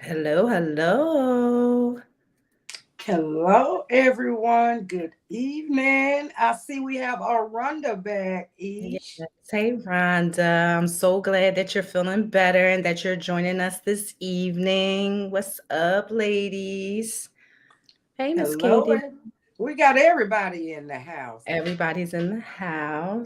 Hello, hello. Hello, everyone. Good evening. I see we have our Rhonda back, Yes. Ish. Hey, Rhonda. I'm so glad that you're feeling better and that you're joining us this evening. What's up, ladies? Hey, Miss Hello, Katie. and we got everybody in the house. Everybody's in the Now,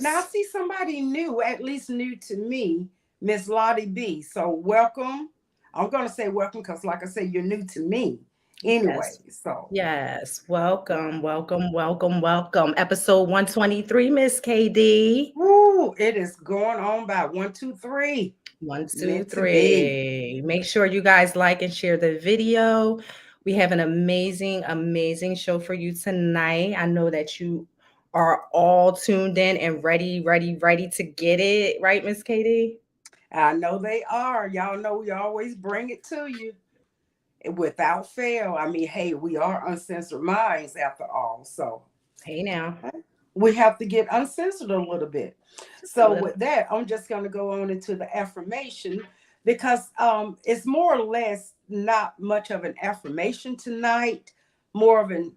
I house. see somebody new, at least new to me, Miss Lottie B. So, welcome. I'm going to say welcome because, like I said, you're new to me anyway. Yes. So, Yes. Welcome, welcome, welcome, welcome. Episode 123, Miss KD. woo, it is going on by 1, 2, 3. One, two, Meant to be. three. Make sure you guys like and share the video. We have an amazing, amazing show for you tonight. I know that you are all tuned in and ready, ready, ready to get it. Right, Miss Katie? I know they are. Y'all know we always bring it to you without fail. I mean, hey, we are uncensored minds after all. So Hey now. we have to get uncensored a little bit. Just a So little. with that, I'm just going to go on into the affirmation because it's more or less not much of an affirmation tonight, more of an,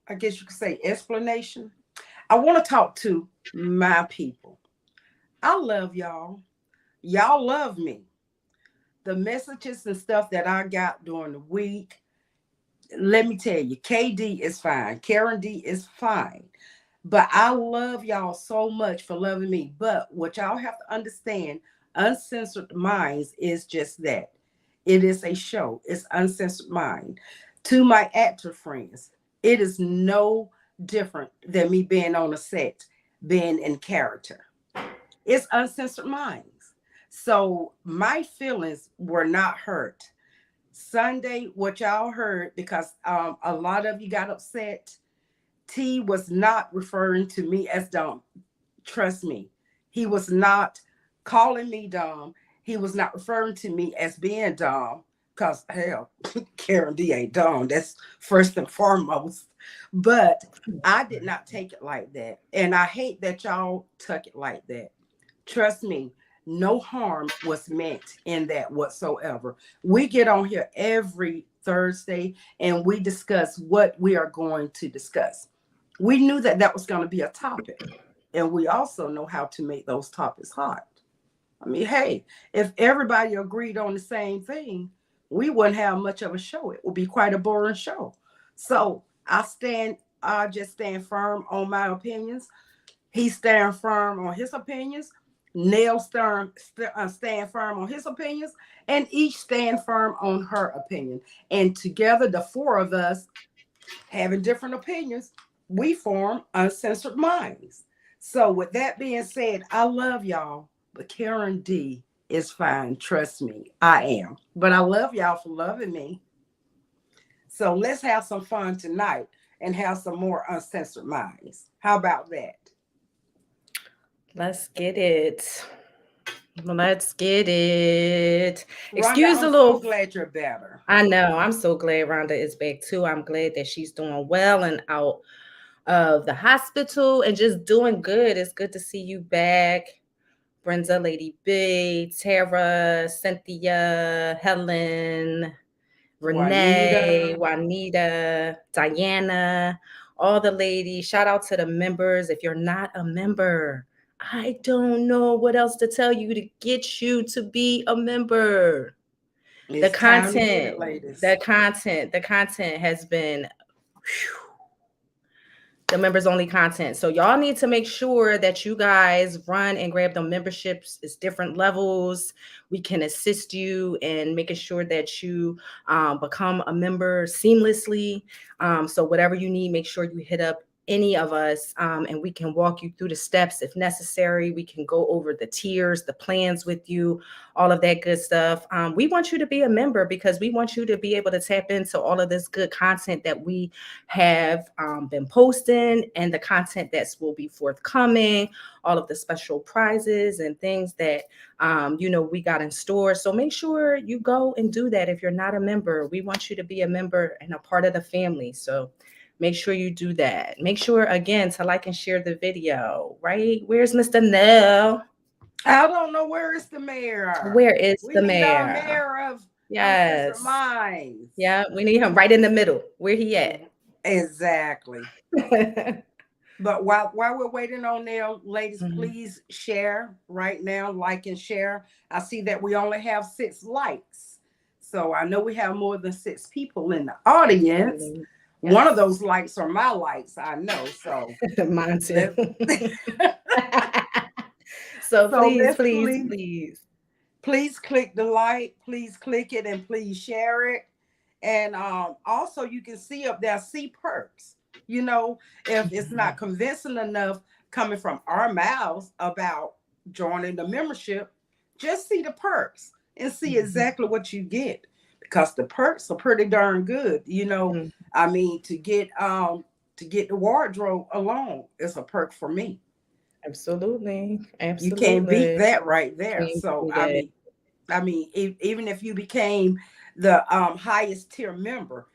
I guess you could say, explanation. I want to talk to my people. I love y'all. Y'all love me. The messages and stuff that I got during the week, let me tell you, KD is fine. Karen D is fine. But I love y'all so much for loving me. But what y'all have to understand, Uncensored Minds is just that. It is a show. It's Uncensored Mind. To my actor friends, it is no different than me being on a set, being in character. It's Uncensored Minds. So my feelings were not hurt. Sunday, what y'all heard, because a lot of you got upset. T was not referring to me as dumb. Trust me. He was not calling me dumb. He was not referring to me as being dumb. Because, hell, Karen D ain't dumb. That's first and foremost. But I did not take it like that. And I hate that y'all took it like that. Trust me, no harm was meant in that whatsoever. We get on here every Thursday and we discuss what we are going to discuss. We knew that that was going to be a topic, and we also know how to make those topics hot. I mean, hey, if everybody agreed on the same thing, we wouldn't have much of a show. It would be quite a boring show. So I just stand firm on my opinions. He stand firm on his opinions. Nell stand firm on his opinions, and each stand firm on her opinion. And together, the four of us having different opinions, we form Uncensored Minds. So, with that being said, I love y'all, but Karen D is fine. Trust me, I am. But I love y'all for loving me. So, let's have some fun tonight and have some more Uncensored Minds. How about that? Let's get it. Let's get it. Rhonda, Excuse I'm the so little. glad you're better. I know. I'm so glad Rhonda is back too. I'm glad that she's doing well and out of the hospital and just doing good. It's good to see you back. Brenda, Lady B, Tara, Cynthia, Helen, Renee, Juanita. Juanita, Diana, all the ladies. Shout out to the members. If you're not a member, I don't know what else to tell you to get you to be a member. The It's time to get it, content, ladies. the content has been the members only content. So y'all need to make sure that you guys run and grab the memberships. It's different levels. We can assist you in making sure that you become a member seamlessly. So whatever you need, make sure you hit up any of us and we can walk you through the steps if necessary. We can go over the tiers, the plans with you, all of that good stuff. We want you to be a member because we want you to be able to tap into all of this good content that we have been posting and the content that will be forthcoming, all of the special prizes and things that we got in store. So make sure you go and do that. If you're not a member, we want you to be a member and a part of the family. So make sure you do that. Make sure again to like and share the video, right? Where's Mr. Nell? I don't know where is the mayor. Where is We the need our mayor? mayor of Uncensored Yes. Minds. Yeah, we need him right in the middle. Where he at? Exactly. But while we're waiting on Nell, ladies, Mhm. please share right now, like and share. I see that we only have 6 likes. So I know we have more than 6 people in the audience. Absolutely. One of Yes. those likes are my likes, I know. So Mine too. let So so please, let's please, please please. please click the like, please click it and please share it. And also you can see up there, see perks. You know, if it's not convincing enough coming from our mouths about joining the membership, just see the perks and see Mhm. exactly what you get, because the perks are pretty darn good. You know, Mhm. I mean, to get the wardrobe alone is a perk for me. Absolutely. You can't beat Absolutely. that right there. Can't So do that. even if you became the highest tier member,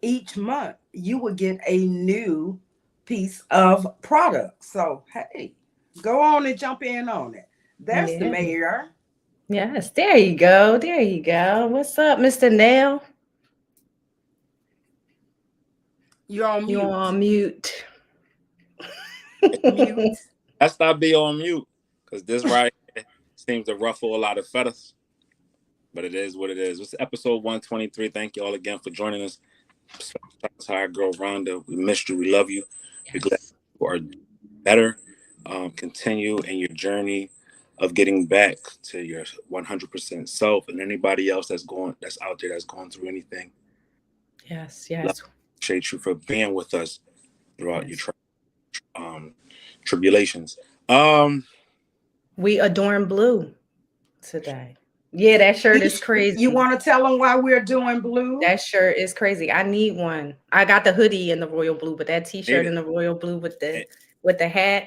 each month you would get a new piece of product. So hey, go on and jump in on it. There's the Yeah. mayor. Yes. There you go. There you go. What's up, Mr. Nail? You're on You mute. on mute. Mute. Let's not be on mute because this right here seems to ruffle a lot of feathers, but it is what it is. It's episode 123. Thank you all again for joining us. Shout out to our girl Rhonda. We missed you. We love you. We're glad Yes. you are better. Continue in your journey of getting back to your 100% self. And anybody else that's out there that's going through anything, Yes. love, Yes. appreciate you for being with us throughout your Yes. um, tribulations. Um, We adorn blue today. Yeah, that shirt is You crazy. want to tell them why we're doing blue? That shirt is crazy. I need one. I got the hoodie in the royal blue, but that Need t-shirt in it. the royal blue And, with the hat,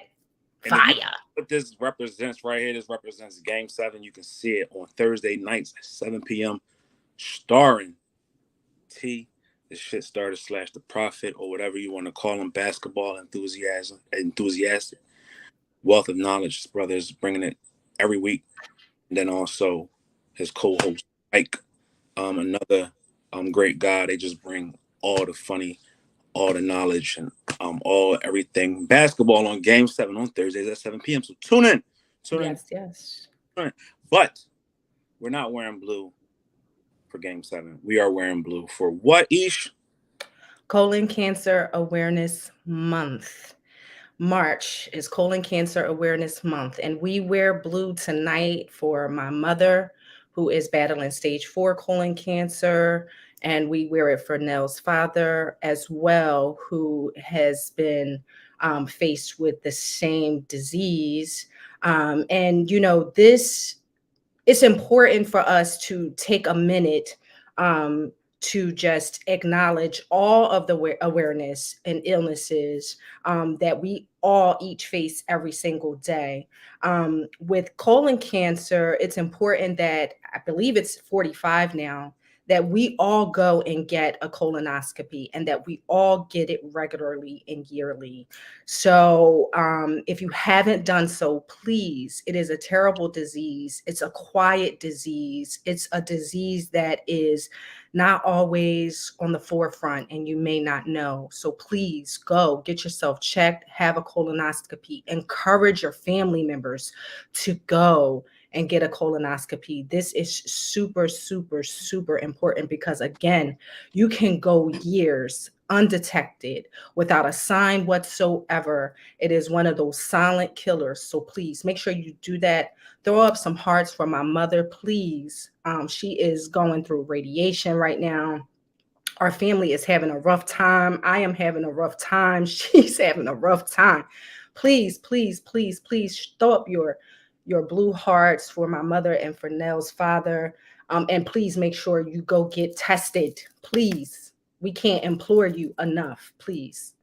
and if you fire. what this represents right here, this represents Game 7. You can see it on Thursday nights at 7 p.m. starring T, the shit starter slash the prophet, or whatever you want to call him, basketball enthusiastic, wealth of knowledge. His brother's bringing it every week. And then also his co-host Mike, another great guy. They just bring all the funny, all the knowledge, and all everything basketball on Game 7 on Thursdays at 7 p.m. So tune in, Yes, yes. tune in. But we're not wearing blue for Game 7. We are wearing blue for what, Ish? Colon Cancer Awareness Month. March is Colon Cancer Awareness Month, and we wear blue tonight for my mother, who is battling stage 4 colon cancer, and we wear it for Nell's father as well, who has been faced with the same disease. And you know, this it's important for us to take a minute um, to just acknowledge all of the awareness and illnesses that we all each face every single day. With colon cancer, it's important that I believe it's 45 now that we all go and get a colonoscopy and that we all get it regularly and yearly. So, if you haven't done so, please, it is a terrible disease. It's a quiet disease. It's a disease that is not always on the forefront and you may not know. So, please go get yourself checked, have a colonoscopy, encourage your family members to go and get a colonoscopy. This is super, super, super important because, again, you can go years undetected without a sign whatsoever. It is one of those silent killers. So please make sure you do that. Throw up some hearts for my mother, please. She is going through radiation right now. Our family is having a rough time. I am having a rough time. She's having a rough time. Please, please, please, please throw up your blue hearts for my mother and for Nell's father. And please make sure you go get tested. Please. We can't implore you enough, please.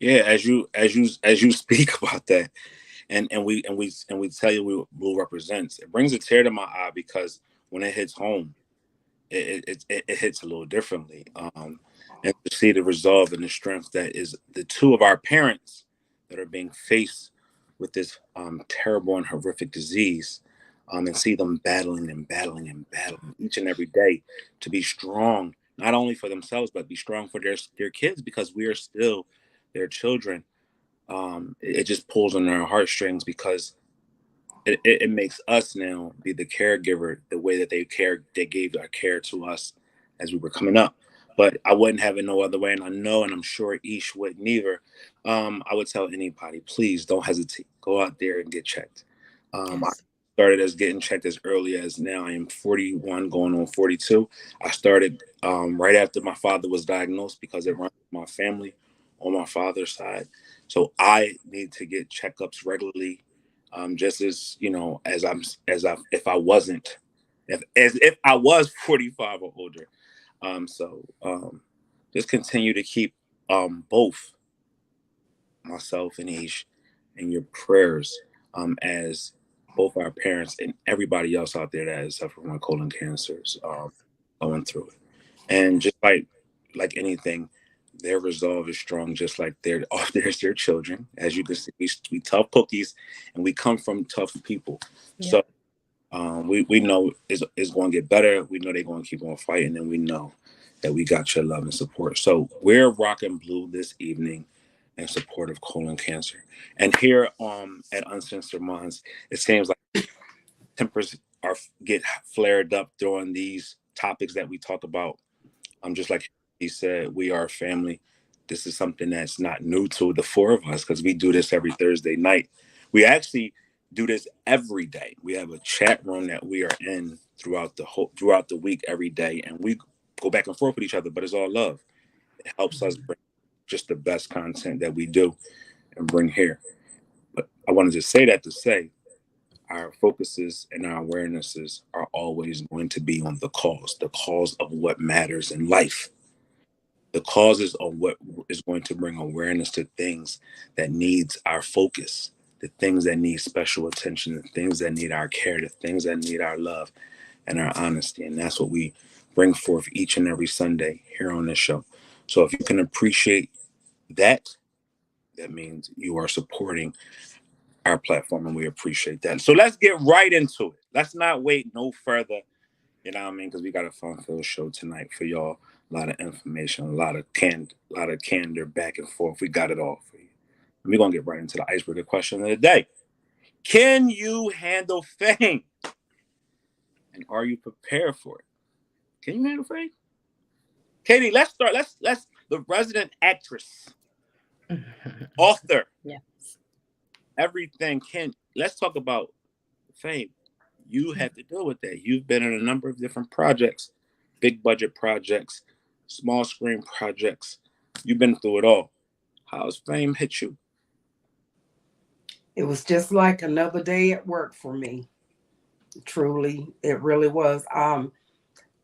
Yeah, as you speak about that, and we tell you what blue represents. It brings a tear to my eye because when it hits home, it hits a little differently. And to see the resolve and the strength that is the two of our parents that are being faced with this terrible and horrific disease. and see them battling each and every day to be strong, not only for themselves, but be strong for their kids, because we are still their children. It just pulls on our heartstrings, because it makes us now be the caregiver the way that they gave our care to us as we were coming up. But I wouldn't have it no other way, and I know, and I'm sure Ish wouldn't either. I would tell anybody, please don't hesitate, go out there and get checked. I Yes. started as getting checked as early as now. I am 41 going on 42. I started right after my father was diagnosed, because it runs in my family on my father's side. So I need to get checkups regularly, just as if I wasn't, if I was 45 or older. Just continue to keep both myself and Ish in your prayers, as both our parents and everybody else out there that is suffering with colon cancers, going through it. And just like anything, their resolve is strong, just like there's their children. As you can see, we tough cookies, and we come from tough people. Yeah. So we know it's going to get better. We know they're going to keep on fighting, and we know that we got your love and support. So we're rocking blue this evening in support of colon cancer. And here at Uncensored Minds, it seems like tempers get flared up during these topics that we talk about. Just like he said, we are a family. This is something that's not new to the four of us, because we do this every Thursday night. We actually do this every day. We have a chat room that we are in throughout the week every day, and we go back and forth with each other. But it's all love. It helps us bring just the best content that we do and bring here. But I wanted to say that to say our focuses and our awarenesses are always going to be on the cause of what matters in life. The causes of what is going to bring awareness to things that needs our focus, the things that need special attention, the things that need our care, the things that need our love and our honesty. And that's what we bring forth each and every Sunday here on this show. So if you can appreciate that, that means you are supporting our platform, and we appreciate that. So let's get right into it. Let's not wait no further. You know what I mean? Because we got a fun-filled show tonight for y'all. A lot of information, a lot of candor back and forth. We got it all for you. And we're gonna get right into the icebreaker question of the day. Can you handle fame? And are you prepared for it? Can you handle fame? Katie, let's start. Let's the resident actress, author, Yes. everything. Let's talk about fame. You have to deal with that. You've been in a number of different projects, big budget projects, small screen projects. You've been through it all. How's fame hit you? It was just like another day at work for me. Truly, it really was.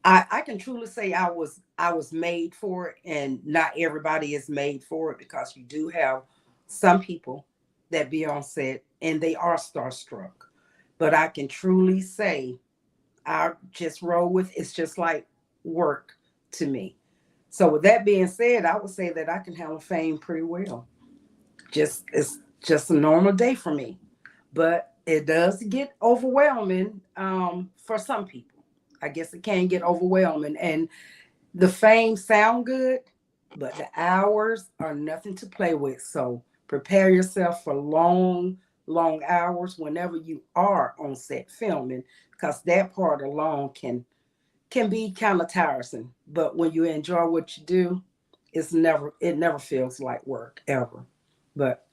I can truly say I was made for it, and not everybody is made for it, because you do have some people that be on set and they are starstruck. But I can truly say I just roll with it's just like work to me. So with that being said, I would say that I can handle fame pretty well. It's just a normal day for me, but it does get overwhelming for some people. I guess it can get overwhelming, and the fame sound good, but the hours are nothing to play with. So prepare yourself for long, long hours whenever you are on set filming, because that part alone can be kind of tiresome. But when you enjoy what you do, it never feels like work ever. But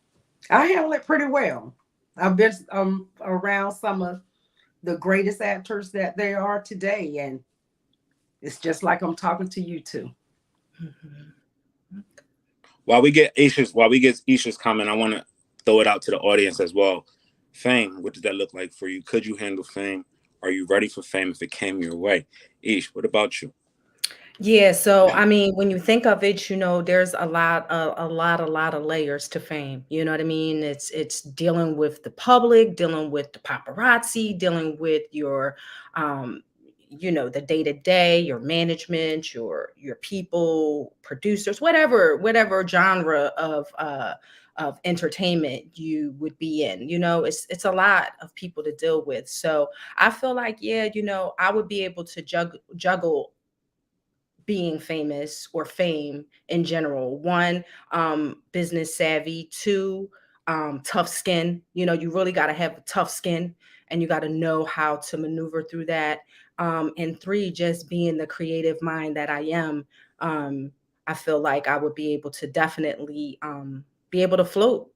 I handle it pretty well. I've been around some of the greatest actors that there are today, and it's just like I'm talking to you two. While we get Isha's comment, I want to throw it out to the audience as well. Fame, what does that look like for you? Could you handle fame? Are you ready for fame if it came your way? Ish, what about you? Yeah, so I mean, when you think of it, there's a lot of layers to fame. You know what I mean? It's dealing with the public, dealing with the paparazzi, dealing with your, the day to day, your management, your people, producers, whatever genre of entertainment you would be in. You know, it's a lot of people to deal with. So I feel like, yeah, you know, I would be able to juggle being famous or fame in general. One, business savvy. Two, tough skin. You know, you really got to have tough skin and you got to know how to maneuver through that. And three, just being the creative mind that I am. I feel like I would be able to definitely be able to float,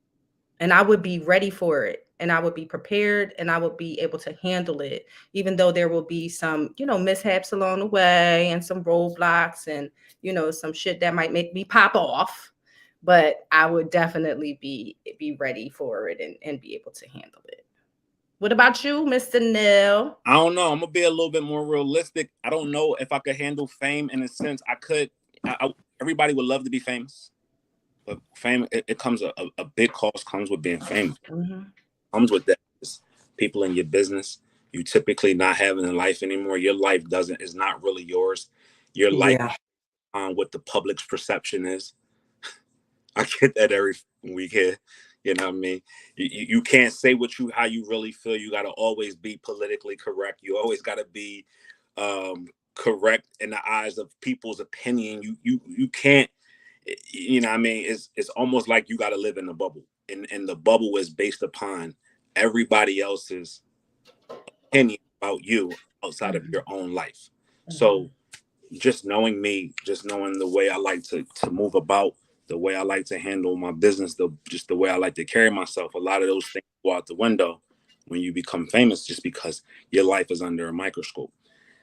and I would be ready for it, and I would be prepared, and I would be able to handle it, even though there will be some, you know, mishaps along the way and some roadblocks and, you know, some shit that might make me pop off. But I would definitely be ready for it and be able to handle it. What about you, Mr. Nell? I don't know. I'm gonna be a little bit more realistic. I don't know if I could handle fame in a sense. I could. Everybody would love to be famous, but fame it comes a big cost comes with being famous. Mm-hmm. Comes with that. It's people in your business. You typically not having a life anymore. Your life is not really yours. Your life on what the public's perception is. I get that every week here. You know what I mean? You can't say how you really feel. You got to always be politically correct. You always got to be correct in the eyes of people's opinion. You can't. You know what I mean? It's almost like you got to live in a bubble, and the bubble is based upon everybody else's opinion about you outside of your own life. So just knowing me, just knowing the way I like to move about, the way I like to handle my business, just the way I like to carry myself, a lot of those things go out the window when you become famous, just because your life is under a microscope,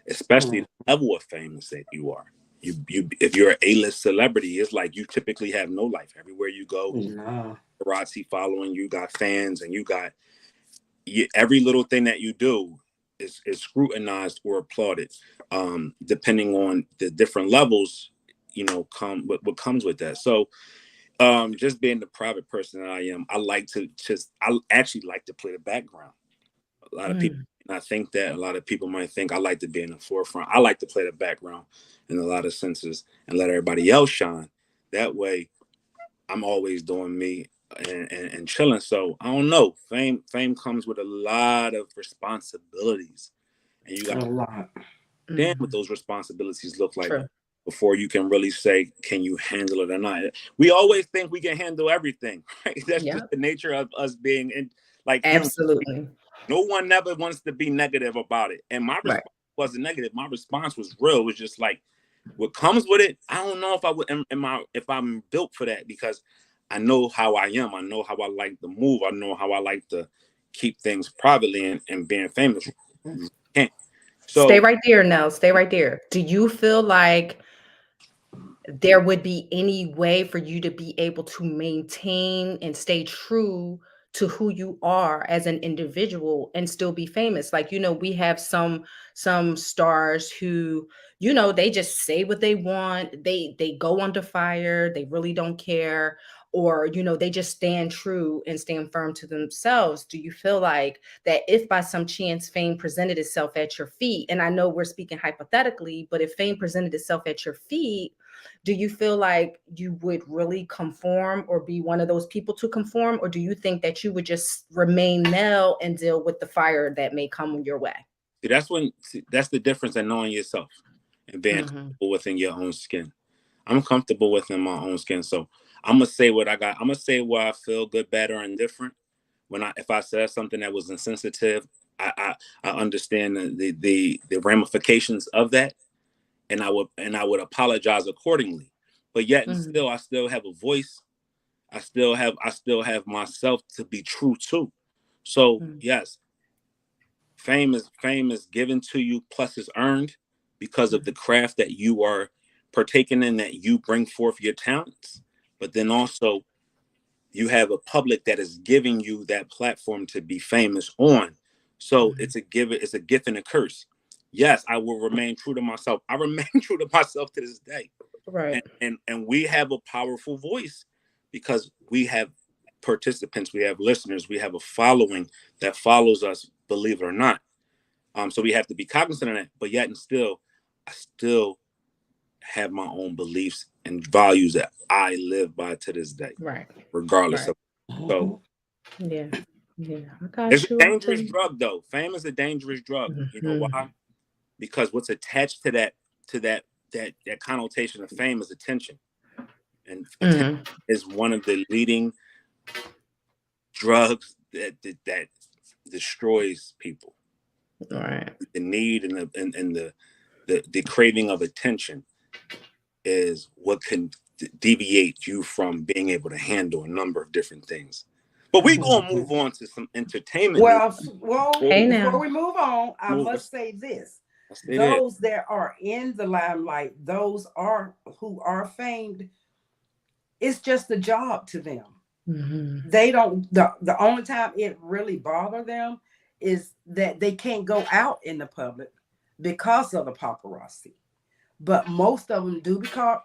especially the level of famous that you are. You if you're an A-list celebrity, it's like you typically have no life. Everywhere you go, paparazzi following you, got fans, and you got every little thing that you do is scrutinized or applauded, depending on the different levels, you know, what comes with that. So just being the private person that I am, I actually like to play the background. A lot of people not think that. A lot of people might think I like to be in the forefront. I like to play the background in a lot of senses and let everybody else shine. That way I'm always doing me and chilling. So I don't know. Fame comes with a lot of responsibilities, and you got to understand what those responsibilities look like before you can really say, can you handle it or not? We always think we can handle everything, right? That's just the nature of us being in, like, Absolutely. No one never wants to be negative about it. And my response wasn't negative. My response was real. It was just like, what comes with it, I don't know if I would if I'm built for that, because I know how I am. I know how I like to move. I know how I like to keep things privately, and being famous. So stay right there, Nell. Stay right there. Do you feel like there would be any way for you to be able to maintain and stay true to who you are as an individual and still be famous? Like, you know, we have some stars who, you know, they just say what they want. They go under fire. They really don't care. Or, you know, they just stand true and stand firm to themselves. Do you feel like that if by some chance fame presented itself at your feet, and I know we're speaking hypothetically, but if fame presented itself at your feet, do you feel like you would really conform or be one of those people to conform? Or do you think that you would just remain Nell and deal with the fire that may come your way? That's the difference in knowing yourself and being comfortable within your own skin. I'm comfortable within my own skin. So I'm going to say what I got. I'm going to say where I feel good, bad, or indifferent. If I said something that was insensitive, I understand the ramifications of that. And I would apologize accordingly, but yet and still, I still have a voice. I still have myself to be true to. So yes, fame is given to you, plus it's earned because of the craft that you are partaking in, that you bring forth your talents. But then also, you have a public that is giving you that platform to be famous on. So it's a gift and a curse. Yes, I will remain true to myself. I remain true to myself to this day. Right. And we have a powerful voice because we have participants, we have listeners, we have a following that follows us, believe it or not. So we have to be cognizant of that. But yet and still, I still have my own beliefs and values that I live by to this day. Right. Regardless of So Yeah. Yeah. I it's got a you. dangerous drug, though. Fame is a dangerous drug. You know why? Because what's attached to that connotation of fame is attention, and attention is one of the leading drugs that destroys people. Right. The need and the craving of attention is what can deviate you from being able to handle a number of different things. But we're gonna move on to some entertainment news. Hey Before now. we move on, I must say this. Let's say that. Those that are in the limelight, those who are famed, it's just a job to them. They don't, the only time it really bothers them is that they can't go out in the public because of the paparazzi. But most of them do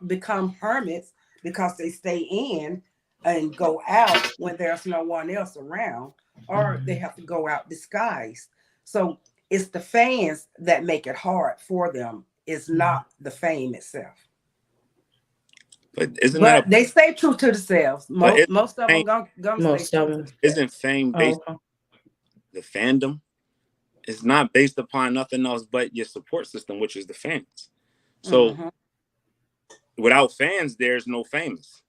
become hermits because they stay in and go out when there's no one else around, or they have to go out disguised. So it's the fans that make it hard for them. It's not the fame itself. But they stay true to themselves. Most of them gonna Most stay of true them. to isn't fame based the fandom? It's not based upon nothing else but your support system, which is the fans. So without fans, there's no famous.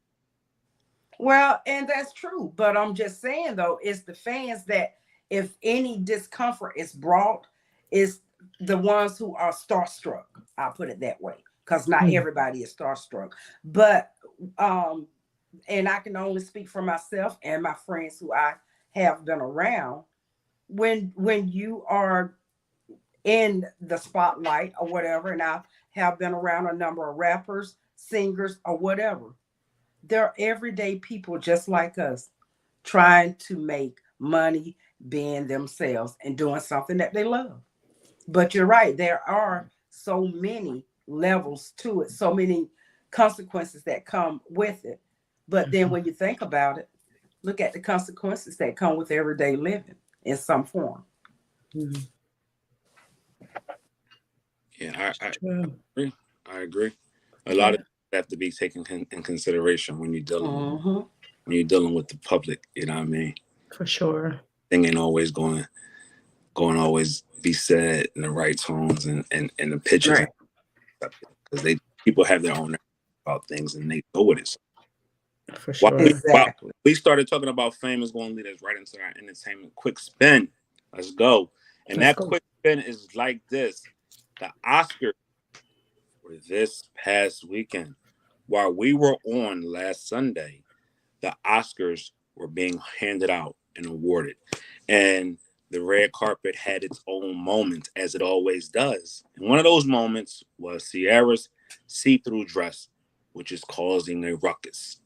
Well, and that's true. But I'm just saying, though, it's the fans that if any discomfort is brought, is the ones who are starstruck. I'll put it that way, because not everybody is starstruck. But and I can only speak for myself and my friends who I have been around. When you are in the spotlight or whatever, and I have been around a number of rappers, singers, or whatever, they're everyday people just like us, trying to make money, being themselves and doing something that they love. But you're right, there are so many levels to it, so many consequences that come with it. But then when you think about it, look at the consequences that come with everyday living in some form. Yeah, I agree. A lot of have to be taken in consideration when you're dealing with the public. You know what I mean? For sure. Thing ain't always going always be said in the right tones and the pitches, because people have their own about things and they go with it. For sure. Exactly. We started talking about fame is going to lead us right into our entertainment quick spin. Let's go. And that quick spin is like this. The Oscars were this past weekend. While we were on last Sunday, the Oscars were being handed out and awarded. And the red carpet had its own moment, as it always does. And one of those moments was Ciara's see-through dress, which is causing a ruckus.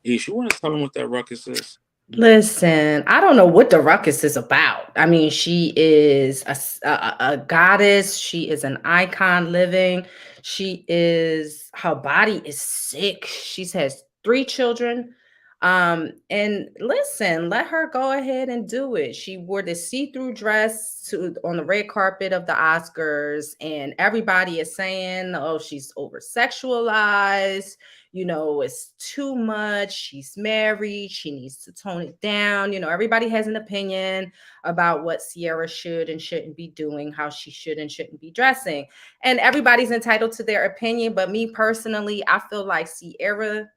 Aisha, you want to tell them what that ruckus is? Listen, I don't know what the ruckus is about. I mean, she is a goddess. She is an icon living. Her body is sick. She has 3 children. And listen, let her go ahead and do it. She wore this see-through dress on the red carpet of the Oscars, and everybody is saying, oh, she's over sexualized. It's too much. She's married. She needs to tone it down. Everybody has an opinion about what Ciara should and shouldn't be doing, how she should and shouldn't be dressing. And everybody's entitled to their opinion. But me personally, I feel like Ciara,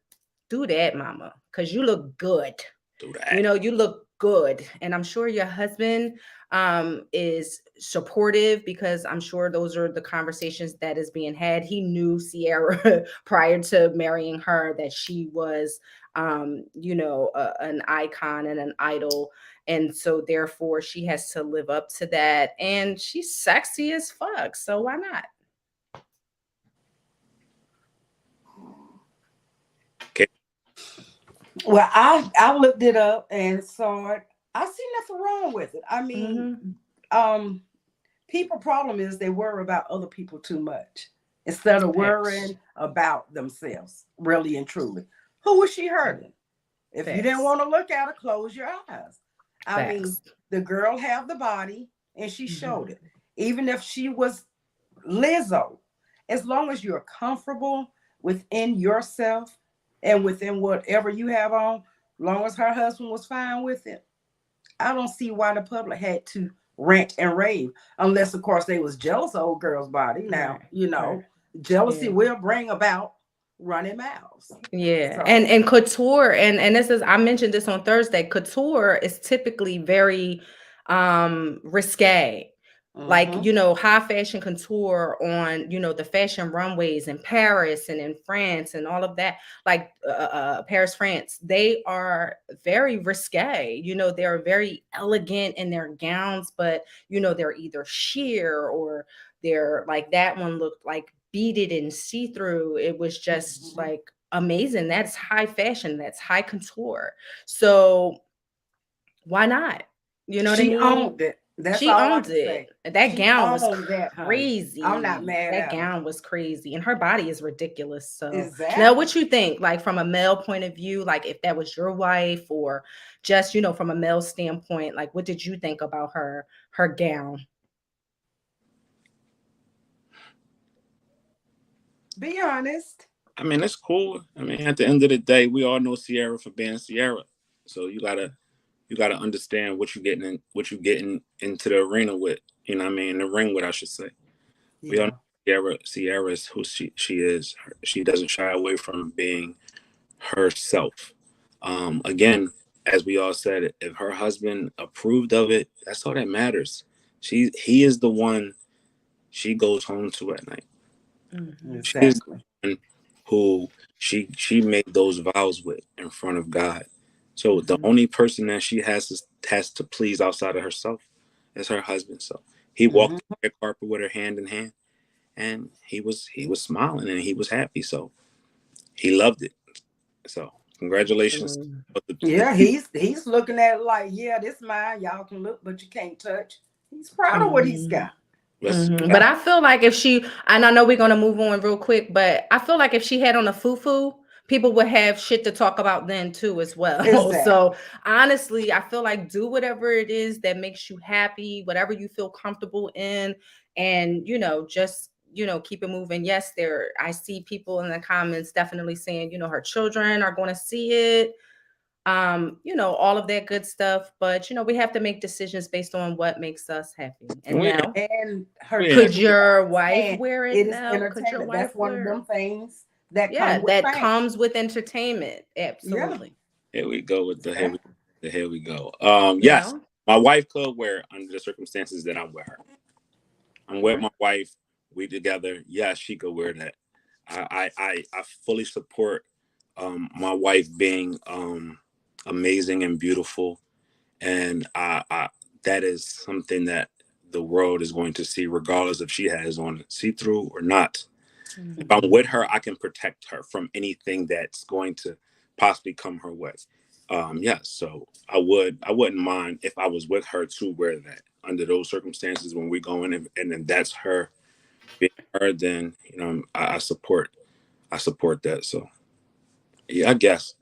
do that, mama, because you look good. Do that. You look good. And I'm sure your husband is supportive, because I'm sure those are the conversations that is being had. He knew Ciara prior to marrying her, that she was an icon and an idol, and so therefore she has to live up to that. And she's sexy as fuck, so why not? Okay. Well, I looked it up and saw it. I see nothing wrong with it. I mean, people problem is they worry about other people too much instead of worrying about themselves, really and truly. Who was she hurting? If you didn't want to look at her, close your eyes. I mean, the girl have the body and she showed it. Even if she was Lizzo, as long as you're comfortable within yourself and within whatever you have on, Long as her husband was fine with it, I don't see why the public had to rant and rave, unless of course they was jealous of old girl's body. Now, Right. you Right. know, jealousy Yeah. will bring about running mouths. Yeah, So and couture, and this is, I mentioned this on Thursday. Couture is typically very risque. Like, mhm, high fashion couture on, the fashion runways in Paris and in France and all of that, like Paris, France, they are very risque. They're very elegant in their gowns, but they're either sheer or they're like, that one looked like beaded and see-through. It was just mhm. like amazing. That's high fashion, that's high couture. So why not? You know what I She mean? owned it. That's She all I owns can it. say. That She gown was owned that, honey. I'm not crazy. mad That at her. gown was crazy. And her body is ridiculous. So now Exactly. what you think, like from a male point of view, like if that was your wife or just, from a male standpoint, like what did you think about her gown? Be honest. I mean, it's cool. I mean, at the end of the day, we all know Ciara for being Ciara. So you gotta understand what you getting into the arena with. You know what I mean? The ring with, I should say. We all know Yeah. Ciara is who she is. She doesn't shy away from being herself. Again, as we all said, if her husband approved of it, that's all that matters. He is the one she goes home to at night. Hmm. She is Exactly. the one who she made those vows with in front of God. So the Hmm. only person that she has to please outside of herself is her husband. So he Mhm. walked the red carpet with her hand in hand, and he was smiling and he was happy. So he loved it. So congratulations. Absolutely. But Yeah, he's looking at it like, yeah, this mine. Y'all can look, but you can't touch. He's proud of what he's Hmm. got. let's But I feel like if she, and I know we're gonna move on real quick, but I feel like if she had on a fufu, people would have shit to talk about then too as well. So Exactly. honestly, I feel like do whatever it is that makes you happy, whatever you feel comfortable in, and just keep it moving. Yes, I see people in the comments definitely saying, her children are going to see it, all of that good stuff. But we have to make decisions based on what makes us happy. And we now, And her we could children your wife understand wear it it is now? Could your entertainment. wife That's one of wear? them things that come Yeah, with that fame. comes with entertainment. Yeah, Absolutely. here we go with exactly. the here we go. You Yes, know? my wife could wear it under the circumstances that I'm with her. I'm with Okay. my wife. We together. Yes, she could wear that. I fully support my wife being amazing and beautiful, and that is something that the world is going to see, regardless if she has on see through or not. If I'm Mhm. with her, I can protect her from anything that's going to possibly come her way. Yes, so I wouldn't mind if I was with her to wear that under those circumstances when we go in, and then that's her being her. Then I support that. So yeah, I guess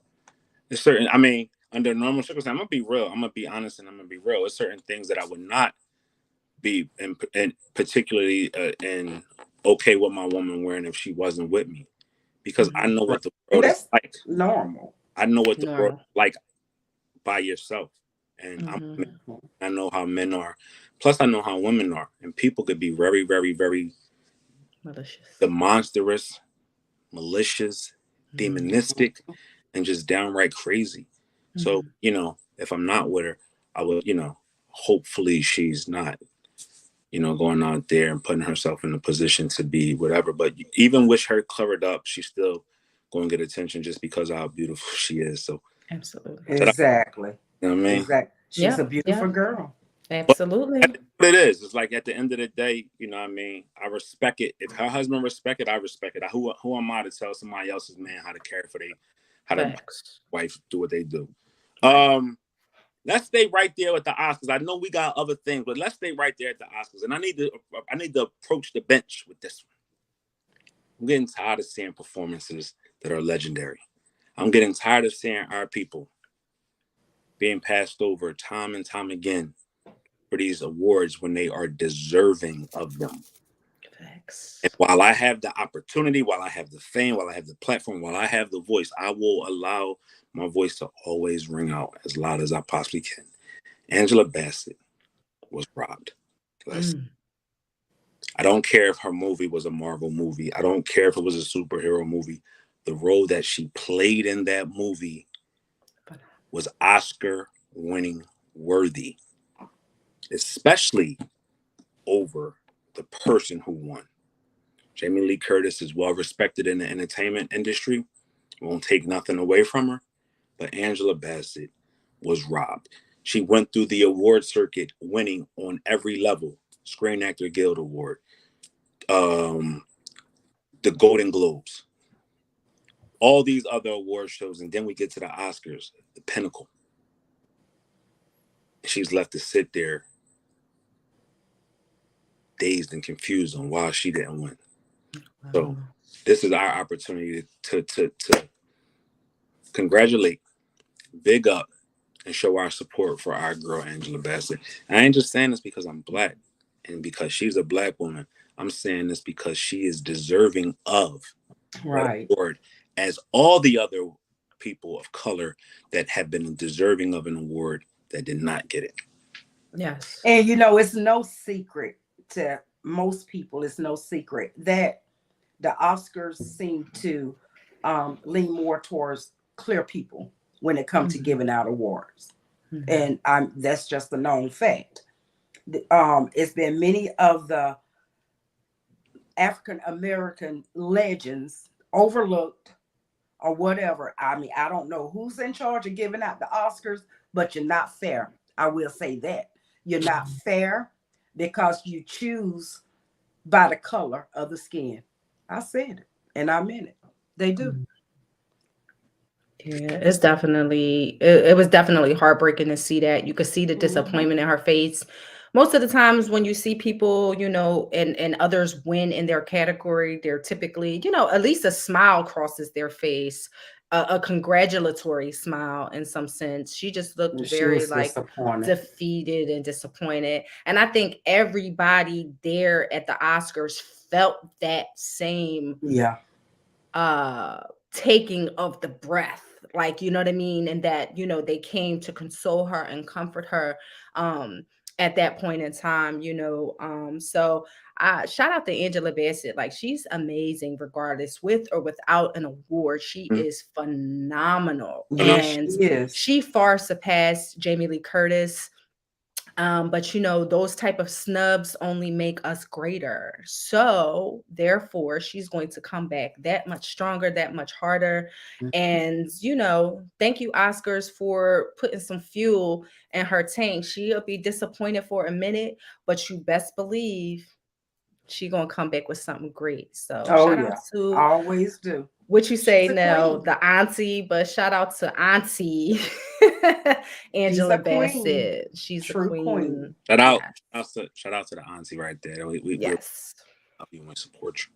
it's certain. I mean, under normal circumstances, I'm gonna be real. I'm gonna be honest, and I'm gonna be real. There's certain things that I would not be, and particularly in okay with my woman wearing if she wasn't with me, because I Mhm. know Right. what the And world is that's like. normal. I know what the world Normal. is like by yourself, and Mhm. I know how men are. Plus, I know how women are, and people could be very, very, very Malicious. demonstrous, malicious, Mhm. demonistic, and just downright crazy. So, Mhm. if I'm not with her, I would, hopefully she's not, going out there and putting herself in a position to be whatever. But even with her covered up, she's still going to get attention just because of how beautiful she is. So, Absolutely. shout out, Exactly. you know what I mean? Exactly. She's a Yep. beautiful Yep. girl. But Absolutely. what it is, it's like at the end of the day, you know what I mean? I respect it. If her husband respect it, I respect it. Who am I to tell somebody else's man how to care for how to Facts. wife do what they do? Right. Um, let's stay right there with the Oscars. I know we got other things, but let's stay right there at the Oscars. And I need to approach the bench with this one. I'm getting tired of seeing performances that are legendary. I'm getting tired of seeing our people being passed over time and time again for these awards when they are deserving of them. Facts. And while I have the opportunity, while I have the fame, while I have the platform, while I have the voice, I will allow my voice to always ring out as loud as I possibly can. Angela Bassett was robbed. I don't care if her movie was a Marvel movie. I don't care if it was a superhero movie. The role that she played in that movie was Oscar winning worthy, especially over the person who won. Jamie Lee Curtis is well respected in the entertainment industry. Won't take nothing away from her. But Angela Bassett was robbed. She went through the award circuit winning on every level. Screen Actor Guild Award, the Golden Globes, all these other award shows. And then we get to the Oscars, the pinnacle. She's left to sit there dazed and confused on why she didn't win. So this is our opportunity to congratulate, big up, and show our support for our girl Angela Bassett. And I ain't just saying this because I'm Black and because she's a Black woman. I'm saying this because she is deserving of Right. that award, as all the other people of color that have been deserving of an award that did not get it. Yes. And you know, it's no secret to most people, it's no secret that the Oscars seem to lean more towards clear people when it comes to giving out awards. And that's just a known fact. It's been many of the African American legends overlooked or whatever. I mean, I don't know who's in charge of giving out the Oscars, but you're not fair. I will say that. You're not fair because you choose by the color of the skin. I said it and I meant it. They do. Yeah, it's definitely it was definitely heartbreaking to see that. You could see the disappointment in her face. Most of the times when you see people, you know, and others win in their category, they're typically, you know, at least a smile crosses their face, a congratulatory smile in some sense. She just looked She very was like disappointed. defeated and disappointed. And I think everybody there at the Oscars felt that same Yeah. taking of the breath, like, you know what I mean, and that, you know, they came to console her and comfort her at that point in time, you know. So shout out to Angela Bassett. Like, she's amazing regardless, with or without an award. She is phenomenal. Yes, And she is. she far surpassed Jamie Lee Curtis. But you know, those type of snubs only make us greater. So therefore, she's going to come back that much stronger, that much harder. And you know, thank you, Oscars, for putting some fuel in her tank. She'll be disappointed for a minute, but you best believe she gonna come back with something great. So shout out to always do. what you say, She's a Nell, queen. the auntie, but shout out to Auntie Angela She's a queen. Bassett. She's True a queen. Shout out, Yes. shout out to the auntie right there. We Yes. want to support you,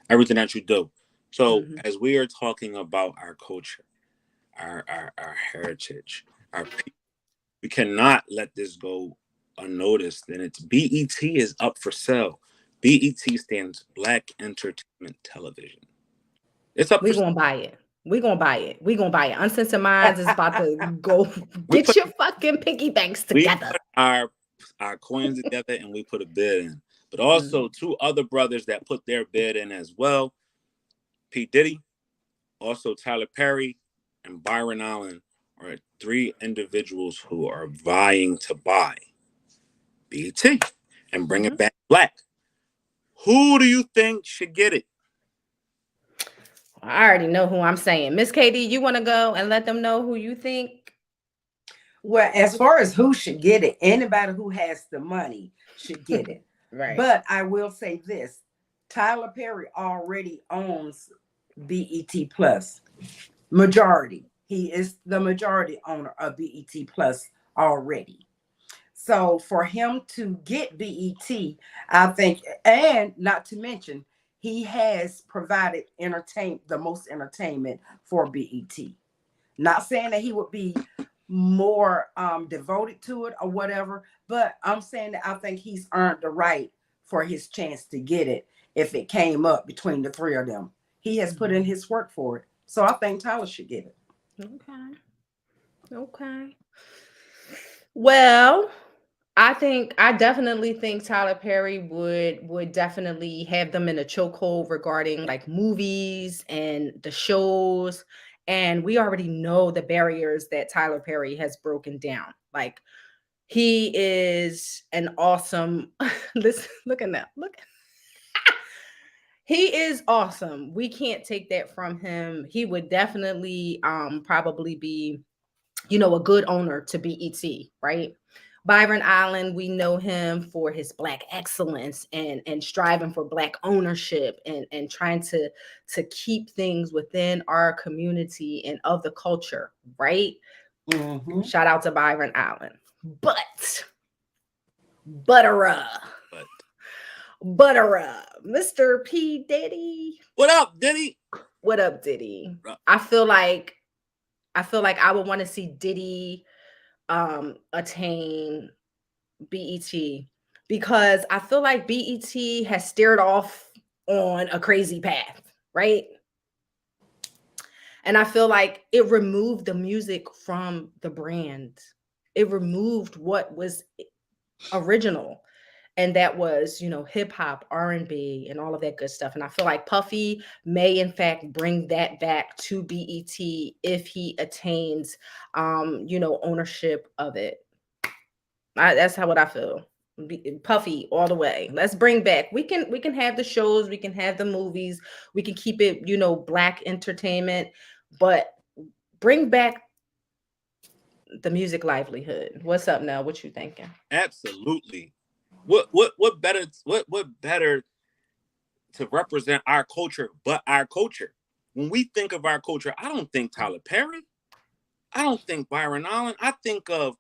everything that you do. So as we are talking about our culture, our heritage, our people, we cannot let this go unnoticed. And it's BET is up for sale. BET stands Black Entertainment Television. It's up We for gonna buy it. We gonna buy it. We gonna buy it. Uncensored Minds is about to go get your fucking piggy banks together. We put our coins together and we put a bid in. But also two other brothers that put their bid in as well. P. Diddy, also Tyler Perry, and Byron Allen are three individuals who are vying to buy BET and bring it back black. Who do you think should get it? I already know who I'm saying. Miss KD, you want to go and let them know who you think? Well, as far as who should get it, anybody who has the money should get it. Right. But I will say this: Tyler Perry already owns BET Plus. Majority. He is the majority owner of BET Plus already. So for him to get BET, I think, and not to mention, he has provided the most entertainment for BET. Not saying that he would be more devoted to it or whatever, but I'm saying that I think he's earned the right for his chance to get it. if it came up between the three of them. He has put in his work for it. So I think Tyler should get it. Okay. Okay. Well, I definitely think Tyler Perry would definitely have them in a chokehold regarding like movies and the shows. And we already know the barriers that Tyler Perry has broken down. Like he is an awesome listen, look at that. Look. He is awesome. We can't take that from him. He would definitely probably be, a good owner to BET, right? Byron Allen, we know him for his black excellence and striving for black ownership and trying to keep things within our community and of the culture, right? Mm-hmm. Shout out to Byron Allen. Butter Mr. P. Diddy. What up, Diddy? What up, Diddy? I feel like I would want to see Diddy attain BET because I feel like BET has steered off on a crazy path, right? And I feel like it removed the music from the brand. It removed what was original. And that was, hip hop, R&B, and all of that good stuff. And I feel like Puffy may, in fact, bring that back to BET if he attains, ownership of it. That's what I feel. Puffy all the way. Let's bring back. We can have the shows, we can have the movies, we can keep it, black entertainment, but bring back the music livelihood. What's up now? What you thinking? Absolutely. What better to represent our culture but our culture? When we think of our culture, I don't think Tyler Perry. I don't think Byron Allen. I think of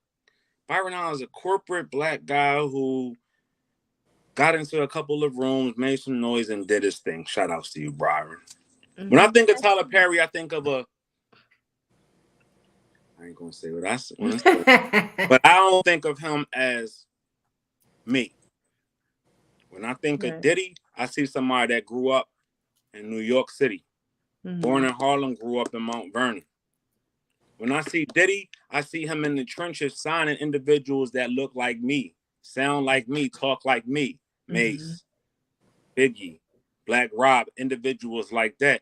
Byron Allen as a corporate black guy who got into a couple of rooms, made some noise, and did his thing. Shout outs to you, Byron. Mm-hmm. When I think of Tyler Perry, I think of I ain't gonna say what I say, but I don't think of him as me. When I think of Diddy, I see somebody that grew up in New York City, born in Harlem, grew up in Mount Vernon. When I see Diddy, I see him in the trenches signing individuals that look like me, sound like me, talk like me. Mace, Biggie, Black Rob, individuals like that.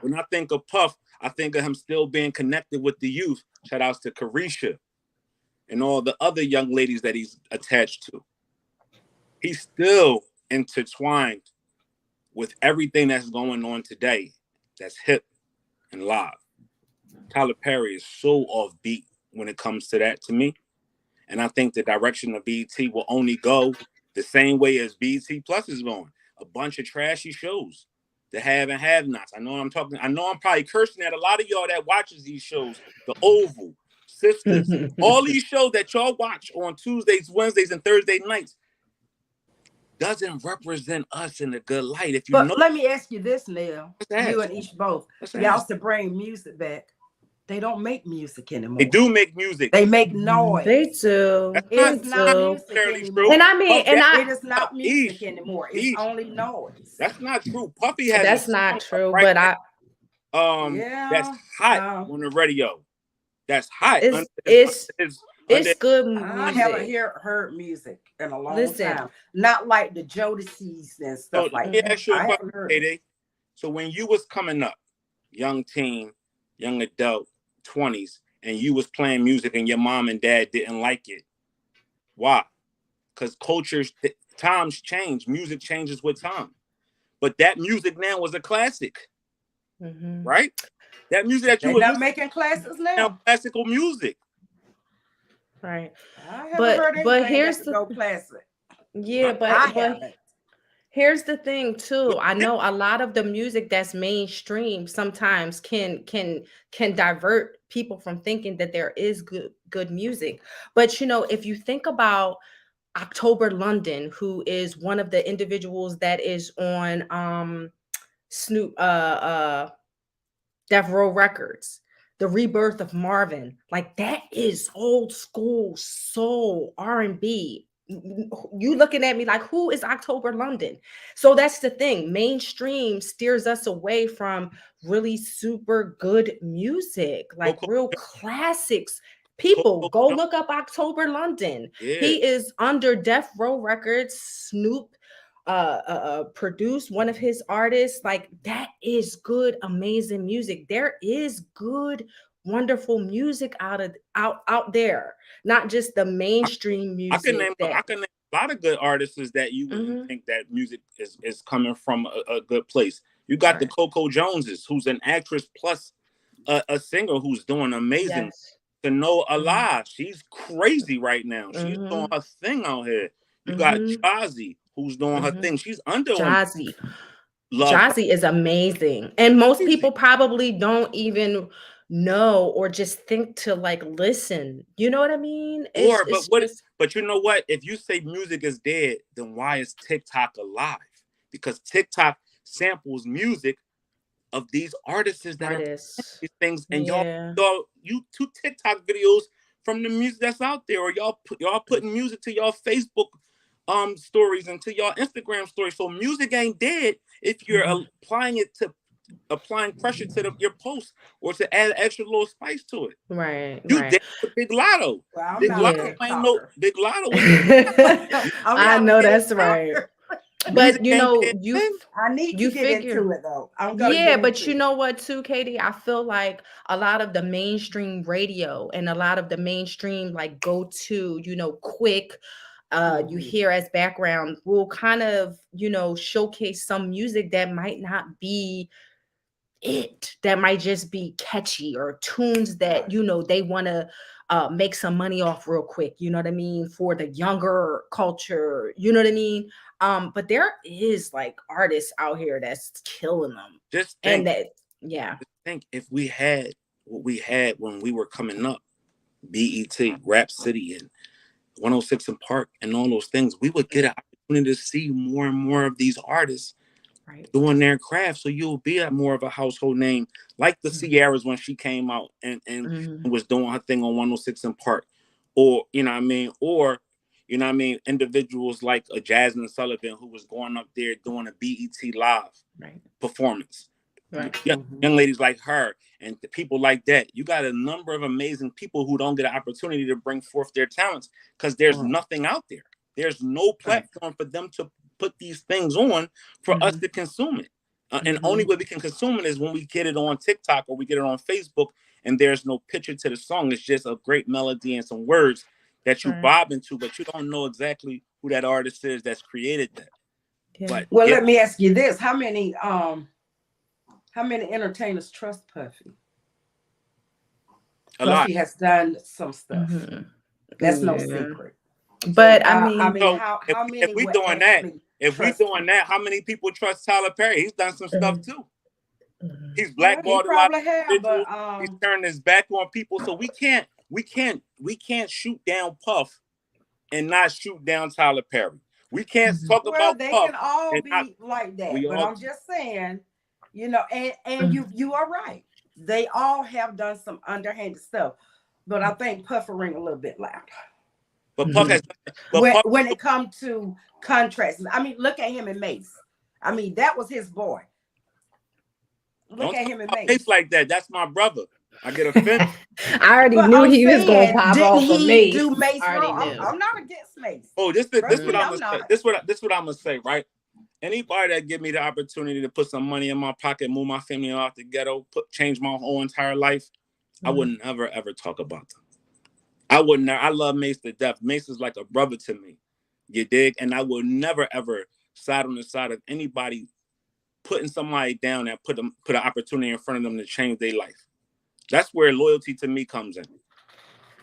When I think of Puff, I think of him still being connected with the youth. Shout outs to Carisha and all the other young ladies that he's attached to. He's still intertwined with everything that's going on today that's hip and live. Tyler Perry is so offbeat when it comes to that to me. And I think the direction of BET will only go the same way as BET Plus is going. A bunch of trashy shows, the have and have-nots. I know I'm probably cursing at a lot of y'all that watches these shows. The Oval, Sisters, all these shows that y'all watch on Tuesdays, Wednesdays, and Thursday nights doesn't represent us in a good light. Let me ask you this, Nell. You and Aisha both. Y'all to bring music back. They don't make music anymore. They do make music. They make noise. They do. It's not music anymore. And I mean, it is not music anymore. It's only noise. That's not true. Puffy has. That's not true. But that's hot on the radio. That's hot. It's good music. I haven't heard music in a long time. Not like the Jodeci's and stuff like that. I haven't heard. So when you was coming up, young teen, young adult, 20s, and you was playing music and your mom and dad didn't like it, why? Because times change. Music changes with time. But that music now was a classic, right? That music that you were not making classics now. Classical music. Right. I haven't heard anything here's the go classic. Yeah, but here's the thing too. I know a lot of the music that's mainstream sometimes can divert people from thinking that there is good music. But if you think about October London, who is one of the individuals that is on Death Row Records, the rebirth of Marvin, like that is old school soul R&B. You looking at me like, who is October London? So that's the thing. Mainstream steers us away from really super good music, like Coco, real classics. People, Coco, go look up October London. yeah. He is under Death Row Records. Snoop produced one of his artists. Like, that is good, amazing music. There is good, wonderful music out there, not just the mainstream I can music name that. a lot of good artists that you wouldn't Mhm. think that music is coming from a good place. You got the Right. Coco Joneses, who's an actress plus a singer who's doing amazing. Yes. To know Mhm. Allah, she's crazy right now. She's doing Mhm. her thing out here. You got Mhm. Jazzy, who's doing her Mhm. thing. She's under on Jazzy. Love Her. Jazzy is amazing. And most Crazy. people probably don't even know or just think to like listen. You know what I mean? Or It's just but you know what? If you say music is dead, then why is TikTok alive? Because TikTok samples music of these artists that are artists. these things, and Yeah. you two TikTok videos from the music that's out there, or y'all putting music to y'all Facebook stories and to y'all Instagram stories. So music ain't dead if you're Mhm. applying pressure to your post or to add extra little spice to it. Right, You right. did the Big Lotto. Well, I'm Big not a Lotto Yeah. ain't no TikToker. Big Lotto is I'm I not a know that's right. TikToker. music But you ain't know, dead. Then I need you to get figure. into it though. I'm gonna Yeah, get but you into it. know what too, Katie? I feel like a lot of the mainstream radio and a lot of the mainstream like go to, quick you Mhm. hear as background will kind of, showcase some music that might not be that might just be catchy or tunes that Right. they want to make some money off real quick, you know what I mean, for the younger culture, you know what I mean. But there is like artists out here that's killing them, just and think, that, yeah. if we had what we had when we were coming up, BET, Rap City, and 106 in Park, and all those things, we would get an opportunity to see more and more of these artists Right. doing their craft. So you'll be at more of a household name, like the Ciaras when she came out and Mm-hmm. was doing her thing on 106 in Park, or you know what I mean, or you know what I mean, individuals like a Jasmine Sullivan who was going up there doing a BET live Right. performance. Right. Mhm. Young ladies like her and the people like that. You got a number of amazing people who don't get an opportunity to bring forth their talents because there's Right. nothing out there. There's no Right. platform for them to put these things on for us Mm-hmm. to consume it. And only Mm-hmm. way we can consume it is when we get it on TikTok or we get it on Facebook and there's no picture to the song. It's just a great melody and some words that you Right. bob into, but you don't know exactly who that artist is that's created that. Yeah. But Well, yeah, let me ask you this: how many entertainers trust Puffy? a lot. Puffy has done some stuff. Mm-hmm. That's no Yeah. secret. So But I I mean, mean, So how if many we would doing that, actually if we trust him? doing that, how many people trust Tyler Perry? He's done some stuff mhm, too. mhm. He's Well, he blackballed a lot of probably have, individuals. but He's turned his back on people. So we can't shoot down Puff and not shoot down Tyler Perry. We can't Mhm. talk well, about they Puff can all and not be like that. we But all I'm just saying, and Mhm. you are right. They all have done some underhanded stuff, but I think Puff will ring a little bit louder but Puff Mhm. has but Puff when it comes to contracts. I mean, look at him and Mace. I mean, that was his boy. Look don't at talk him and about Mace Mace. like that. That's my brother. I get offended. I already But knew I'm he was gonna saying, pop didn't off of he Mace. do Mace I already wrong? knew. I'm not against Mace. Oh, Trust what me, I'm I'm gonna say. not. This what I'm gonna say, right? Anybody that give me the opportunity to put some money in my pocket, move my family out the ghetto, change my whole entire life, I would Mhm. never ever talk about them. I wouldn't. I love Mace to death. Mace is like a brother to me. You dig? And I will never ever side on the side of anybody putting somebody down that put an opportunity in front of them to change their life. That's where loyalty to me comes in.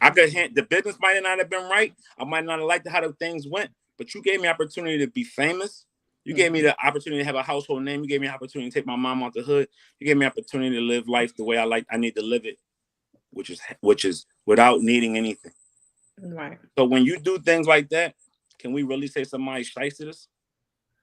I could hint the business might not have been right. I might not have liked how the things went, but you gave me opportunity to be famous. You gave me the opportunity to have a household name. You gave me an opportunity to take my mom out the hood. You gave me an opportunity to live life the way I need to live it, which is without needing anything. Right. So when you do things like that, can we really say somebody shysted us?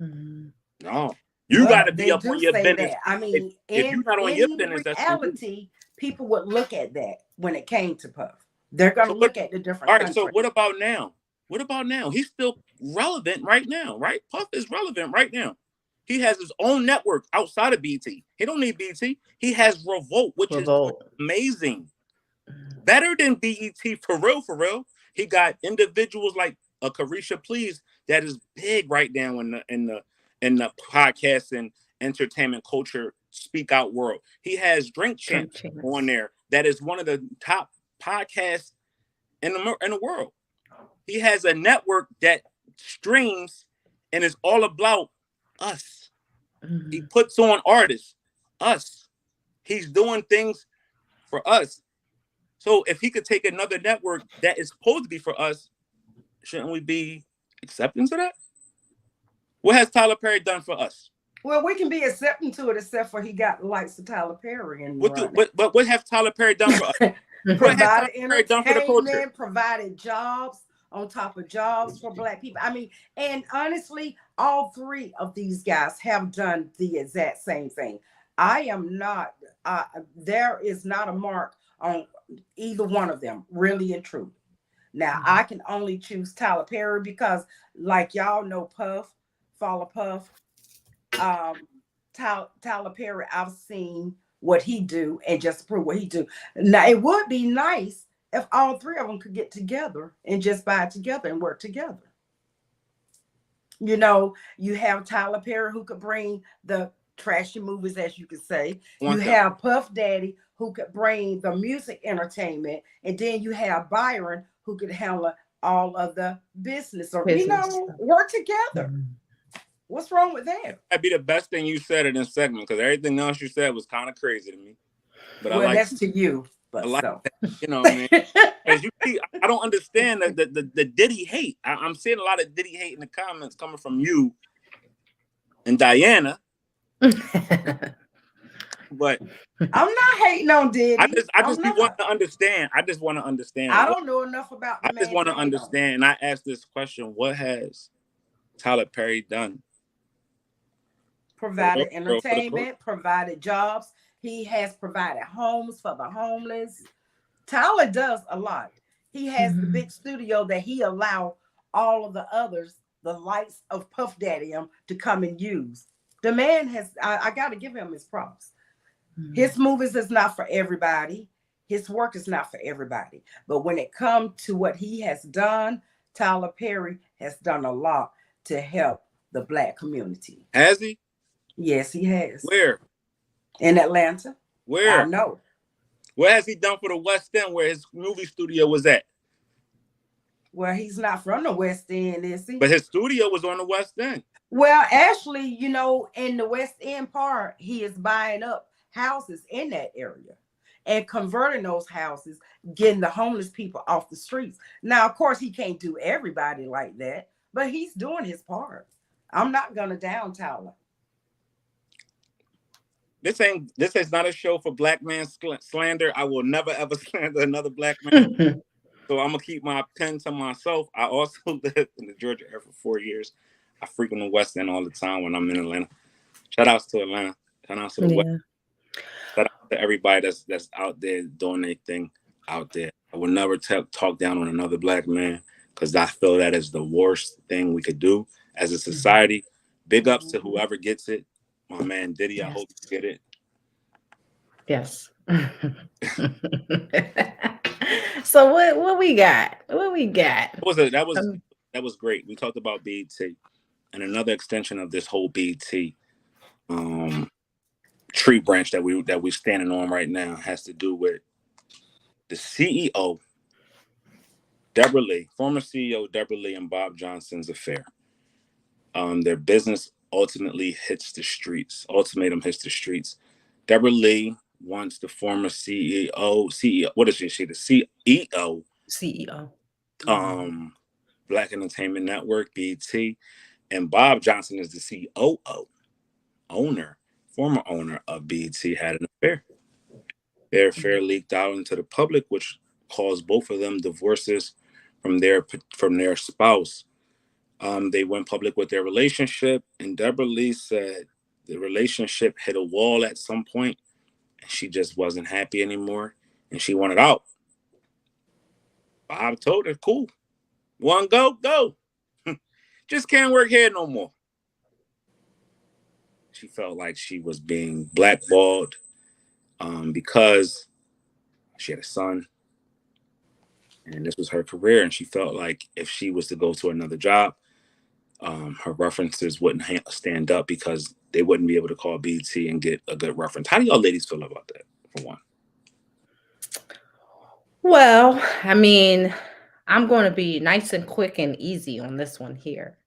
Mhm. No. You got Well, to be they up on do your say business. that. I If, mean, if you're not on your in business, that's on you. reality, people would look at that when it came to Puff. They're going to So what? look at the different All right. So countries. what about now? What about now? He's still relevant right now, right? Puff is relevant right now. He has his own network outside of BT. He don't need BT. He has Revolt, which is amazing. Better than BET for real, for real. He got individuals like a Carisha Please that is big right now in the podcast and entertainment culture speak out world. He has Drink Champs on there that is one of the top podcasts in the world. He has a network that streams and is all about us. Mm-hmm. He puts on artists, us. He's doing things for us. So if he could take another network that is supposed to be for us, shouldn't we be accepting to that? What has Tyler Perry done for us? Well, we can be accepting to it, except for he got the likes of Tyler Perry. And but what has Tyler Perry done for us? Provided entertainment, provided jobs on top of jobs for Black people. I mean, and honestly, all three of these guys have done the exact same thing. I am not, there is not a mark on either one of them, really and truly. Now, I can only choose Tyler Perry because, like y'all know, Puff, follow Puff. Tyler Perry, I've seen what he do and just prove what he do. Now, it would be nice if all three of them could get together and just buy together and work together. You know, you have Tyler Perry who could bring the trashy movies, as you could say. You have Puff Daddy who could bring the music entertainment, and then you have Byron who could handle all of the business, or you know, work together. What's wrong with that? That'd be the best thing you said in this segment, because everything else you said was kind of crazy to me. But well, that's to you. But I like that, you know what I mean? Because you see, I don't understand the Diddy hate. I'm seeing a lot of Diddy hate in the comments coming from you and Diana. But I'm not hating on Diddy. I just want to understand. I just want to understand. I don't know enough about the I just want to understand. And I asked this question: what has Tyler Perry done? Provided entertainment, provided jobs. He has provided homes for the homeless. Tyler does a lot. He has the big studio that he allowed all of the others, the likes of Puff Daddy, to come and use. The man has, I got to give him his props. His movies is not for everybody. His work is not for everybody. But when it comes to what he has done, Tyler Perry has done a lot to help the Black community. Has he? Yes, he has. Where? In Atlanta. Where? I know. What has he done for the West End where his movie studio was at? Well, he's not from the West End, is he? But his studio was on the West End. Well, actually, you know, in the West End part, he is buying up houses in that area and converting those houses, getting the homeless people off the streets. Now, of course, he can't do everybody like that, but he's doing his part. I'm not going to down Tyler. This is not a show for Black man slander. I will never ever slander another Black man. So I'm gonna keep my pen to myself. I also lived in the Georgia area for 4 years. I frequent the West End all the time when I'm in Atlanta. Shout outs to Atlanta. Shout outs to the West. Shout out to everybody that's out there doing their thing out there. I will never talk down on another Black man because I feel that is the worst thing we could do as a society. Big ups to whoever gets it. My man Diddy, I hope you get it. Yes. So what we got? What we got? That was great. We talked about B.E.T. and another extension of this whole B.E.T. tree branch that we're standing on right now has to do with the CEO, Debra Lee, former CEO Debra Lee and Bob Johnson's affair. Their business ultimately hits the streets. Ultimatum hits the streets. Debra Lee wants the former CEO. What is she? The CEO. Black Entertainment Network, B.E.T. And Bob Johnson is the COO, former owner of B.E.T. had an affair. Their affair leaked out into the public, which caused both of them divorces from their spouse. They went public with their relationship, and Debra Lee said the relationship hit a wall at some point, and she just wasn't happy anymore, and she wanted out. Bob told her, cool. One go. Just can't work here no more. She felt like she was being blackballed because she had a son and this was her career. And she felt like if she was to go to another job, her references wouldn't stand up because they wouldn't be able to call B.E.T and get a good reference. How do y'all ladies feel about that, for one? Well, I mean, I'm going to be nice and quick and easy on this one here.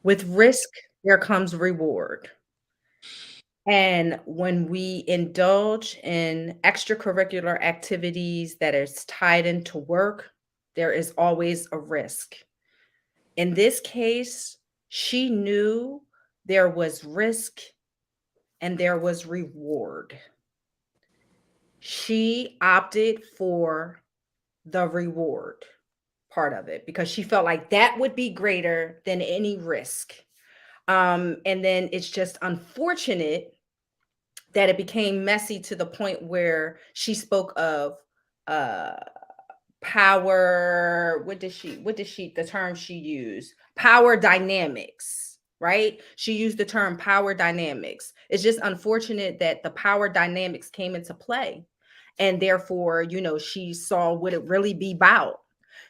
With risk, there comes reward. And when we indulge in extracurricular activities that is tied into work, there is always a risk. In this case, she knew there was risk and there was reward. She opted for the reward part of it because she felt like that would be greater than any risk. And then it's just unfortunate that it became messy to the point where she spoke of uh power. The term she used, power dynamics, right? She used the term power dynamics. It's just unfortunate that the power dynamics came into play, and therefore, she saw what it really be about.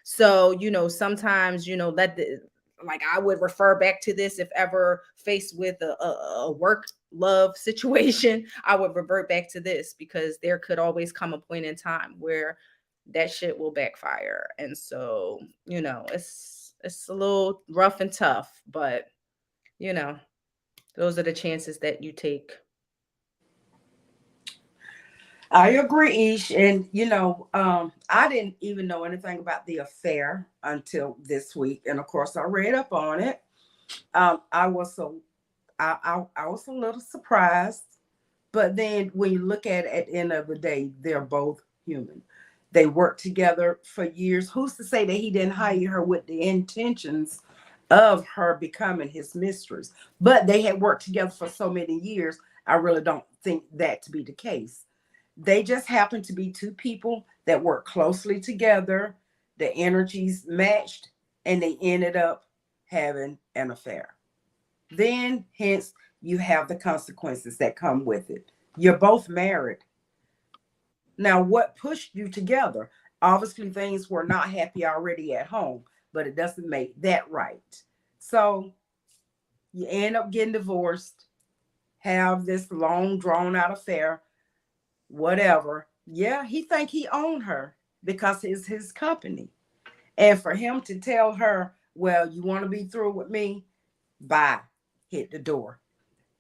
So, sometimes, like, I would refer back to this if ever faced with a work love situation. I would revert back to this because there could always come a point in time where that shit will backfire. And so, it's a little rough and tough, but those are the chances that you take. I agree, Ish. And I didn't even know anything about the affair until this week, and of course, I read up on it. I was I was a little surprised, but then when you look at the end of the day, they're both human. They worked together for years. Who's to say that he didn't hire her with the intentions of her becoming his mistress? But they had worked together for so many years. I really don't think that to be the case. They just happened to be two people that worked closely together. The energies matched, and they ended up having an affair. Then, hence, you have the consequences that come with it. You're both married. Now, what pushed you together? Obviously, things were not happy already at home, but it doesn't make that right. So, you end up getting divorced, have this long, drawn out affair, whatever. Yeah, he think he owned her because it's his company. And for him to tell her, well, you want to be through with me? Bye. Hit the door.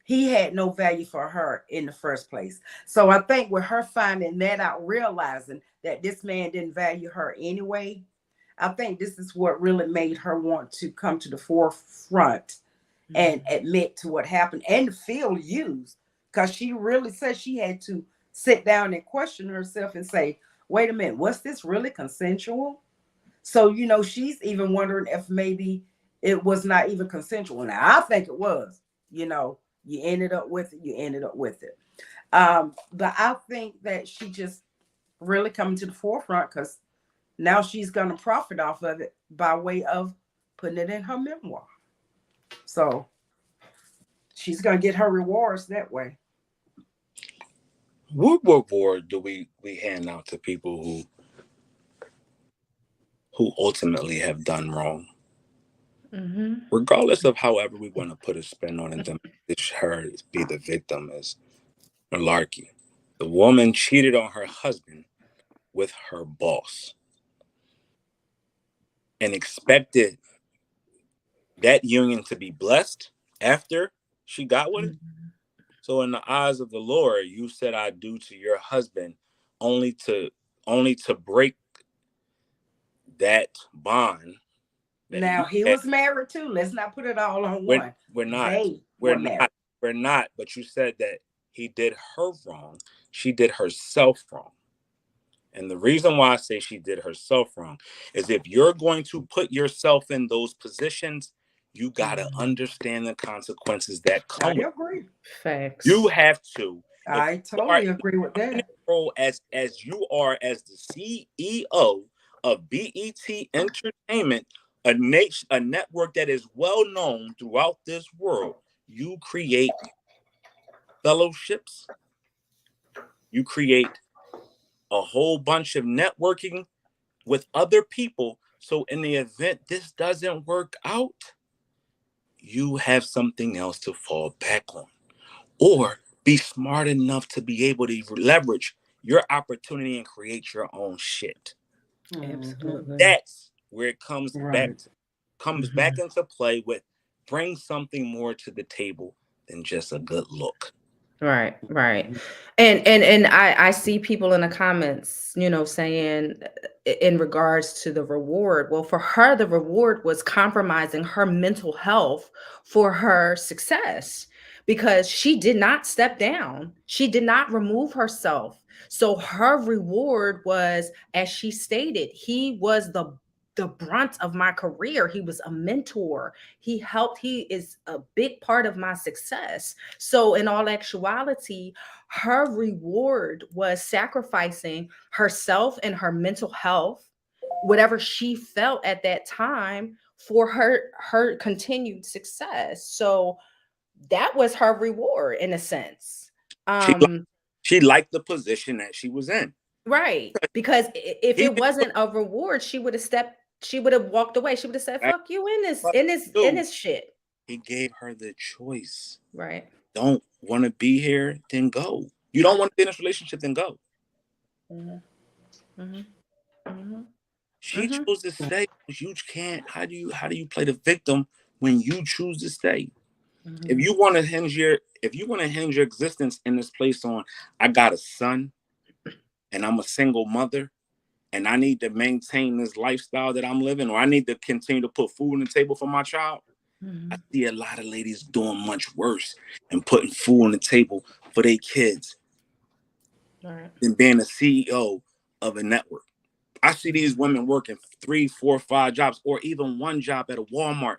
He had no value for her in the first place. So I think with her finding that out, realizing that this man didn't value her anyway, I think this is what really made her want to come to the forefront and admit to what happened and feel used. Because she really said she had to sit down and question herself and say, wait a minute, was this really consensual? So, she's even wondering if maybe it was not even consensual. Now, I think it was, you ended up with it, you ended up with it. But I think that she just really coming to the forefront because now she's going to profit off of it by way of putting it in her memoir. So she's going to get her rewards that way. What reward do we hand out to people who ultimately have done wrong? Regardless of however we want to put a spin on it, it's her be the victim is malarkey. The woman cheated on her husband with her boss and expected that union to be blessed after she got with it. So in the eyes of the Lord, you said I do to your husband only to break that bond. Now he was married too. Let's not put it all on one. We're not. They were married. We're not. But you said that he did her wrong. She did herself wrong. And the reason why I say she did herself wrong is if you're going to put yourself in those positions, you got to understand the consequences that come. I agree. Facts. You have to. I totally agree with that. Role as you are as the CEO of BET Entertainment, a network that is well known throughout this world, you create fellowships, you create a whole bunch of networking with other people. So in the event this doesn't work out, you have something else to fall back on, or be smart enough to be able to leverage your opportunity and create your own shit. Absolutely. That's where it comes back Right. back into play with bring something more to the table than just a good look. Right, right. And I see people in the comments, saying in regards to the reward. Well, for her, the reward was compromising her mental health for her success because she did not step down. She did not remove herself. So her reward was, as she stated, he was the brunt of my career. He was a mentor. He is a big part of my success. So, in all actuality, her reward was sacrificing herself and her mental health, whatever she felt at that time, for her continued success. So that was her reward in a sense. She she liked the position that she was in. Right. Because if He it wasn't a reward, she would have walked away. She would have said, right, fuck you in this, but in this, in dude, this shit. he gave her the choice. Right. Don't want to be here, then go. You don't want to be in this relationship, then go. Mm-hmm. Mm-hmm. Mm-hmm. She chose to stay. You can't. How do you play the victim when you choose to stay? Mm-hmm. If you want to hinge your existence in this place on, I got a son and I'm a single mother and I need to maintain this lifestyle that I'm living, or I need to continue to put food on the table for my child. Mm-hmm. I see a lot of ladies doing much worse and putting food on the table for their kids than being a CEO of a network. I see these women working 3, 4, 5 jobs, or even one job at a Walmart,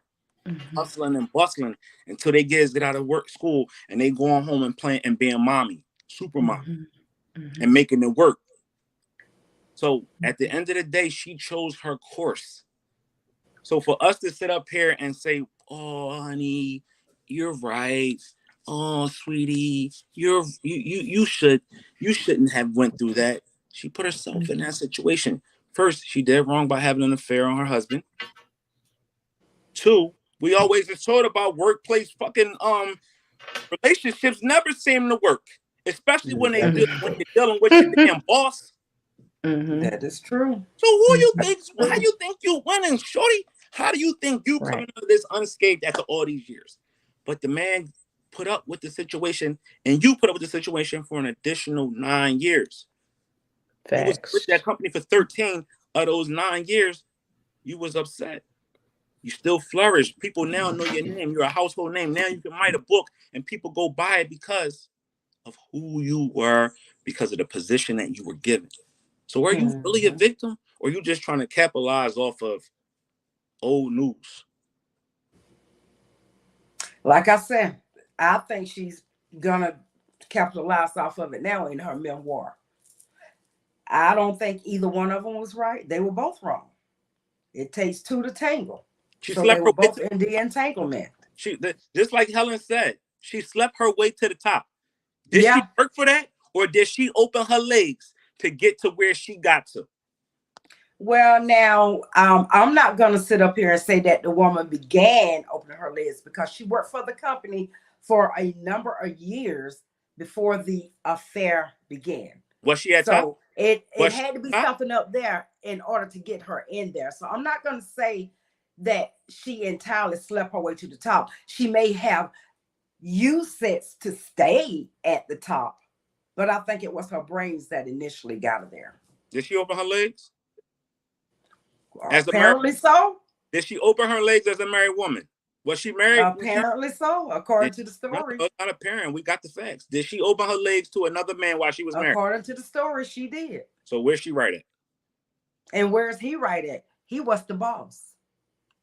hustling and bustling until they get out of school, and they going home and playing and being mommy, super mommy, and making it work. So at the end of the day, she chose her course. So for us to sit up here and say, "Oh, honey, you're right. Oh, sweetie, you shouldn't have went through that." She put herself in that situation. First, she did wrong by having an affair on her husband. 2, we always are taught about workplace fucking relationships never seem to work, especially when when you're dealing with your damn boss. That is true. So how you think you winning, shorty? How do you think you coming out of this unscathed after all these years? But the man put up with the situation, and you put up with the situation for an additional 9 years. You was with that company for 13 of those 9 years. You was upset. You still flourish. People now know your name. You're a household name. Now you can write a book and people go buy it because of who you were, because of the position that you were given. So are you really a victim, or are you just trying to capitalize off of old news? Like I said, I think she's gonna capitalize off of it now in her memoir. I don't think either one of them was right. They were both wrong. It takes 2 to tangle. So they were both in the entanglement. Just like Helen said, she slept her way to the top. Did she work for that, or did she open her legs to get to where she got to? Well, now, I'm not going to sit up here and say that the woman began opening her legs, because she worked for the company for a number of years before the affair began. Was she at so top? It had to be something up there in order to get her in there. So I'm not going to say that she entirely slept her way to the top. She may have used sets to stay at the top, but I think it was her brains that initially got her there. Did she open her legs? Apparently so. Did she open her legs as a married woman? Was she married? Apparently so, according to the story. No, it's not apparent. We got the facts. Did she open her legs to another man while she was married? According to the story, she did. So where's she right at? And where's he right at? He was the boss.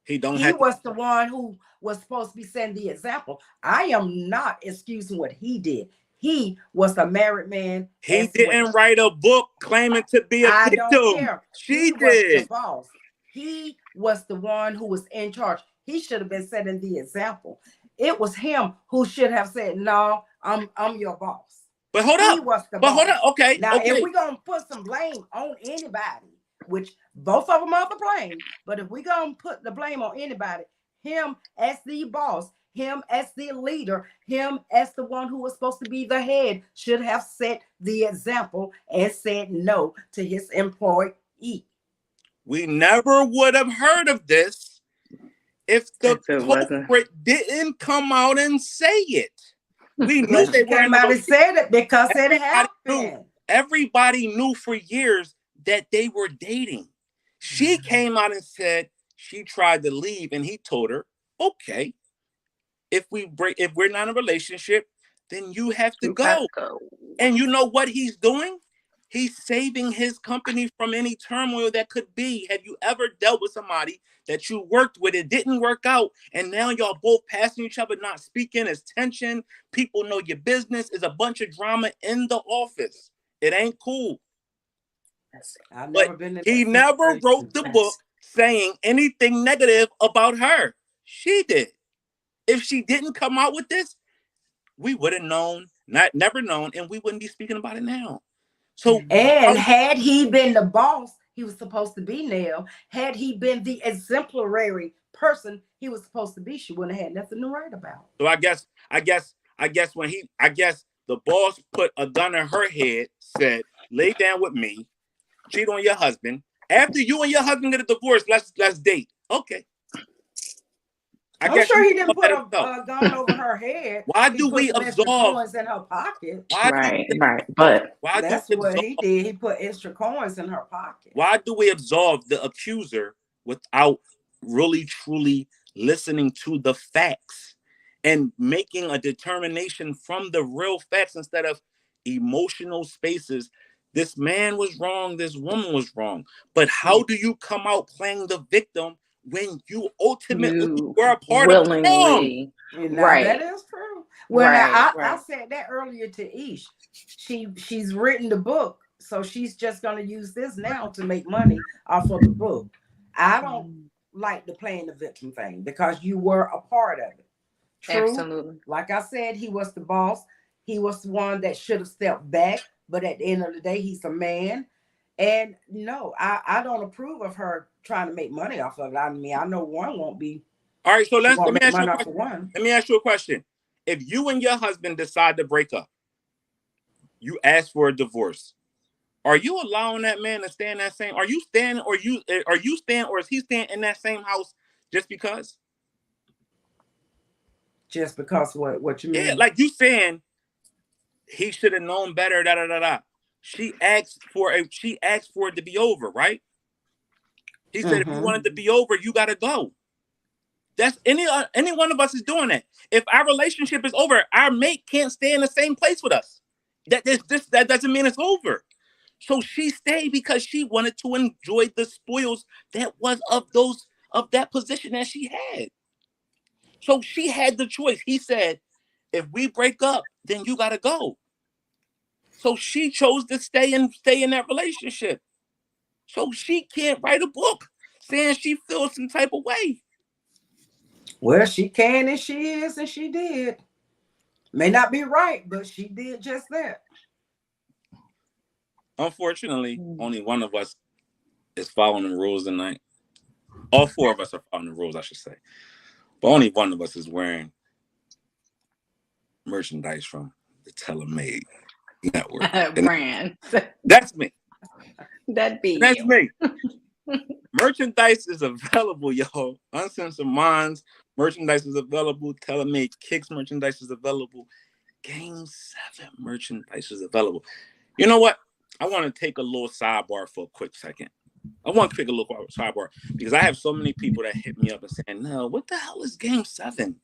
He was the one who was supposed to be setting the example. I am not excusing what he did. He was a married man. He didn't write a book claiming to be a victim. I don't care. She was did. The boss. He was the one who was in charge. He should have been setting the example. It was him who should have said, "No, I'm your boss." But hold He up. was the But boss. hold up. Okay. Now, okay. if we're gonna put some blame on anybody, which both of them are the blame, but if we're gonna put the blame on anybody, him as the boss, him as the leader, him as the one who was supposed to be the head, should have set the example and said no to his employee. We never would have heard of this if the culprit didn't come out and say it. We knew they came out and said it because it happened. Everybody knew for years that they were dating. She came out and said she tried to leave, and he told her, "Okay, if we're not in a relationship, then you have to go." And you know what he's doing? He's saving his company from any turmoil that could be. Have you ever dealt with somebody that you worked with, it didn't work out, and now y'all both passing each other, not speaking, it's tension, people know your business, is a bunch of drama in the office. It ain't cool. But he never wrote the book saying anything negative about her. She did. If she didn't come out with this, we would have known, never known, and we wouldn't be speaking about it now. So, and had he been the boss, he was supposed to be Nell. Had he been the exemplary person he was supposed to be, she wouldn't have had nothing to write about. So I guess the boss put a gun in her head, said, "Lay down with me, cheat on your husband. After you and your husband get a divorce, let's date." Okay. I'm sure he didn't put a gun over her head. Why do we absolve? Coins in her pocket. Right. But that's what he did. He put extra coins in her pocket. Why do we absolve the accuser without really, truly listening to the facts and making a determination from the real facts instead of emotional spaces? This man was wrong. This woman was wrong. But how do you come out playing the victim when you ultimately were a part of the wrong? Right. That is true. Well, I said that earlier to Ish. She's written the book, so she's just going to use this now to make money off of the book. I don't like the playing the victim thing because you were a part of it. True. Absolutely. Like I said, he was the boss. He was the one that should have stepped back. But at the end of the day, he's a man. And no, I don't approve of her trying to make money off of it. I mean, I know one won't be. All right, so let me ask you a question. If you and your husband decide to break up, you ask for a divorce, are you allowing that man to stay in that same? Are you staying, or is he staying in that same house just because? Just because what you mean? Yeah, like you saying he should have known better. Da da da da. She asked for it to be over, right? He said, if you want it to be over, you gotta go. That's any one of us is doing that. If our relationship is over, our mate can't stay in the same place with us. That doesn't mean it's over. So she stayed because she wanted to enjoy the spoils that was of that position that she had. So she had the choice. He said, if we break up, then you gotta go. So she chose to stay in that relationship. So she can't write a book saying she feels some type of way. Well, she can, and she is, and she did. May not be right, but she did just that. Unfortunately, only one of us is following the rules tonight. All four of us are following the rules, I should say. But only one of us is wearing merchandise from the TeleMade Network. Brand. That's me. That's me. Merchandise is available, y'all. Uncensored Minds merchandise is available. TeleMade Kicks merchandise is available. Game 7 merchandise is available. You know what? I want to take a little sidebar for a quick second. I want to take a little sidebar because I have so many people that hit me up and saying, "No, what the hell is Game 7?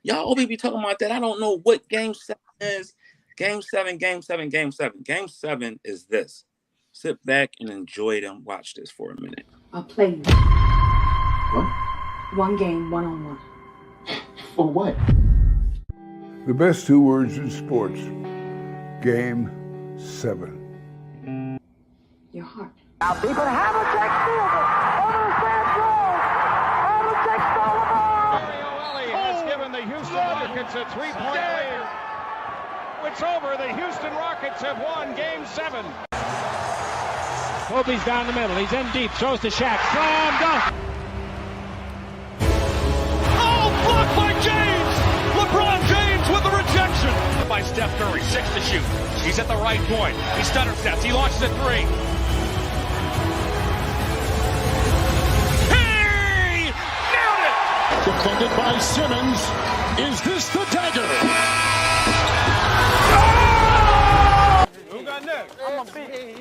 Y'all always be talking about that. I don't know what Game 7 is. Game 7, Game 7, Game 7. Game 7 is this. Sit back and enjoy it and watch this for a minute. I'll play you. What? One game, one-on-one. For what? The best two words in sports. Game 7. Your heart. Now deep and Havlicek steals it. Over the sand throws. Havlicek stole the ball. Mario Ellie has given the Houston Rockets a 3-point lead. It's over. The Houston Rockets have won Game 7. Kobe's down the middle. He's in deep. Throws to Shaq. Slam dunk. Oh, blocked by James. LeBron James with the rejection. By Steph Curry. 6 to shoot. He's at the right point. He stutter steps. He launches a 3. Hey! Nailed it! Defended by Simmons. Is this the dagger? Who got next? I'm a big. Hey,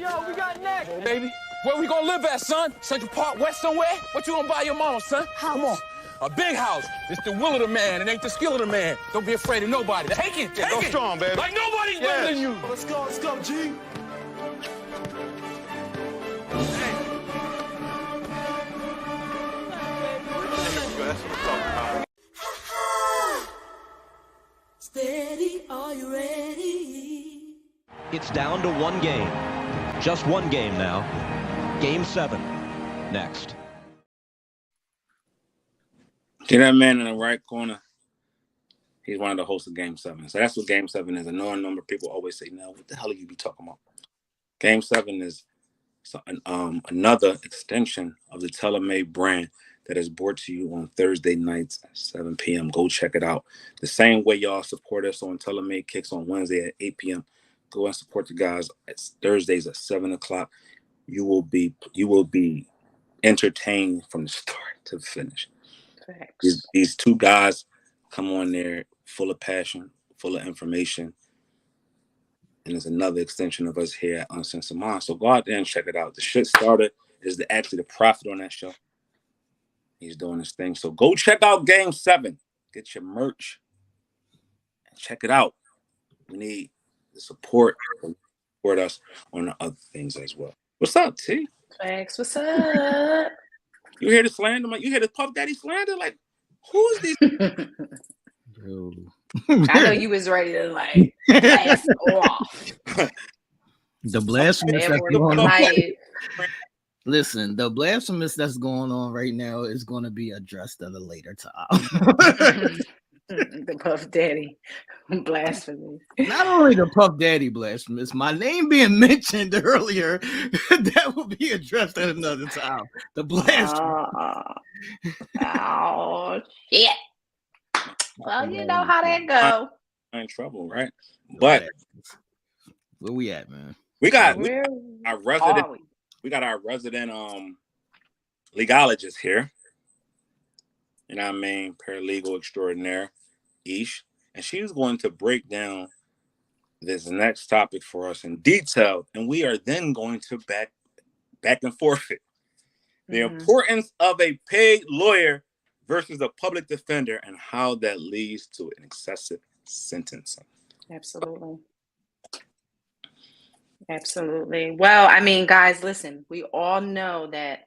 yo, we got next. Baby, where we gonna live at, son? Central Park West somewhere? What you gonna buy your mama, son? Come on. A big house. It's the will of the man. It ain't the skill of the man. Don't be afraid of nobody. Take it. Take Go it. strong, baby. Like nobody's better than you. Let's go, G. Steady, are you ready? It's down to one game. Just one game now. Game 7. Next. See that man in the right corner? He's one of the hosts of Game 7. So that's what Game 7 is. A known number of people always say, "Now, what the hell are you be talking about?" Game 7 is another extension of the TaylorMade brand that is brought to you on Thursday nights at 7 p.m. Go check it out. The same way y'all support us on TaylorMade Kicks on Wednesday at 8 p.m. Go and support the guys at Thursdays at 7 o'clock. You will be entertained from the start to the finish. These two guys come on there full of passion, full of information. And it's another extension of us here at Uncensored Minds. So go out there and check it out. The shit starter is actually the prophet on that show. He's doing his thing. So go check out Game 7. Get your merch and check it out. We need the support us on the other things as well. What's up, T? Thanks. What's up? You hear the slander? You hear the Puff Daddy slander? Like, who's these? I know you was ready to like blast off. The blasphemous that's going on. Listen, the blasphemous that's going on right now is going to be addressed at a later time. The Puff Daddy blasphemy. Not only the Puff Daddy blasphemous, my name being mentioned earlier, that will be addressed at another time. The blasphemy. Oh shit. Well, you know how that go. I'm in trouble, right? But where we at, man? We got our resident legalogist here. You know what I mean? Paralegal extraordinaire, Aisha. And she's going to break down this next topic for us in detail. And we are then going to back and forth it. The importance of a paid lawyer versus a public defender and how that leads to an excessive sentencing. Absolutely. Well, I mean, guys, listen, we all know that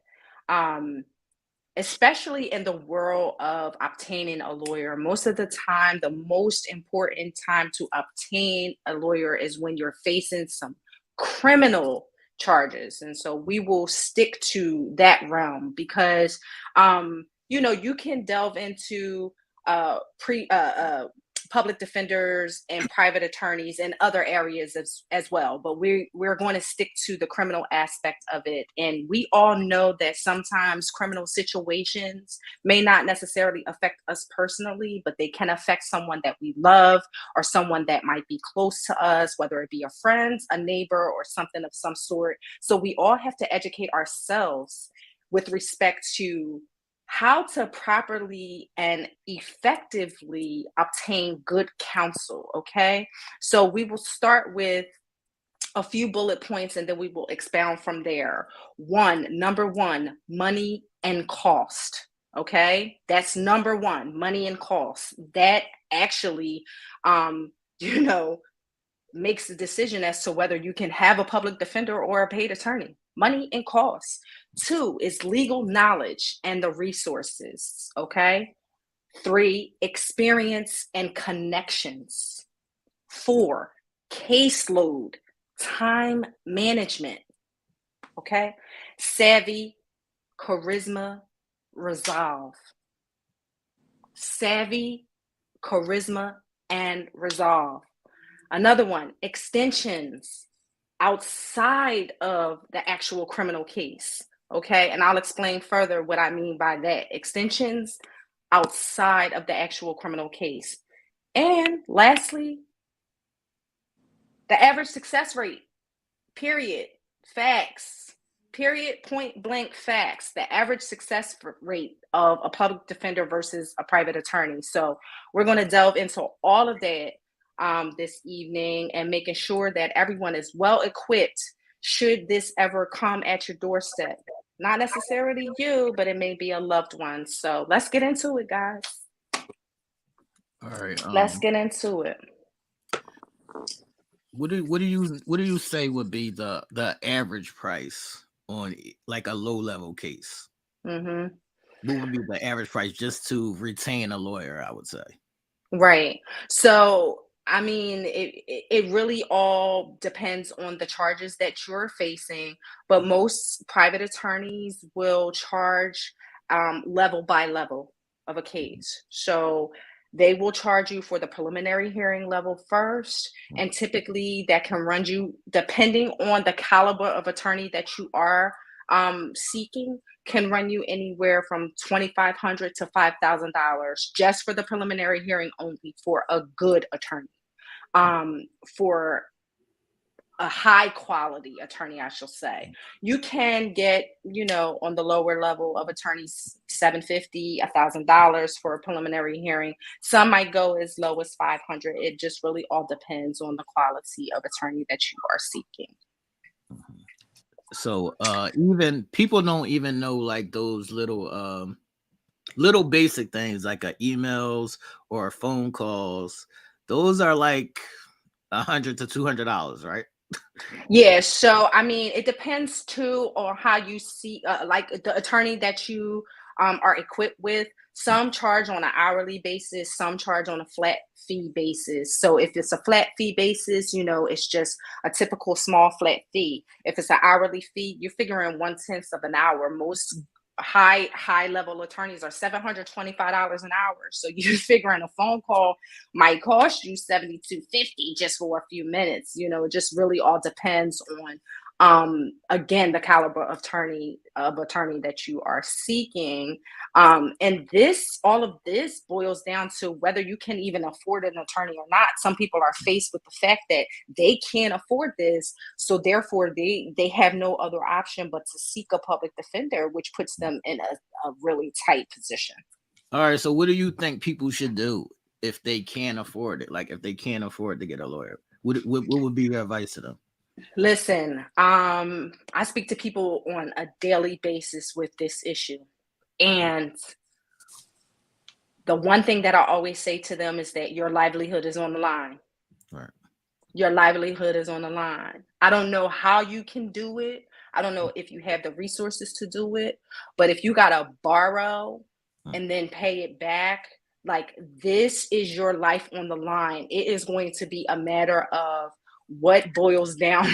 especially in the world of obtaining a lawyer, most of the time, the most important time to obtain a lawyer is when you're facing some criminal charges. And so we will stick to that realm because, you can delve into public defenders and private attorneys and other areas as well. But we're going to stick to the criminal aspect of it. And we all know that sometimes criminal situations may not necessarily affect us personally, but they can affect someone that we love or someone that might be close to us, whether it be a friend, a neighbor, or something of some sort. So we all have to educate ourselves with respect to how to properly and effectively obtain good counsel, okay? So we will start with a few bullet points and then we will expound from there. Number one, money and cost, okay? That's number one, money and cost. That actually, makes the decision as to whether you can have a public defender or a paid attorney. Money and cost. 2 is legal knowledge and the resources, okay? 3, experience and connections. 4, caseload, time management, okay? Savvy, charisma, resolve. Savvy, charisma, and resolve. Another one, extensions outside of the actual criminal case, okay? And I'll explain further what I mean by that. Extensions outside of the actual criminal case. And lastly, the average success rate, period, facts, period, point blank facts, the average success rate of a public defender versus a private attorney. So we're going to delve into all of that this evening and making sure that everyone is well equipped should this ever come at your doorstep. Not necessarily you, but it may be a loved one. So let's get into it, guys. All right. Let's get into it. What do you say would be the average price on like a low level case? Mm-hmm. What would be the average price just to retain a lawyer? I would say. Right. So I mean, it really all depends on the charges that you're facing, but most private attorneys will charge level by level of a case. So they will charge you for the preliminary hearing level first, and typically that can run you, depending on the caliber of attorney that you are seeking, can run you anywhere from $2,500 to $5,000 just for the preliminary hearing only for a good attorney. For a high quality attorney, I shall say, you can get, on the lower level of attorneys, $750, $1,000 for a preliminary hearing. Some might go as low as $500. It just really all depends on the quality of attorney that you are seeking. So even people don't even know like those little basic things like emails or phone calls. Those are like $100 to $200, right? Yeah. So I mean, it depends too on how you see, like the attorney that you are equipped with. Some charge on an hourly basis, some charge on a flat fee basis. So if it's a flat fee basis, it's just a typical small flat fee. If it's an hourly fee, you're figuring 1/10 of an hour. Most high level attorneys are $725 an hour. So you're figuring a phone call might cost you $72.50 just for a few minutes. It just really all depends on again, the caliber of attorney that you are seeking. And all of this boils down to whether you can even afford an attorney or not. Some people are faced with the fact that they can't afford this, so therefore they have no other option but to seek a public defender, which puts them in a really tight position. All right, so what do you think people should do if they can't afford it? Like if they can't afford to get a lawyer, what would be your advice to them? Listen, I speak to people on a daily basis with this issue. And the one thing that I always say to them is that your livelihood is on the line. Right. Your livelihood is on the line. I don't know how you can do it. I don't know if you have the resources to do it. But if you got to borrow and then pay it back, like this is your life on the line. It is going to be a matter of what boils down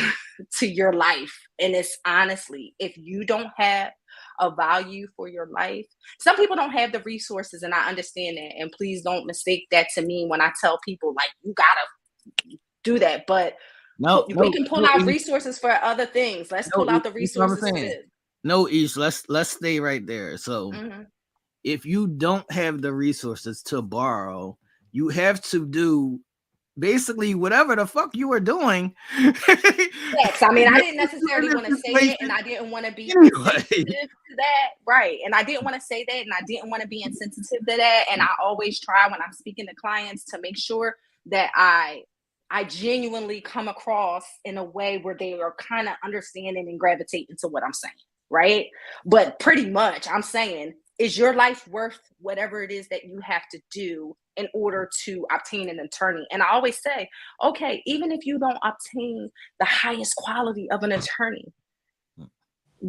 to your life. And it's honestly, if you don't have a value for your life, some people don't have the resources, and I understand that. And please don't mistake that to mean when I tell people like you gotta do that. But we can pull out resources for other things. Let's pull out the resources for this. No, Ish, let's stay right there. So if you don't have the resources to borrow, you have to do basically whatever the fuck you were doing. Yes, I mean, I didn't necessarily want to say it, and I didn't want to be insensitive to that, right? And I didn't want to say that, and I didn't want to be insensitive to that. And I always try when I'm speaking to clients to make sure that I genuinely come across in a way where they are kind of understanding and gravitating to what I'm saying, right? But pretty much, I'm saying, is your life worth whatever it is that you have to do in order to obtain an attorney? And I always say, okay, even if you don't obtain the highest quality of an attorney,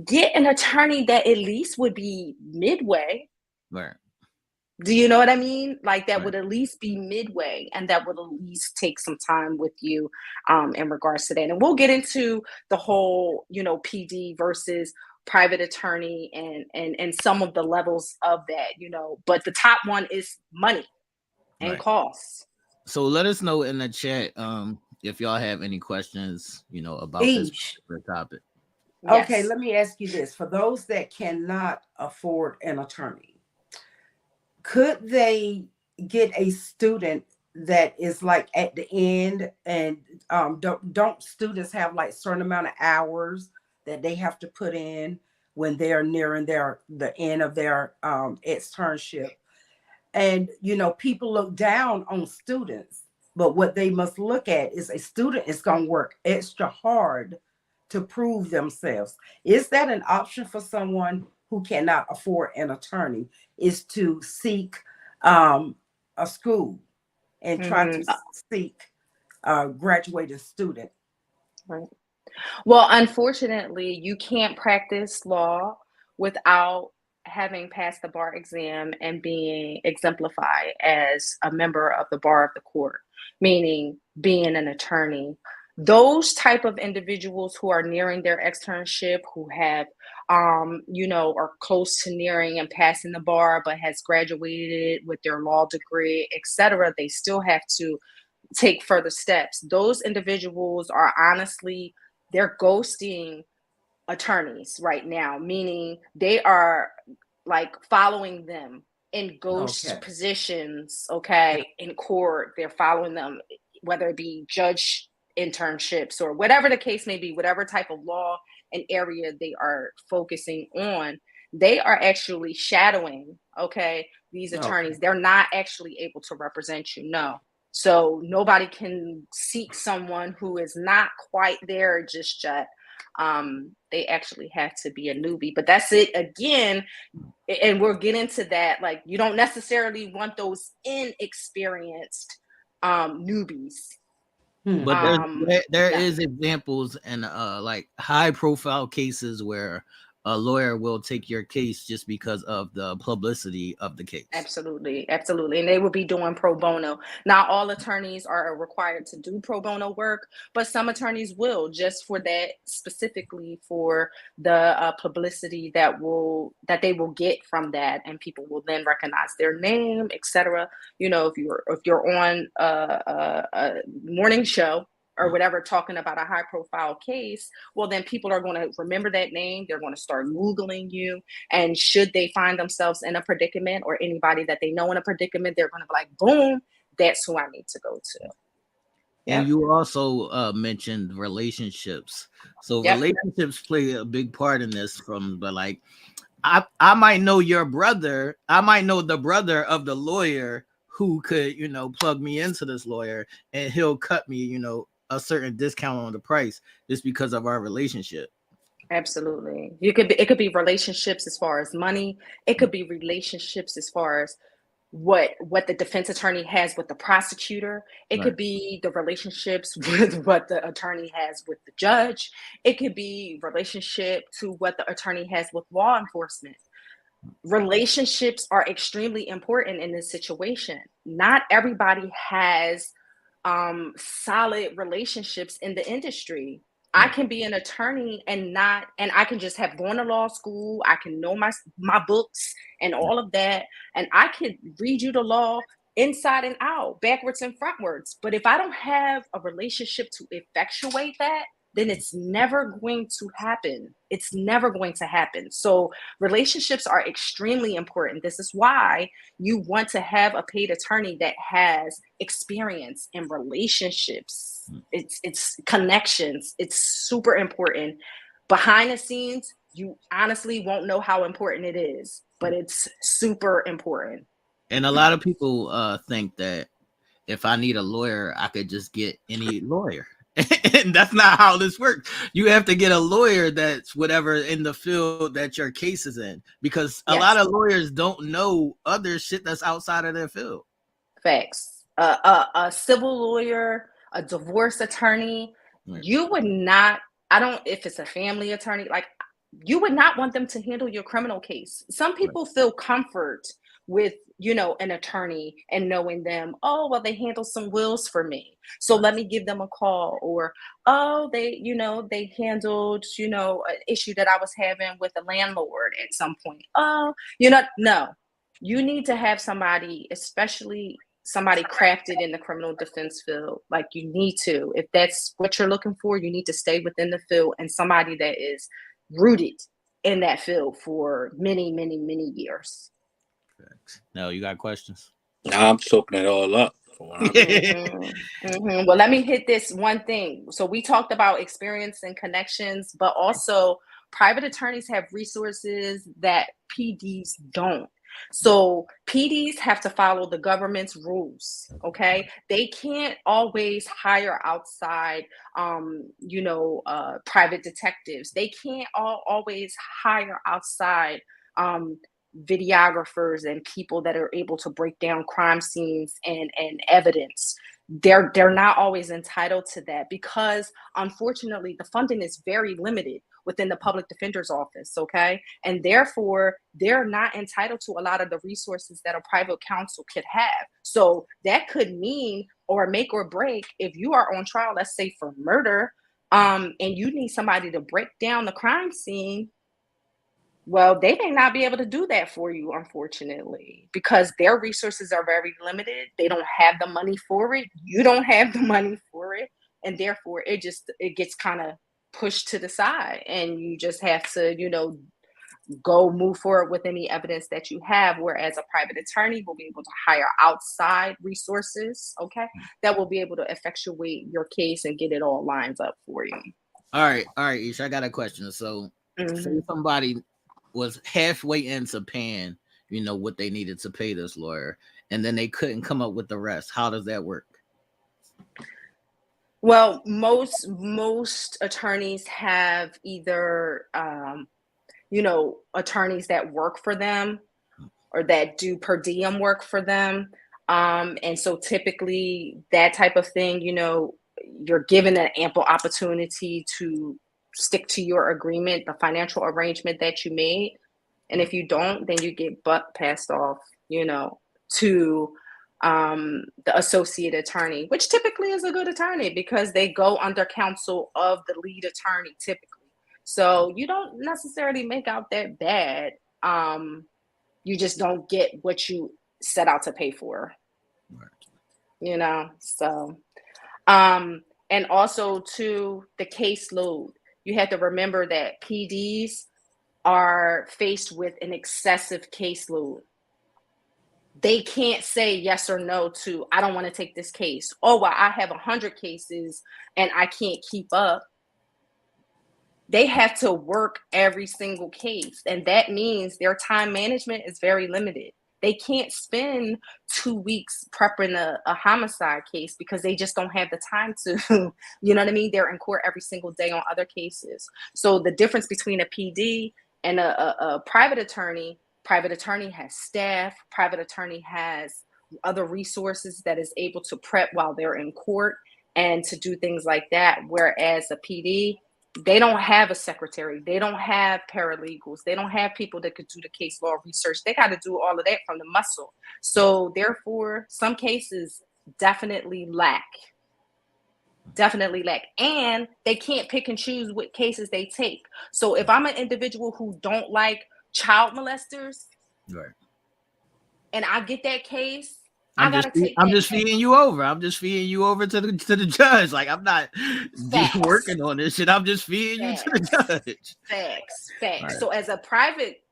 get an attorney that at least would be midway. Right. Do you know what I mean? Like that Right. would at least be midway, and that would at least take some time with you in regards to that. And we'll get into the whole, PD versus private attorney and some of the levels of that, but the top one is money and Right. costs. So let us know in the chat if y'all have any questions, about this particular topic. Okay, Yes. let me ask you this. For those that cannot afford an attorney, could they get a student that is like at the end, and don't students have like certain amount of hours that they have to put in when they're nearing the end of their externship? And people look down on students, but what they must look at is a student is going to work extra hard to prove themselves. Is that an option for someone who cannot afford an attorney, is to seek a school and try to seek a graduating student? Right. Well, unfortunately, you can't practice law without having passed the bar exam and being exemplified as a member of the bar of the court, meaning being an attorney. Those type of individuals who are nearing their externship, who have, are close to nearing and passing the bar, but has graduated with their law degree, etc., they still have to take further steps. Those individuals are honestly, they're ghosting attorneys right now, meaning they are like following them in ghost positions, in court. They're following them, whether it be judge internships or whatever the case may be, whatever type of law and area they are focusing on. They are actually shadowing, these attorneys. They're not actually able to represent you, no. So nobody can seek someone who is not quite there just yet. They actually have to be a newbie, but that's it again. And we'll get into that. Like, you don't necessarily want those inexperienced newbies. But there is examples and like high profile cases where a lawyer will take your case just because of the publicity of the case. Absolutely. And they will be doing pro bono. Not all attorneys are required to do pro bono work, but some attorneys will, just for that, specifically for the publicity that they will get from that, and people will then recognize their name, etc. If you're on a morning show or whatever, talking about a high profile case, well, then people are going to remember that name. They're going to start Googling you. And should they find themselves in a predicament, or anybody that they know in a predicament, they're going to be like, boom, that's who I need to go to. And you also mentioned relationships. So relationships play a big part in this. But like, I might know your brother. I might know the brother of the lawyer who could, plug me into this lawyer, and he'll cut me, a certain discount on the price just because of our relationship. Absolutely. It could be relationships as far as money. It could be relationships as far as what the defense attorney has with the prosecutor. It could be the relationships with what the attorney has with the judge. It could be relationship to what the attorney has with law enforcement. Relationships are extremely important in this situation. Not everybody has solid relationships in the industry. I can be an attorney and I can just have gone to law school. I can know my books and all of that, and I could read you the law inside and out, backwards and frontwards. But if I don't have a relationship to effectuate that, then it's never going to happen. It's never going to happen. So relationships are extremely important. This is why you want to have a paid attorney that has experience in relationships. It's connections. It's super important. Behind the scenes, you honestly won't know how important it is, but it's super important. And a lot of people think that if I need a lawyer, I could just get any lawyer. And that's not how this works. You have to get a lawyer that's whatever in the field that your case is in, because a lot of lawyers don't know other shit that's outside of their field. Facts. A civil lawyer, a divorce attorney, you would not, if it's a family attorney, like, you would not want them to handle your criminal case. Some people feel comfort with an attorney and knowing them, oh, well, they handled some wills for me, so let me give them a call. Or, oh, they handled, an issue that I was having with a landlord at some point. Oh, no, you need to have somebody, especially somebody crafted in the criminal defense field. Like, you need to, if that's what you're looking for, you need to stay within the field, and somebody that is rooted in that field for many, many, many years. No, you got questions? Nah, I'm soaking it all up. Well, let me hit this one thing. So we talked about experience and connections, but also private attorneys have resources that PDs don't. So PDs have to follow the government's rules. Okay, they can't always hire outside, private detectives. They can't always hire outside videographers and people that are able to break down crime scenes and evidence. They're not always entitled to that, because unfortunately the funding is very limited within the public defender's office. Okay, and therefore they're not entitled to a lot of the resources that a private counsel could have. So that could mean, or make or break, if you are on trial, let's say for murder, and you need somebody to break down the crime scene. Well, they may not be able to do that for you, unfortunately, because their resources are very limited. They don't have the money for it. You don't have the money for it. And therefore, it gets kind of pushed to the side. And you just have to, go move forward with any evidence that you have. Whereas a private attorney will be able to hire outside resources, okay, that will be able to effectuate your case and get it all lines up for you. All right, Aisha, I got a question. So, say somebody was halfway into paying, what they needed to pay this lawyer, and then they couldn't come up with the rest. How does that work? Well, most attorneys have either, attorneys that work for them or that do per diem work for them. And so typically that type of thing, you're given an ample opportunity to stick to your agreement, the financial arrangement that you made. And if you don't, then you get passed off, to the associate attorney, which typically is a good attorney because they go under counsel of the lead attorney typically. So you don't necessarily make out that bad. You just don't get what you set out to pay for. Right. So and also to the caseload. You have to remember that PDs are faced with an excessive caseload. They can't say yes or no to, I don't want to take this case. Oh, well, I have 100 cases and I can't keep up. They have to work every single case. And that means their time management is very limited. They can't spend 2 weeks prepping a homicide case because they just don't have the time to, you know what I mean? They're in court every single day on other cases. So the difference between a PD and a private attorney has staff, private attorney has other resources that is able to prep while they're in court and to do things like that. Whereas a PD, they don't have a secretary. They don't have paralegals. They don't have people that could do the case law research. They got to do all of that from the muscle. So therefore, some cases definitely lack. And they can't pick and choose what cases they take. So if I'm an individual who don't like child molesters, right, and I get that case, I'm just feeding you over. I'm just feeding you over to the judge. Like, I'm not working on this shit. I'm just feeding you to the judge. Facts. Right. So as a private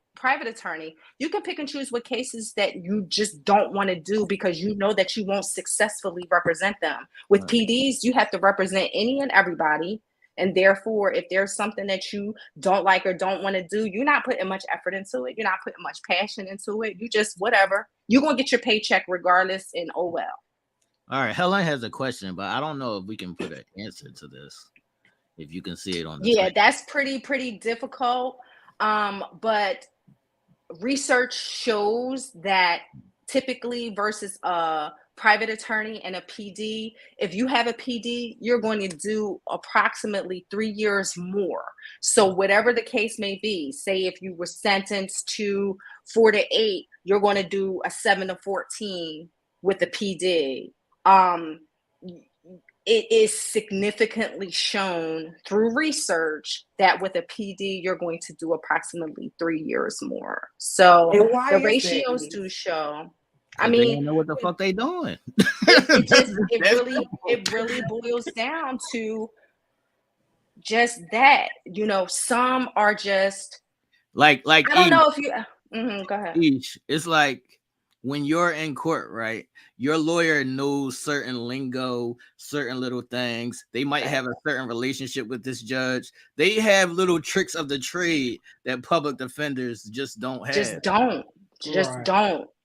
attorney, you can pick and choose what cases that you just don't want to do because you know that you won't successfully represent them. With PDs, you have to represent any and everybody. And therefore, if there's something that you don't like or don't want to do, you're not putting much effort into it. You're not putting much passion into it. You just whatever. You're going to get your paycheck regardless, and oh well. All right. Helen has a question, but I don't know if we can put an answer to this. If you can see it on the screen. That's pretty difficult. But research shows that typically versus a private attorney and a PD, if you have a PD, you're going to do approximately 3 years more. So whatever the case may be, say if you were sentenced to 4 to 8, you're going to do a 7-14 with the PD. It is significantly shown through research that with a PD, you're going to do approximately 3 years more. So the ratios do show. I mean, they don't know what the fuck they doing. It really boils down to just that. You know, some are just like I don't know if you. Go ahead. It's like when you're in court, right? Your lawyer knows certain lingo, certain little things. They might have a certain relationship with this judge. They have little tricks of the trade that public defenders just don't have. Don't.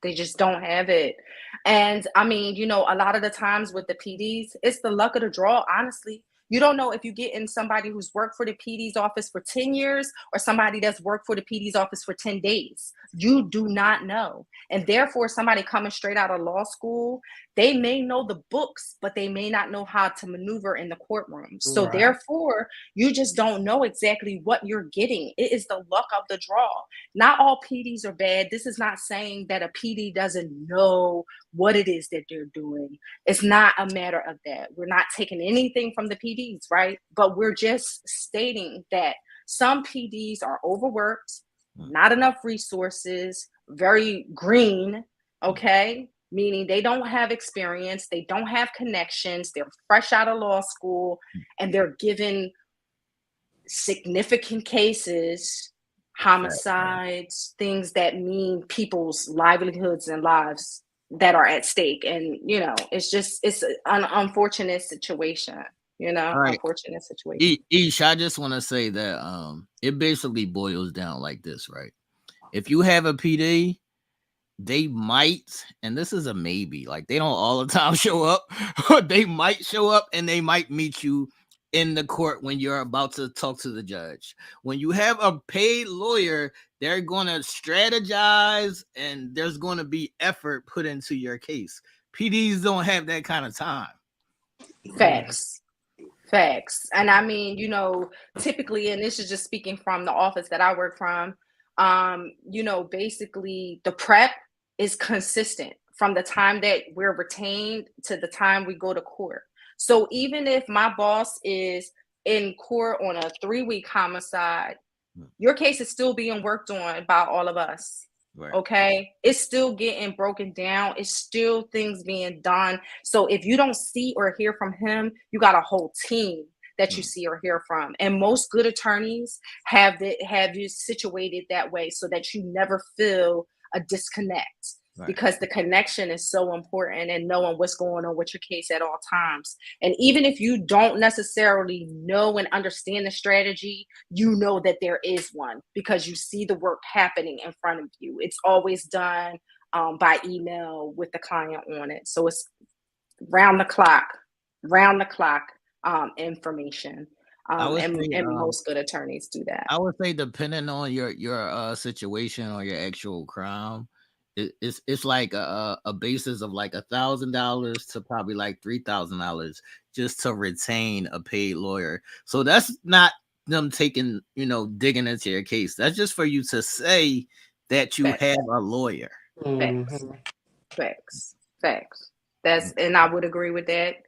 They just don't have it. And I mean, you know, a lot of the times with the PDs, it's the luck of the draw, honestly. You don't know if you get in somebody who's worked for the PD's office for 10 years or somebody that's worked for the PD's office for 10 days. You do not know. And therefore, somebody coming straight out of law school, they may know the books, but they may not know how to maneuver in the courtroom. So therefore, you just don't know exactly what you're getting. It is the luck of the draw. Not all PDs are bad. This is not saying that a PD doesn't know what it is that they're doing. It's not a matter of that. We're not taking anything from the PDs, right? But we're just stating that some PDs are overworked, not enough resources, very green, okay? Meaning they don't have experience, they don't have connections, they're fresh out of law school, and they're given significant cases, homicides, things that mean people's livelihoods and lives that are at stake. And, you know, it's an unfortunate situation, you know, unfortunate situation. Ish, I just want to say that it basically boils down like this, right? If you have a PD, they might, and this is a maybe, like they don't all the time show up, they might show up and they might meet you in the court when you're about to talk to the judge. When you have a paid lawyer, they're going to strategize and there's going to be effort put into your case. PDs don't have that kind of time. Facts. And I mean, you know, typically, and this is just speaking from the office that I work from, you know, basically the prep is consistent from the time that we're retained to the time we go to court. So even if my boss is in court on a 3-week homicide, your case is still being worked on by all of us. Right. Okay, it's still getting broken down. It's still things being done. So if you don't see or hear from him, you got a whole team that you see or hear from. And most good attorneys have you situated that way so that you never feel a disconnect. Right. Because the connection is so important and knowing what's going on with your case at all times. And even if you don't necessarily know and understand the strategy, you know that there is one because you see the work happening in front of you. It's always done by email with the client on it. So it's round the clock information. And most good attorneys do that. I would say depending on your situation or your actual crime, it's like a basis of like $1,000 to probably like $3,000 just to retain a paid lawyer. So that's not them taking, you know, digging into your case. That's just for you to say that you have a lawyer. Facts. And I would agree with that.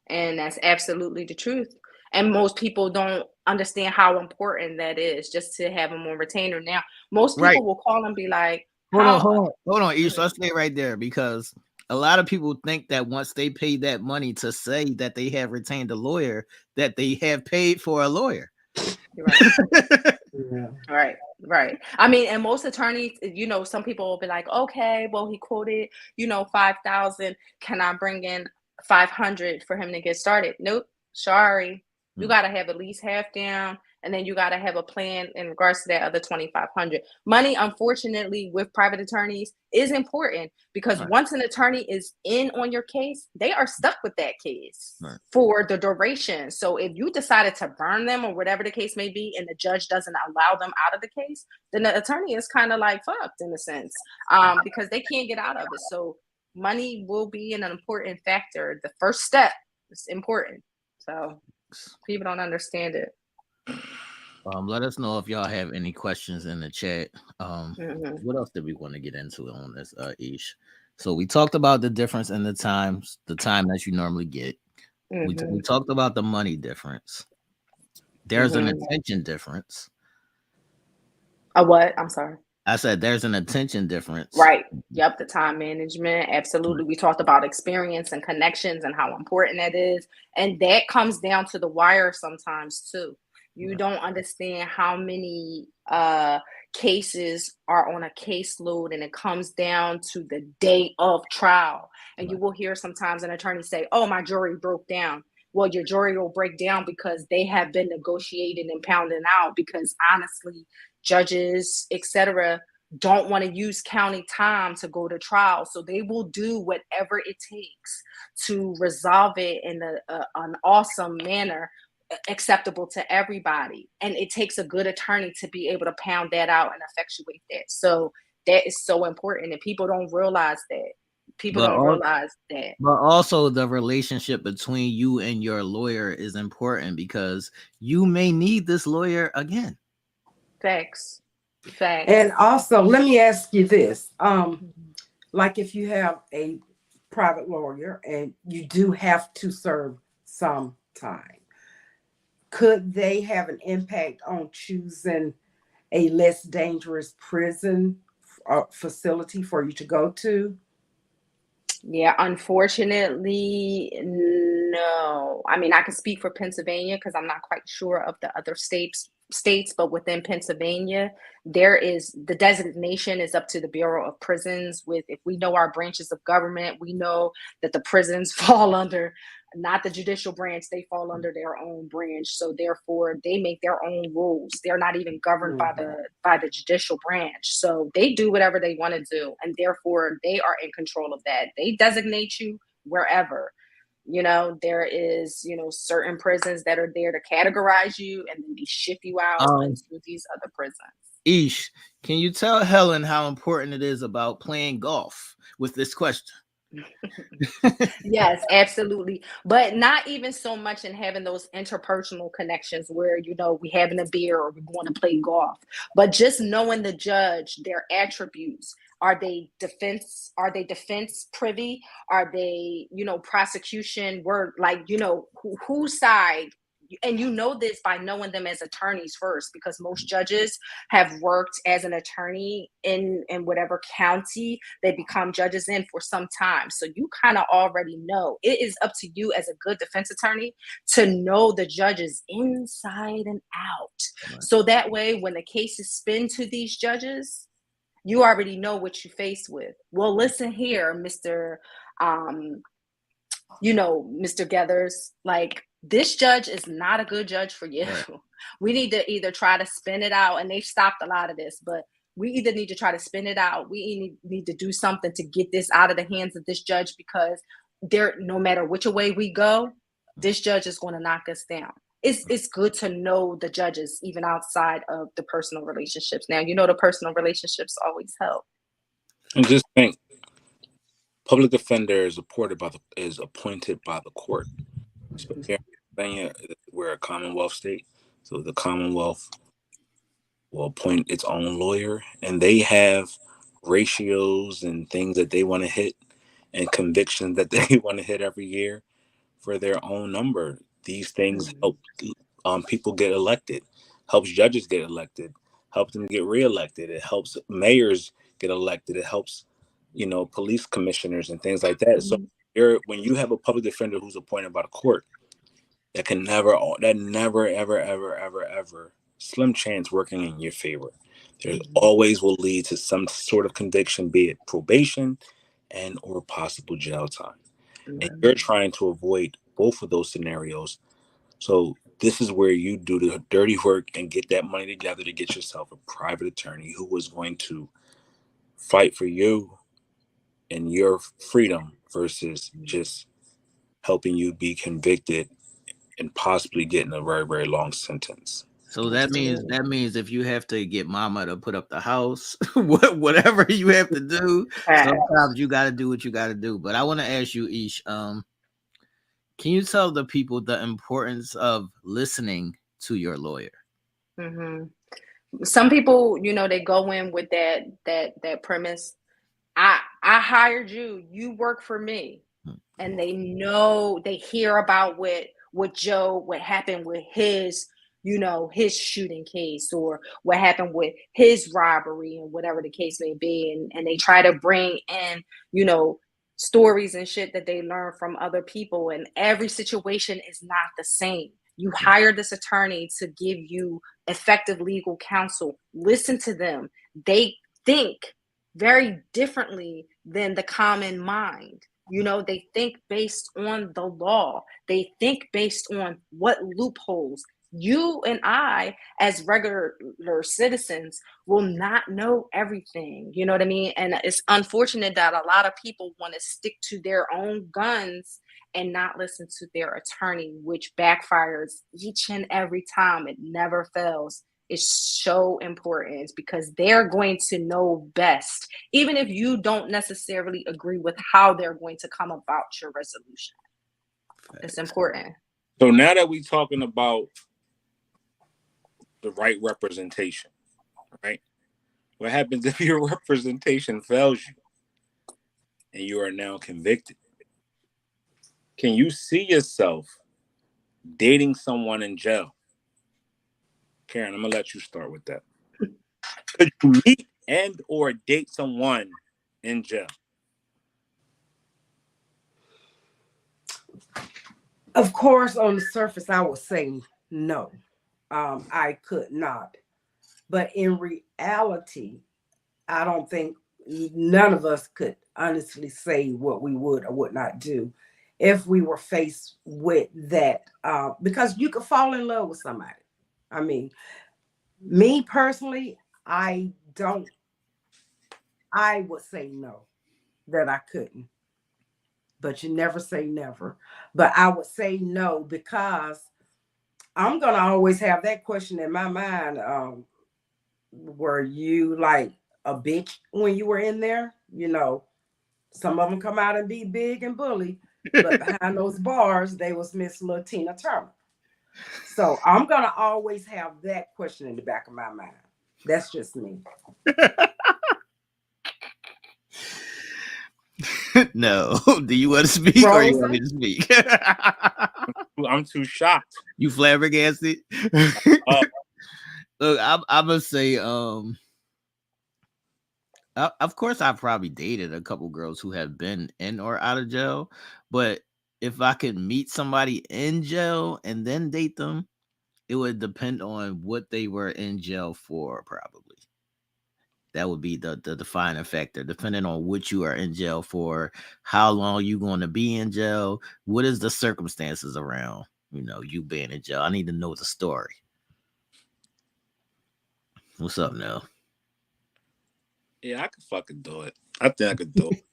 And that's absolutely the truth. And most people don't understand how important that is just to have them on retainer. Now, most people will call and be like, Hold on, Ish. Let's stay right there because a lot of people think that once they pay that money to say that they have retained a lawyer, that they have paid for a lawyer. Right. I mean, and most attorneys, you know, some people will be like, okay, well, he quoted, you know, 5,000. Can I bring in 500 for him to get started? Nope. Sorry. You got to have at least half down. And then you got to have a plan in regards to that other 2,500. Money, unfortunately, with private attorneys is important because once an attorney is in on your case, they are stuck with that case for the duration. So if you decided to burn them or whatever the case may be, and the judge doesn't allow them out of the case, then the attorney is kind of like fucked in a sense because they can't get out of it. So money will be an important factor. The first step is important. So people don't understand it. Let us know if y'all have any questions in the chat. Mhm. What else did we want to get into on this, Ish? So we talked about the difference in the time that you normally get. We Mhm. talked about the money difference. There's an Mhm. attention difference. A what? I'm sorry. I said there's an attention difference. Right. Yep. The time management. Absolutely. We talked about experience and connections and how important that is. And that comes down to the wire sometimes too. You don't understand how many cases are on a caseload, and it comes down to the day of trial. And you will hear sometimes an attorney say, "Oh, my jury broke down." Well, your jury will break down because they have been negotiated and pounding out, because honestly, judges, etc., don't want to use county time to go to trial. So they will do whatever it takes to resolve it in an awesome manner, acceptable to everybody. And it takes a good attorney to be able to pound that out and effectuate that. So that is so important. And people don't realize that. People But don't realize that. But also the relationship between you and your lawyer is important, because you may need this lawyer again. Facts. Facts. And also, let me ask you this. Like if you have a private lawyer and you do have to serve some time, could they have an impact on choosing a less dangerous prison facility for you to go to? Yeah, unfortunately, no. I mean, I can speak for Pennsylvania because I'm not quite sure of the other states, but within Pennsylvania, there is the designation is up to the Bureau of Prisons. With, if we know our branches of government, we know that the prisons fall under not the judicial branch, they fall under their own branch. So therefore they make their own rules. They're not even governed by the judicial branch. So they do whatever they want to do, and therefore they are in control of that. They designate you wherever. There is, certain prisons that are there to categorize you, and then they ship you out into these other prisons. Ish, can you tell Helen how important it is about playing golf with this question? Yes, absolutely. But not even so much in having those interpersonal connections where, we having a beer or we're going to play golf, but just knowing the judge, their attributes. Are they defense privy? Are they, prosecution? Word, like, whose side? And this by knowing them as attorneys first, because most judges have worked as an attorney in whatever county they become judges in for some time. So you kind of already know. It is up to you as a good defense attorney to know the judges inside and out. Right. So that way, when the cases spin to these judges, you already know what you face with. Well, listen here, Mr. Mr. Gathers, like, this judge is not a good judge for you. Right. We need to either try to spin it out, and they've stopped a lot of this, but we either need to try to spin it out. We need to do something to get this out of the hands of this judge, because no matter which way we go, this judge is going to knock us down. It's good to know the judges even outside of the personal relationships. Now, the personal relationships always help. And just think, public defender is appointed by the court. So here in Pennsylvania, we're a Commonwealth state, so the Commonwealth will appoint its own lawyer, and they have ratios and things that they want to hit, and convictions that they want to hit every year for their own number. These things help people get elected, helps judges get elected, helps them get reelected. It helps mayors get elected. It helps, police commissioners and things like that. So when you have a public defender who's appointed by the court, that never, ever, ever, ever, ever, slim chance working in your favor. There always will lead to some sort of conviction, be it probation and or possible jail time. And you're trying to avoid both of those scenarios. So this is where you do the dirty work and get that money together to get yourself a private attorney who is going to fight for you and your freedom versus just helping you be convicted and possibly getting a very, very long sentence. So that means if you have to get mama to put up the house, whatever you have to do, sometimes you got to do what you got to do. But I want to ask you, Ish, can you tell the people the importance of listening to your lawyer? Mm-hmm. Some people, they go in with that premise. I hired you. You work for me, and they hear about what happened with his his shooting case, or what happened with his robbery, and whatever the case may be, and they try to bring in stories and shit that they learn from other people, and every situation is not the same. You hire this attorney to give you effective legal counsel. Listen to them. They think very differently than the common mind. They think based on the law. They think based on what loopholes. You and I, as regular citizens, will not know everything. You know what I mean? And it's unfortunate that a lot of people want to stick to their own guns and not listen to their attorney, which backfires each and every time. It never fails. Is so important because they're going to know best, even if you don't necessarily agree with how they're going to come about your resolution. It's important. So now that we're talking about the right representation, right? What happens if your representation fails you and you are now convicted? Can you see yourself dating someone in jail? Karen, I'm gonna let you start with that. Could you meet and or date someone in jail? Of course, on the surface, I would say no. I could not. But in reality, I don't think none of us could honestly say what we would or would not do if we were faced with that. Because you could fall in love with somebody. I mean, me personally, I would say no, that I couldn't. But you never say never. But I would say no because I'm going to always have that question in my mind. Were you like a bitch when you were in there? Some of them come out and be big and bully, but behind those bars, they was Miss Latina Turner. So I'm going to always have that question in the back of my mind. That's just me. No. Do you want to speak or you want me to speak? I'm too shocked. You flabbergasted? Look, I'm gonna say, of course, I've probably dated a couple girls who have been in or out of jail, but if I could meet somebody in jail and then date them, it would depend on what they were in jail for, probably. That would be the defining factor, depending on what you are in jail for, how long you going to be in jail, what is the circumstances around, you being in jail. I need to know the story. What's up, Nell? Yeah, I could fucking do it. I think I could do it.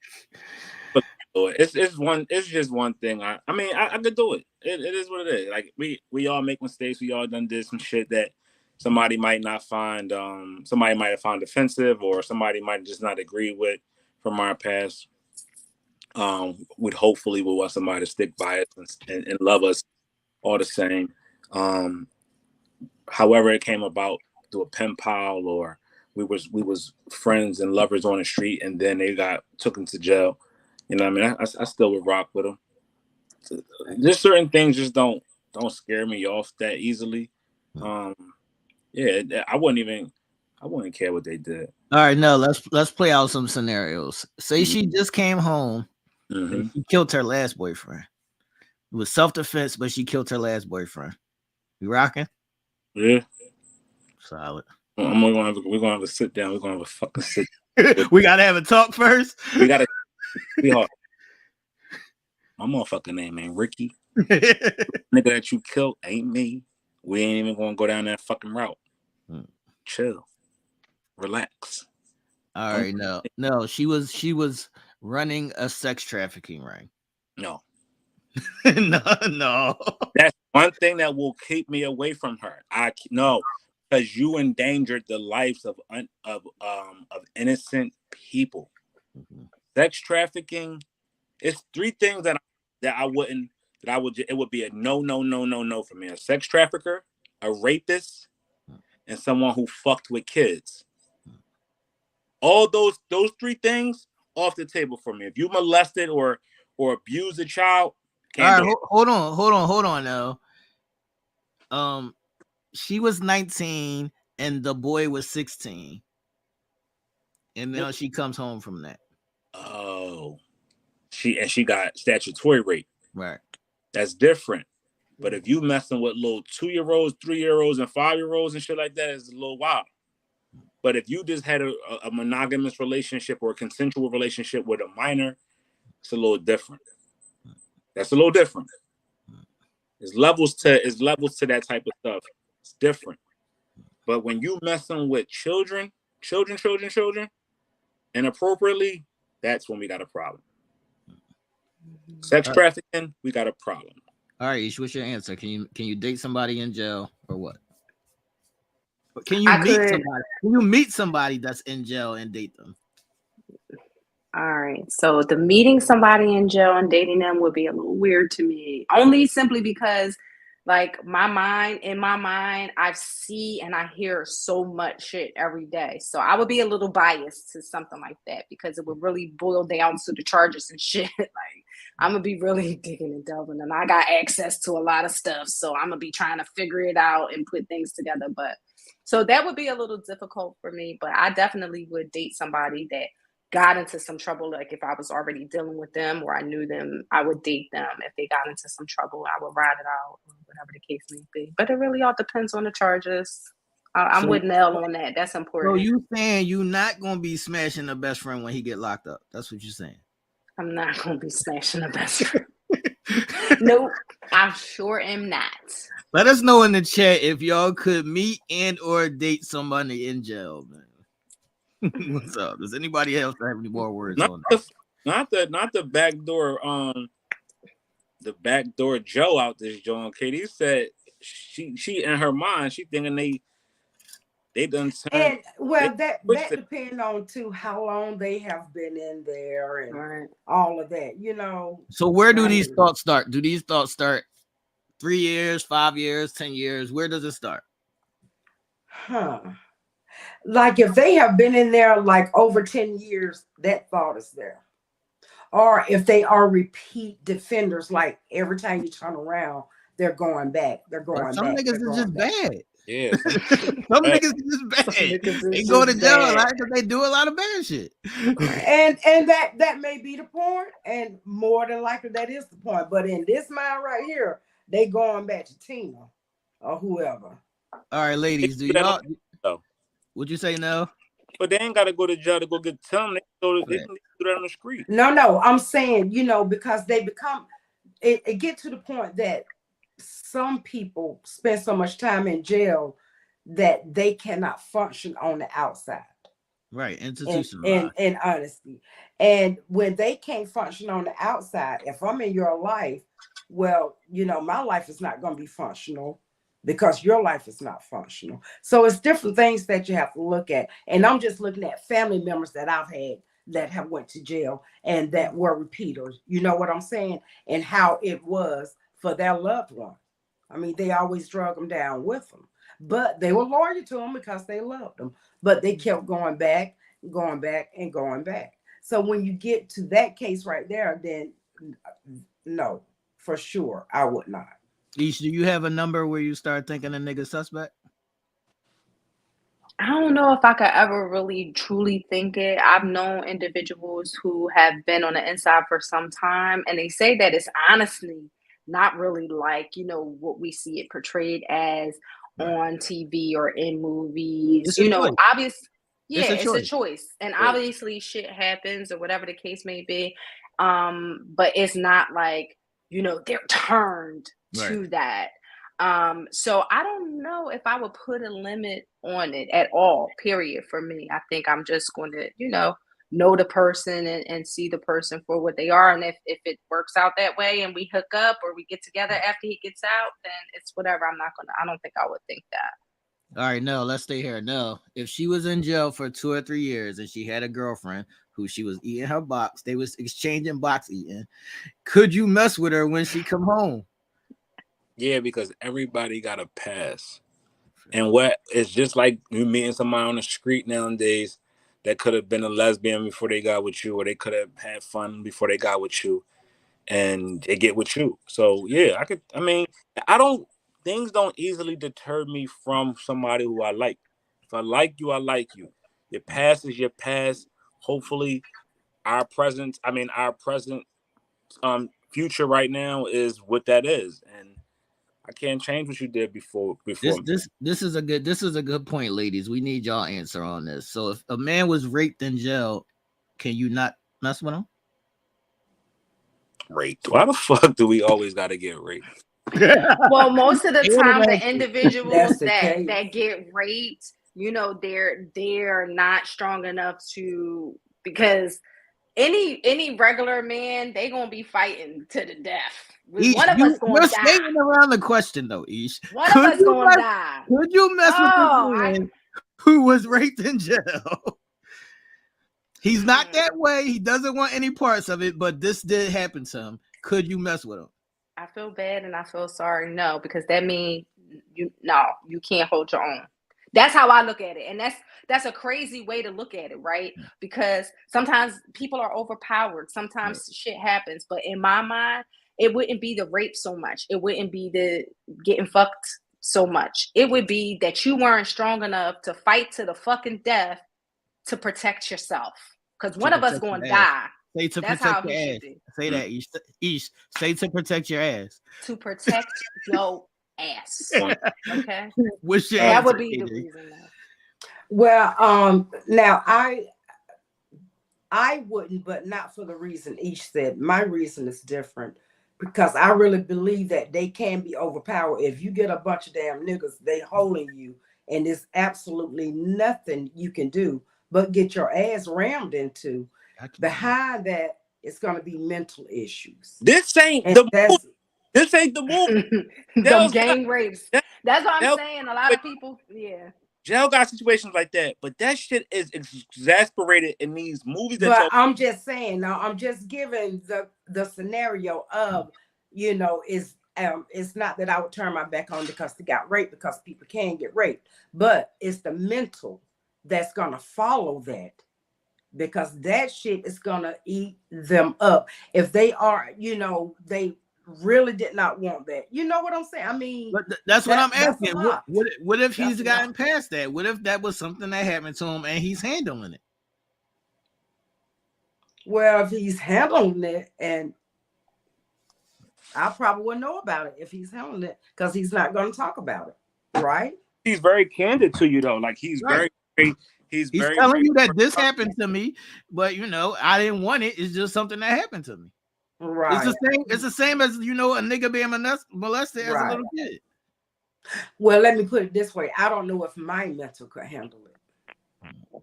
It's just one thing. I could do it. It is what it is. Like we all make mistakes. We all done did some shit that somebody might not find. Somebody might have found offensive, or somebody might just not agree with from our past. Would hopefully we want somebody to stick by us and love us all the same. However it came about through a pen pal, or we was friends and lovers on the street, and then they got took into jail. You know what I mean? I still would rock with them. Just certain things just don't scare me off that easily. Yeah, I wouldn't care what they did. All right, no, let's play out some scenarios. Say she just came home and she killed her last boyfriend. It was self-defense, but she killed her last boyfriend. You rocking? Yeah. Solid. We're gonna have a sit down. We're gonna have a fucking sit. We gotta have a talk first. We gotta be hard. My motherfucking name ain't Ricky. Nigga that you killed ain't me. We ain't even gonna go down that fucking route. Chill. Relax. All right, no. She was running a sex trafficking ring. No. No. That's one thing that will keep me away from her. Because you endangered the lives of innocent people. Sex trafficking. It's three things it would be a no for me: a sex trafficker, a rapist, and someone who fucked with kids. All those three things off the table for me. If you molested or abused a child, can't do it. Hold on now. She was 19 and the boy was 16. And now she comes home from that. Oh. She got statutory rape. Right. That's different. But if you messing with little 2-year-olds, 3-year-olds, and 5-year-olds and shit like that, it's a little wild. But if you just had a monogamous relationship or a consensual relationship with a minor, it's a little different. That's a little different. It's levels to that type of stuff. It's different. But when you messing with children, inappropriately, that's when we got a problem. Sex trafficking, we got a problem. All right, Ish, what's your answer? Can you date somebody in jail or what? Can you meet somebody that's in jail and date them? All right. So the meeting somebody in jail and dating them would be a little weird to me. Only simply because like in my mind, I see and I hear so much shit every day. So I would be a little biased to something like that because it would really boil down to the charges and shit. Like I'm gonna be really digging and delving, and I got access to a lot of stuff. So I'm gonna be trying to figure it out and put things together. But so that would be a little difficult for me, but I definitely would date somebody that got into some trouble. Like if I was already dealing with them or I knew them, I would date them. If they got into some trouble, I would ride it out, or whatever the case may be. But it really all depends on the charges. I'm with Nell on that. That's important. So you saying you not gonna be smashing the best friend when he get locked up? That's what you're saying. I'm not gonna be smashing the best friend. Nope, I sure am not. Let us know in the chat if y'all could meet and or date somebody in jail, man. What's up? Does anybody else have any more words on that? Not the backdoor Joe out this joint. Katie said she in her mind she thinking they done and well that depends on too how long they have been in there and all of that, you know. So where do these thoughts start? Do these thoughts start 3 years, 5 years, 10 years? Where does it start? Like if they have been in there like over 10 years, that thought is there. Or if they are repeat defenders, like every time you turn around, they're going back. They're going back. Some niggas is just bad. Yeah. Some niggas is just bad. They go to jail a lot because they do a lot of bad shit. and that may be the point, and more than likely that is the point. But in this mind right here, they going back to Tina or whoever. All right, ladies, do y'all? Would you say no? But they ain't got to go to jail to go get them. They can do that on the street. No, I'm saying, you know, because they become it get to the point that some people spend so much time in jail that they cannot function on the outside. Right, institutionalized. In honesty. And when they can't function on the outside, if I'm in your life, well, you know, my life is not going to be functional because your life is not functional. So it's different things that you have to look at. And I'm just looking at family members that I've had that have went to jail and that were repeaters. You know what I'm saying? And how it was for their loved one. I mean, they always drug them down with them, but they were loyal to them because they loved them. But they kept going back, and going back. So when you get to that case right there, then no, for sure, I would not. Ish, do you have a number where you start thinking a nigga suspect? I don't know if I could ever really truly think it. I've known individuals who have been on the inside for some time, and they say that it's honestly not really like, you know, what we see it portrayed as on TV or in movies. It's you know, obviously, yeah, it's a choice. And obviously shit happens or whatever the case may be. But it's not like, you know, they're turned to that. So I don't know if I would put a limit on it at all, period, for me. I think I'm just going to, you know the person and see the person for what they are. And if it works out that way and we hook up or we get together after he gets out, then it's whatever. I don't think I would think that. All right, Nell, let's stay here. Nell, if she was in jail for 2 or 3 years and she had a girlfriend who she was eating her box, they was exchanging box eating, could you mess with her when she come home? Yeah, because everybody got a pass. And what it's just like you meeting somebody on the street nowadays that could have been a lesbian before they got with you, or they could have had fun before they got with you, and they get with you. So yeah, things don't easily deter me from somebody who I like. If I like you, I like you. Your past is your past. Hopefully our present future right now is what that is. And I can't change what you did before. This is a good point, ladies. We need y'all answer on this. So if a man was raped in jail, can you not mess with him? Raped? Why the fuck do we always got to get raped? Well, most of the time, the individuals the that get raped, you know, they're not strong enough to, because any regular man, they gonna be fighting to the death. Ish, one of us gonna die. You're skating around the question though, Ish. One of us gonna die. Could you mess with the man who was raped in jail? He's not that way. He doesn't want any parts of it, but this did happen to him. Could you mess with him? I feel bad and I feel sorry. No, because that means you can't hold your own. That's how I look at it. And that's a crazy way to look at it, right? Because sometimes people are overpowered. Sometimes shit happens. But in my mind, it wouldn't be the rape so much. It wouldn't be the getting fucked so much. It would be that you weren't strong enough to fight to the fucking death to protect yourself. Because one of us going to die. Say to That's protect how your he ass. should be. Say that, Ish. Say to protect your ass. To protect your ass. Okay? That would be the reason. Well, now I wouldn't, but not for the reason Ish said. My reason is different, because I really believe that they can be overpowered. If you get a bunch of damn niggas, they holding you, and there's absolutely nothing you can do but get your ass rammed into. Behind that, it's going to be mental issues. This ain't the movie. Them gang rapes. That's what I'm saying. A lot of people, jail got situations like that, but that shit is exasperated in these movies. But I'm just saying, now I'm just giving the scenario of, you know, it's not that I would turn my back on because they got raped, because people can get raped, but it's the mental that's gonna follow that, because that shit is gonna eat them up. If they are, you know, they really did not want that. You know what I'm saying? I mean, but that's what I'm asking. What if he's gotten past that? What if that was something that happened to him and he's handling it? Well, if he's handling it, and I probably wouldn't know about it if he's handling it, because he's not going to talk about it, right? He's very candid to you though. Like he's right. He's telling you that this happened to me, but you know, I didn't want it. It's just something that happened to me. Right. It's the same as, you know, a nigga being molested as a little kid. Well, let me put it this way. I don't know if my mental could handle it.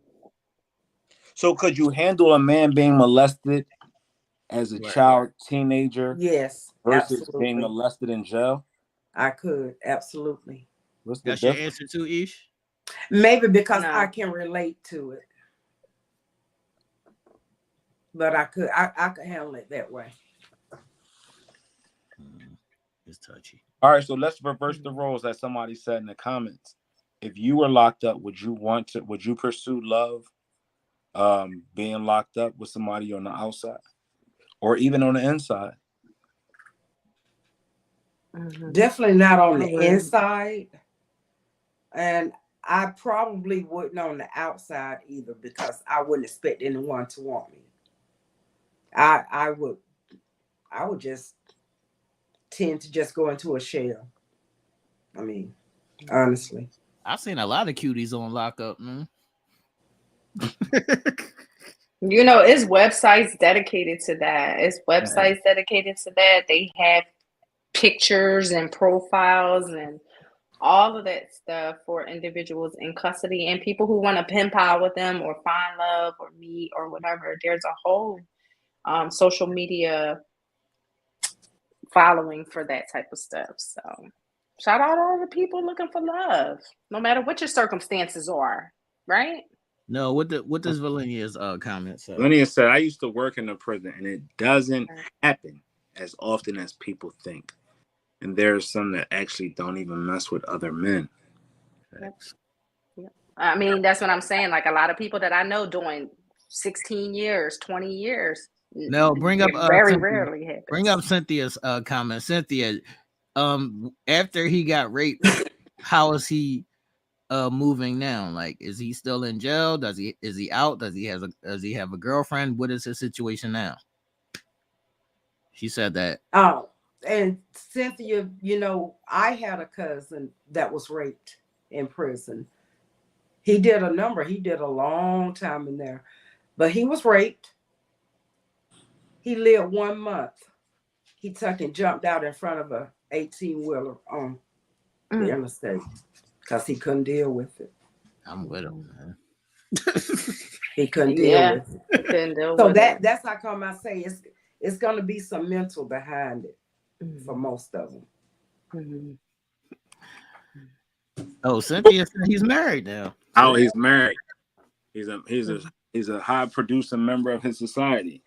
So could you handle a man being molested as a child, teenager? Yes. Versus absolutely. being molested in jail? I could, absolutely. What's the That's your answer to Ish? Maybe because I can relate to it. But I could handle it that way. It's touchy. All right, so let's reverse the roles that somebody said in the comments. If you were locked up, would you pursue love, being locked up with somebody on the outside or even on the inside? Definitely not on the inside. And I probably wouldn't on the outside either, because I wouldn't expect anyone to want me. I would just tend to just go into a shell. I mean, honestly. I've seen a lot of cuties on lockup, man. You know, it's websites dedicated to that. They have pictures and profiles and all of that stuff for individuals in custody and people who want to pen pal with them or find love or meet or whatever. There's a whole social media following for that type of stuff. So shout out all the people looking for love, no matter what your circumstances are, right? No, what does Valenia's comment say? Valenia said, I used to work in the prison and it doesn't happen as often as people think. And there's some that actually don't even mess with other men. Yep. I mean, that's what I'm saying. Like a lot of people that I know doing 16 years, 20 years. Now bring up very Cynthia, rarely happens. bring up Cynthia's comment. Cynthia, after he got raped, how is he moving now? Like, is he still in jail? Is he out? Does he have a girlfriend? What is his situation now? She said that. Oh, and Cynthia, you know, I had a cousin that was raped in prison. He did a long time in there, but he was raped. He lived 1 month. He took and jumped out in front of a 18-wheeler on the interstate because he couldn't deal with it. I'm with him, man. He couldn't deal with it. He couldn't deal So with that's how come I say it's going to be some mental behind it for most of them. Oh, Cynthia said he's married now. Oh, he's married. He's a high producing member of his society.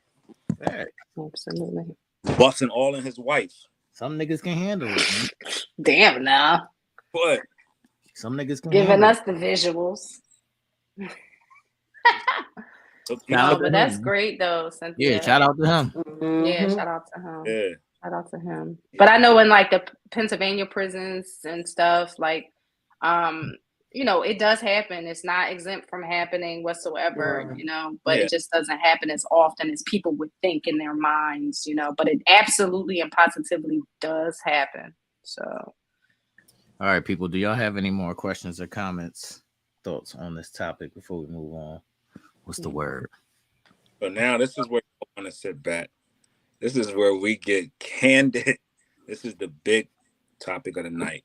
Absolutely. Busting all in his wife. Some niggas can handle it, man. Damn, now. What? Some niggas can Giving handle us the visuals. No, but that's great though, Cynthia. Yeah, shout out to him. Yeah, shout out to him. Yeah. Shout out to him. But I know in like the Pennsylvania prisons and stuff, like you know, it does happen. It's not exempt from happening whatsoever, you know, but it just doesn't happen as often as people would think in their minds, you know, but it absolutely and positively does happen. So all right, people, do y'all have any more questions or comments, thoughts on this topic before we move on? What's the word? So now this is where I want to sit back. This is where we get candid. This is the big topic of the night.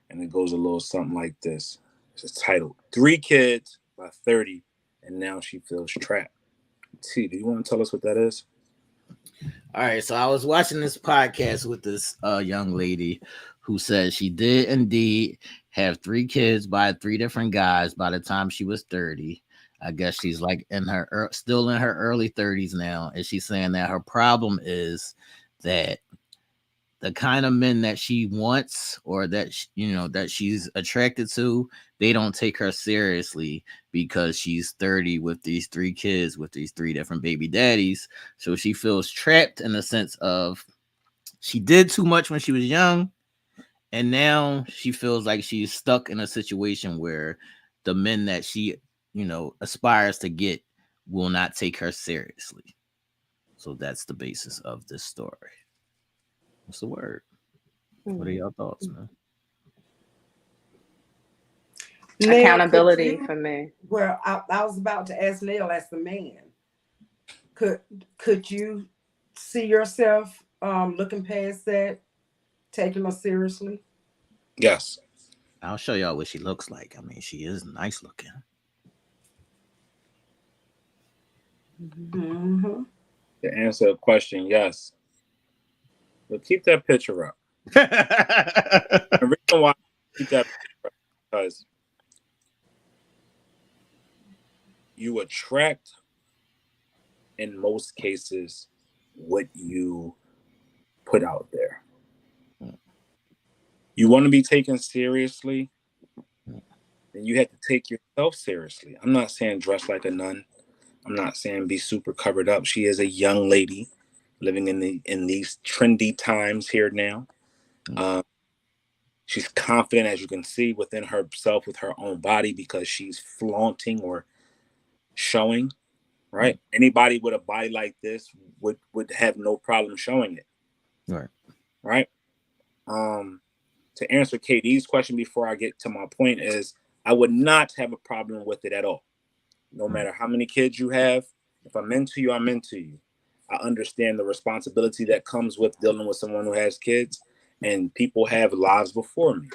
And it goes a little something like this. It's titled 3 Kids by 30, and Now She Feels Trapped. T, do you want to tell us what that is? All right, so I was watching this podcast with this young lady who said she did indeed have 3 kids by 3 different guys by the time she was 30. I guess she's like still in her early 30s now, and she's saying that her problem is that the kind of men that she wants or that that she's attracted to, they don't take her seriously because she's 30 with these 3 kids with these 3 different baby daddies. So she feels trapped in the sense of she did too much when she was young, and now she feels like she's stuck in a situation where the men that she aspires to get will not take her seriously. So that's the basis of this story. What's the word? What are your thoughts, man? Accountability for me. Well, I was about to ask Nell as the man. Could you see yourself looking past that, taking her seriously? Yes. I'll show y'all what she looks like. I mean, she is nice looking. Mm-hmm. To answer the question, yes. But keep that picture up. The reason why I keep that picture up is because you attract, in most cases, what you put out there. You want to be taken seriously, then you have to take yourself seriously. I'm not saying dress like a nun. I'm not saying be super covered up. She is a young lady living in these trendy times here now. She's confident, as you can see, within herself with her own body because she's flaunting or showing, right? Anybody with a body like this would have no problem showing it. Right? To answer KD's question before I get to my point is I would not have a problem with it at all. No matter how many kids you have, if I'm into you, I'm into you. I understand the responsibility that comes with dealing with someone who has kids, and people have lives before me.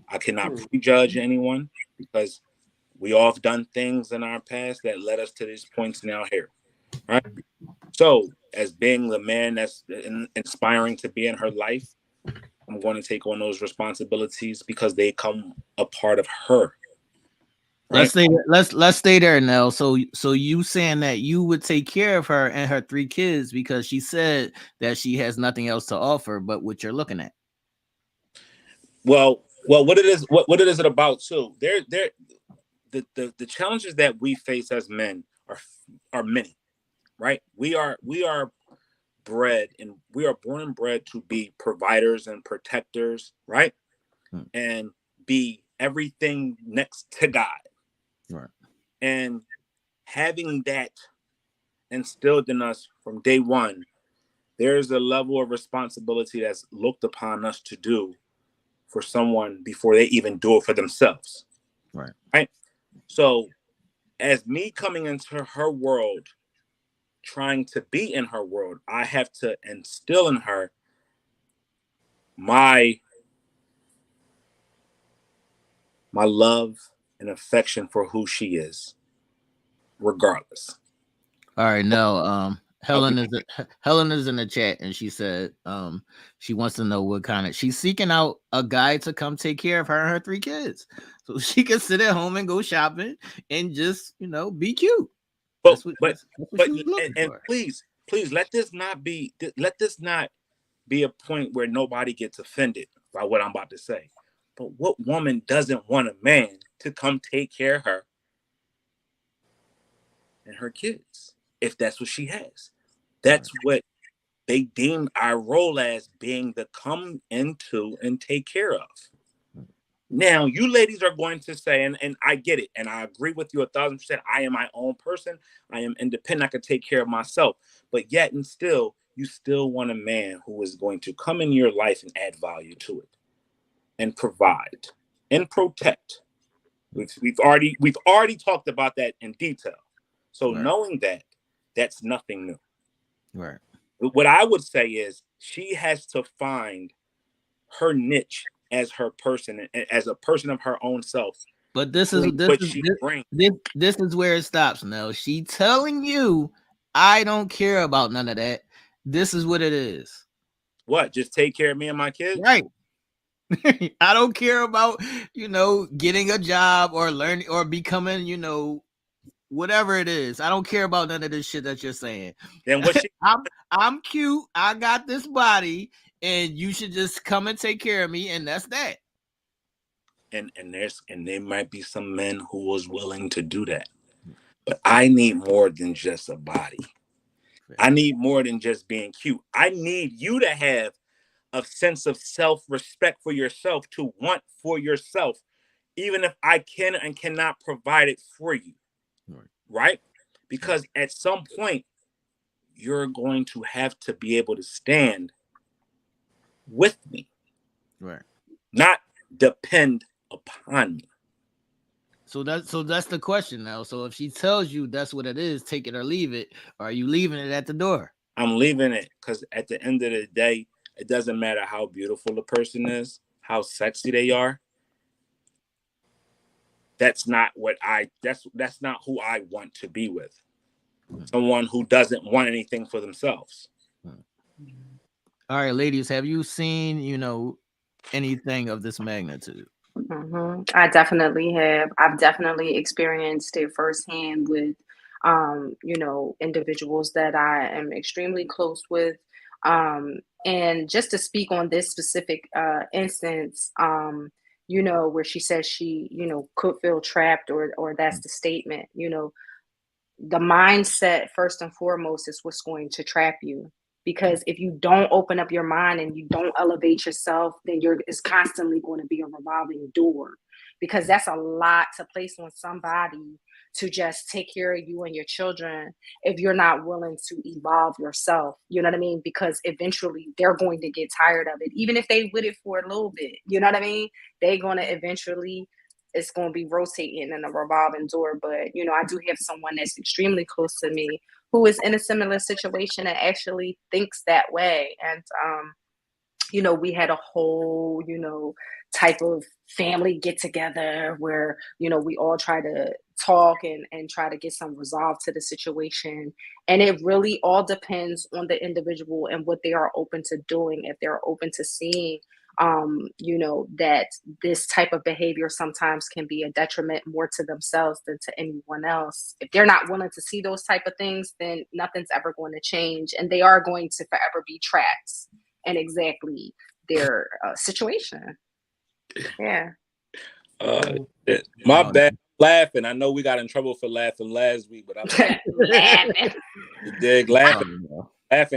I cannot prejudge anyone because we all have done things in our past that led us to these points now here. Right? So, as being the man that's inspiring to be in her life, I'm going to take on those responsibilities because they come a part of her. Right? Let's stay there, Nell. So you saying that you would take care of her and her 3 kids because she said that she has nothing else to offer but what you're looking at. Well, Well, what it is it about too? The challenges that we face as men are many, right? We are bred and we are born and bred to be providers and protectors, right? And be everything next to God. Right. And having that instilled in us from day one, there's a level of responsibility that's looked upon us to do for someone before they even do it for themselves. Right. Right. So as me coming into her world, trying to be in her world, I have to instill in her my love and affection for who she is, regardless. All right, now Helen is in the chat and she said she wants to know what kind of she's seeking out a guy to come take care of her and her 3 kids. So she can sit at home and go shopping and just, be cute. But that's what she was looking for. Please let this not be a point where nobody gets offended by what I'm about to say. But what woman doesn't want a man to come take care of her and her kids, if that's what she has? That's what they deem our role as, being the come into and take care of. Now, you ladies are going to say, and I get it, and I agree with you 1,000%. I am my own person. I am independent. I can take care of myself. But yet and still, you still want a man who is going to come in your life and add value to it, and provide and protect. We've already talked about that in detail. So knowing that, that's nothing new. Right. What I would say is she has to find her niche as her person, as a person of her own self. But this is where it stops now. She telling you, I don't care about none of that. This is what it is. What? Just take care of me and my kids? Right. I don't care about, getting a job or learning or becoming, whatever it is. I don't care about none of this shit that you're saying. Then what? I'm cute. I got this body, and you should just come and take care of me, and that's that. And there might be some men who was willing to do that, but I need more than just a body. I need more than just being cute. I need you to have a sense of self-respect for yourself, to want for yourself, even if I can and cannot provide it for you. Right? Because at some point, you're going to have to be able to stand with me. Right. Not depend upon me. So that's the question now. So if she tells you that's what it is, take it or leave it, or are you leaving it at the door? I'm leaving it, because at the end of the day, it doesn't matter how beautiful the person is, how sexy they are. That's not that's not who I want to be with. Someone who doesn't want anything for themselves. All right, ladies, have you seen, anything of this magnitude? I definitely have. I've definitely experienced it firsthand with, individuals that I am extremely close with. And just to speak on this specific instance, where she says she, could feel trapped, or that's the statement, the mindset first and foremost is what's going to trap you. Because if you don't open up your mind and you don't elevate yourself, then it's constantly going to be a revolving door, because that's a lot to place on somebody to just take care of you and your children if you're not willing to evolve yourself. You know what I mean? Because eventually they're going to get tired of it, even if they with it for a little bit. You know what I mean? They're going to eventually, it's going to be rotating in a revolving door. But, I do have someone that's extremely close to me who is in a similar situation and actually thinks that way. And, we had a whole, type of family get together where, we all try to talk and try to get some resolve to the situation. And it really all depends on the individual and what they are open to doing. If they're open to seeing, that this type of behavior sometimes can be a detriment more to themselves than to anyone else. If they're not willing to see those type of things, then nothing's ever going to change, and they are going to forever be trapped in exactly their situation. Yeah. My bad. Laughing. I know we got in trouble for laughing last week, but I'm laughing. You dig? Laughing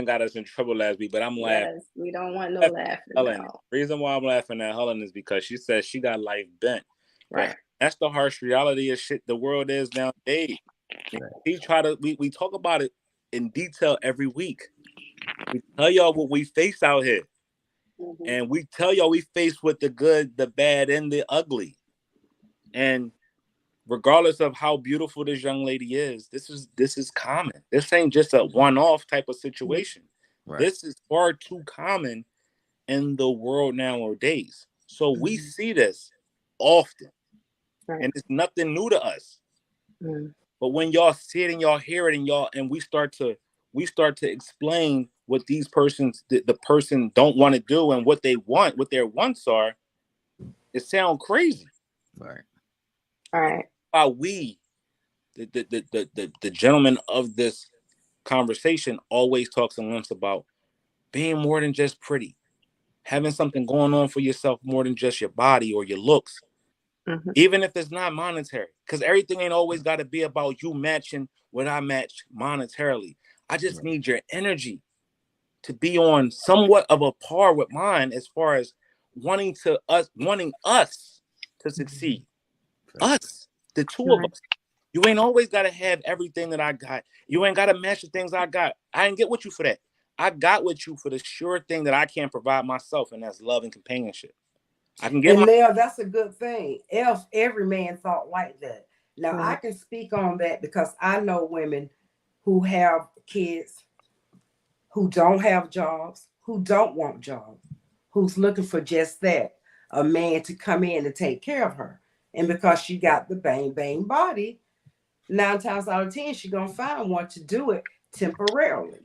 got us in trouble last week, but I'm laughing. Yes, we don't want no laughing. Helen. No. The reason why I'm laughing at Helen is because she says she got life bent. Right. But that's the harsh reality of shit the world is nowadays. We talk about it in detail every week. We tell y'all what we face out here. Mm-hmm. And we tell y'all we face with the good, the bad, and the ugly. And regardless of how beautiful this young lady is, this is common. This ain't just a one-off type of situation. Right. This is far too common in the world nowadays. So we see this often. Right. And it's nothing new to us. Mm. But when y'all see it and y'all hear it and we start to explain what these persons the person don't want to do and what they want, what their wants are, it sounds crazy. Right. All right. How we, the gentleman of this conversation, always talks and limps about being more than just pretty, having something going on for yourself more than just your body or your looks, even if it's not monetary, because everything ain't always got to be about you matching what I match monetarily. I just need your energy to be on somewhat of a par with mine as far as wanting us to succeed. Us, the two of us. You ain't always got to have everything that I got. You ain't got to match the things I got. I ain't get with you for that. I got with you for the sure thing that I can't provide myself, and that's love and companionship. I can get Nell, that's a good thing. If every man thought like that. Now, I can speak on that because I know women who have kids, who don't have jobs, who don't want jobs, who's looking for just that, a man to come in and take care of her. And because she got the bang, bang body, 9 times out of 10, she's going to find one to do it temporarily.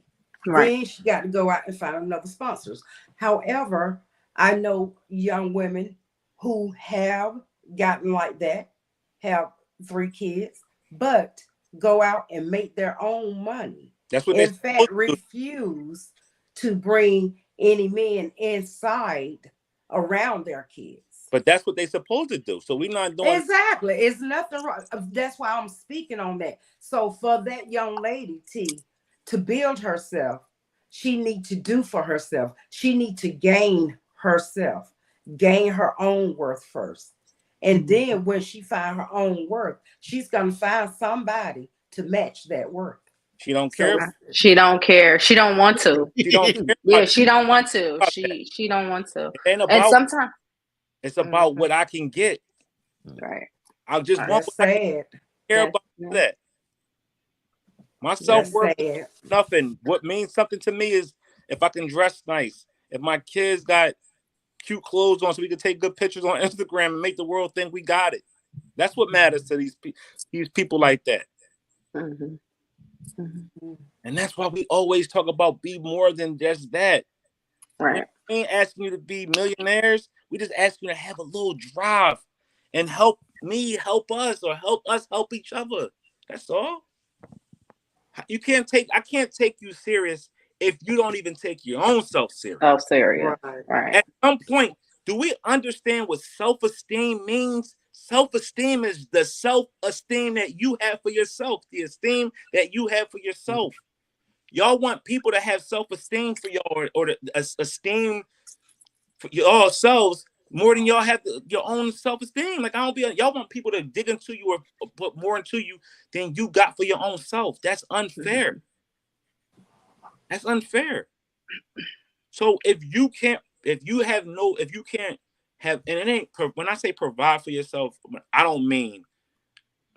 Right. Then she got to go out and find another sponsors. However, I know young women who have gotten like that, have 3 kids, but go out and make their own money. That's what in fact, refuse to bring any men inside around their kids. But that's what they're supposed to do. So we're not doing exactly. It's nothing wrong. That's why I'm speaking on that. So for that young lady, T, to build herself, she need to do for herself. She need to gain herself, gain her own worth first. And then when she find her own worth, she's going to find somebody to match that worth. She don't care. She don't care. She don't want to. She don't care. Yeah, she don't want to. She don't want to. It ain't about, and sometimes it's about what I can get. Right. I just want what I can care about that. My self-worth is nothing. What means something to me is if I can dress nice, if my kids got cute clothes on so we can take good pictures on Instagram and make the world think we got it. That's what matters to these people like that. Mm-hmm. Mm-hmm. And that's why we always talk about be more than just that. Right. We ain't asking you to be millionaires. We just ask you to have a little drive and help me help us or help us help each other. That's all. I can't take you serious if you don't even take your own self serious. Self-serious. Right. At some point, do we understand what self-esteem means? Self-esteem is the self-esteem that you have for yourself, the esteem that you have for yourself. Y'all want people to have self-esteem for y'all or the esteem for y'all selves more than y'all have your own self-esteem. Like y'all want people to dig into you or put more into you than you got for your own self. That's unfair. That's unfair. So if you can't have, and it ain't, when I say provide for yourself, I don't mean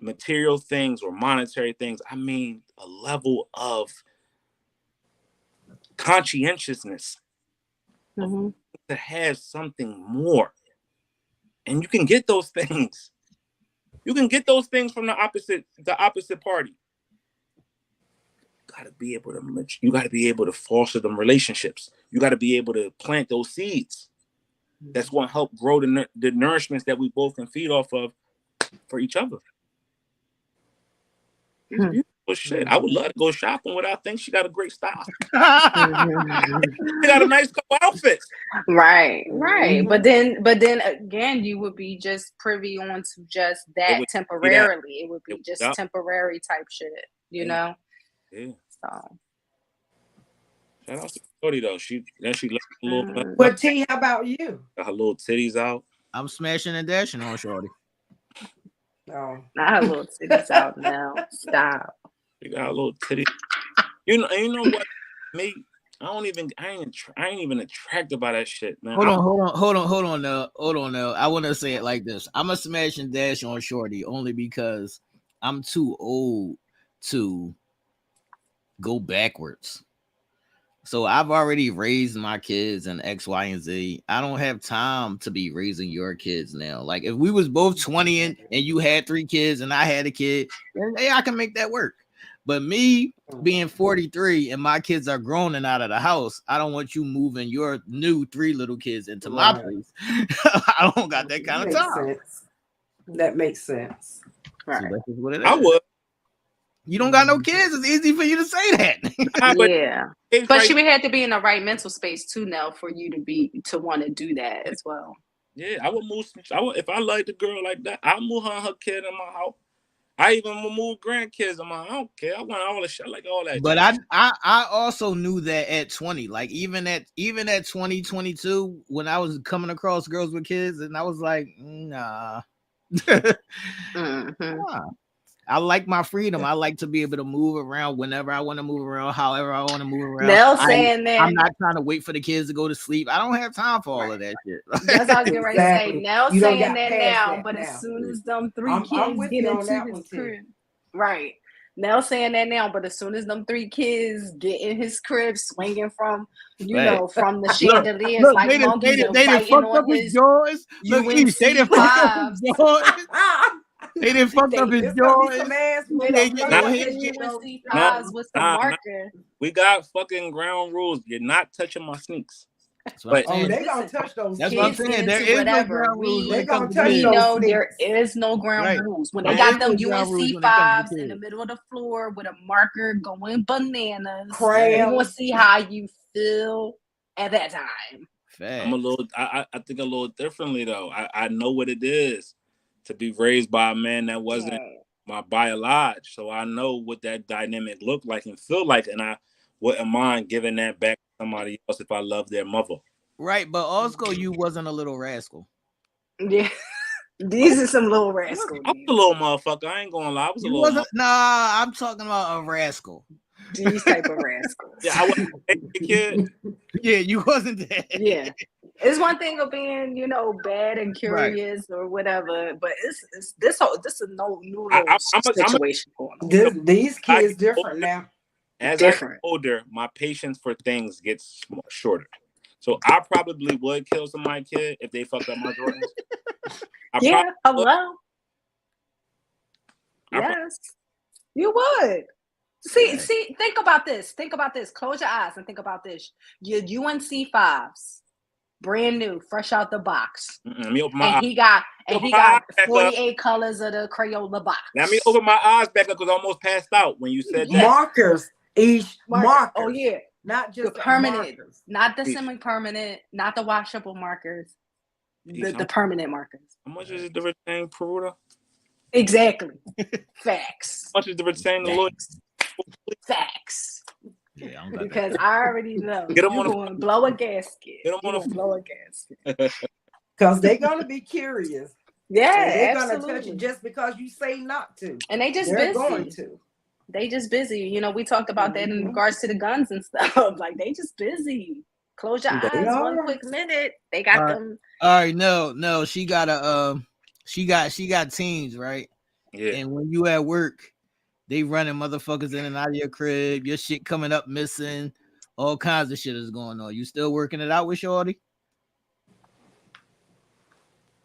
material things or monetary things. I mean a level of conscientiousness to have something more. And you can get those things. You can get those things from the opposite party. You got to be able to foster them relationships. You got to be able to plant those seeds. That's going to help grow the nourishments that we both can feed off of for each other. Well, shit, I would love to go shopping with her. I think she got a great style. She got a nice couple outfits. Right. But then again, you would be just privy on to just that temporarily. It would be just temporary type shit, you know? Yeah. So shout out to Shorty though. She left a little. But T, how about you? Got her little titties out. I'm smashing and dashing on Shorty. No, not her little titties out now. Stop. You got a little titty. You know what? Me, I ain't even attracted by that shit, man. Hold on now. I want to say it like this. I'm a smash and dash on Shorty only because I'm too old to go backwards. So I've already raised my kids in X, Y, and Z. I don't have time to be raising your kids now. Like if we was both 20 and you had 3 kids and I had a kid, then hey, I can make that work. But me being 43 and my kids are grown and out of the house, I don't want you moving your new 3 little kids into my place. I don't got that kind of time. That makes sense. Right. So that's what it is. I would. You don't got no kids. It's easy for you to say that. Yeah. But she would have to be in the right mental space too, Nell, for you to want to do that as well. Yeah, I would move. If I liked a girl like that, I'll move her and her kid in my house. I even will move grandkids in my house. I don't care. I want all the shit, like all that. But I also knew that at 20, like even at 2022, when I was coming across girls with kids, and I was like, nah. Nah. I like my freedom. I like to be able to move around whenever I want to move around, however I want to move around. Nell saying that I'm not trying to wait for the kids to go to sleep. I don't have time for all of that shit. That's what I was getting ready to say. Nell saying that now, but as soon as them 3 kids get into his crib, right? Nell saying that now, but as soon as them 3 kids get in his crib, swinging from from the chandeliers like monkeys, they done fucked up his jaws. Look, they done fucked up his jaws. They didn't fuck up his jaw. We got fucking ground rules. You're not touching my sneaks. They gonna touch those. That's what I'm saying. There is no ground rules. They gonna touch we those. know there is no ground rules. When they got them UNC 5s in the middle of the floor with a marker going bananas, you gonna see how you feel at that time. I'm I think a little differently though. I know what it is to be raised by a man that wasn't my biological, so I know what that dynamic looked like and feel like, and I wouldn't mind giving that back to somebody else if I love their mother. Right, but also you wasn't a little rascal. Yeah, these are some little rascals. I was a little motherfucker. I ain't gonna lie. I was a little. Nah, I'm talking about a rascal. These type of rascals. Yeah, I wasn't a kid. Yeah, you wasn't that. Yeah. It's one thing of being, bad and curious or whatever, but it's this is no new situation going on. These kids different now. As I get older, my patience for things gets shorter. So I probably would kill somebody's kid if they fucked up my Jordans. Hello. Yes, you would. See, think about this. Close your eyes and think about this. Your UNC 5s. Brand new, fresh out the box. Let me open my eyes. He got 48 colors of the Crayola box. Let me open my eyes back up because I almost passed out when you said that. Markers. Oh yeah, not just the permanent, not the semi-permanent, not the washable markers. The permanent markers. How much is it the retain Peruta? Exactly. Facts. How much is the retain Facts. Yeah, because I already know you're going to blow a gasket. Blow a gasket. Because they're going to be curious. Yeah, they're going to touch it just because you say not to. And they're busy. Going to. They just busy. We talked about that in regards to the guns and stuff. Like, they just busy. Close your eyes one quick minute. They got them. All right, no. She got she got teens, right? Yeah. And when you at work, they running motherfuckers in and out of your crib. Your shit coming up missing. All kinds of shit is going on. You still working it out with Shorty?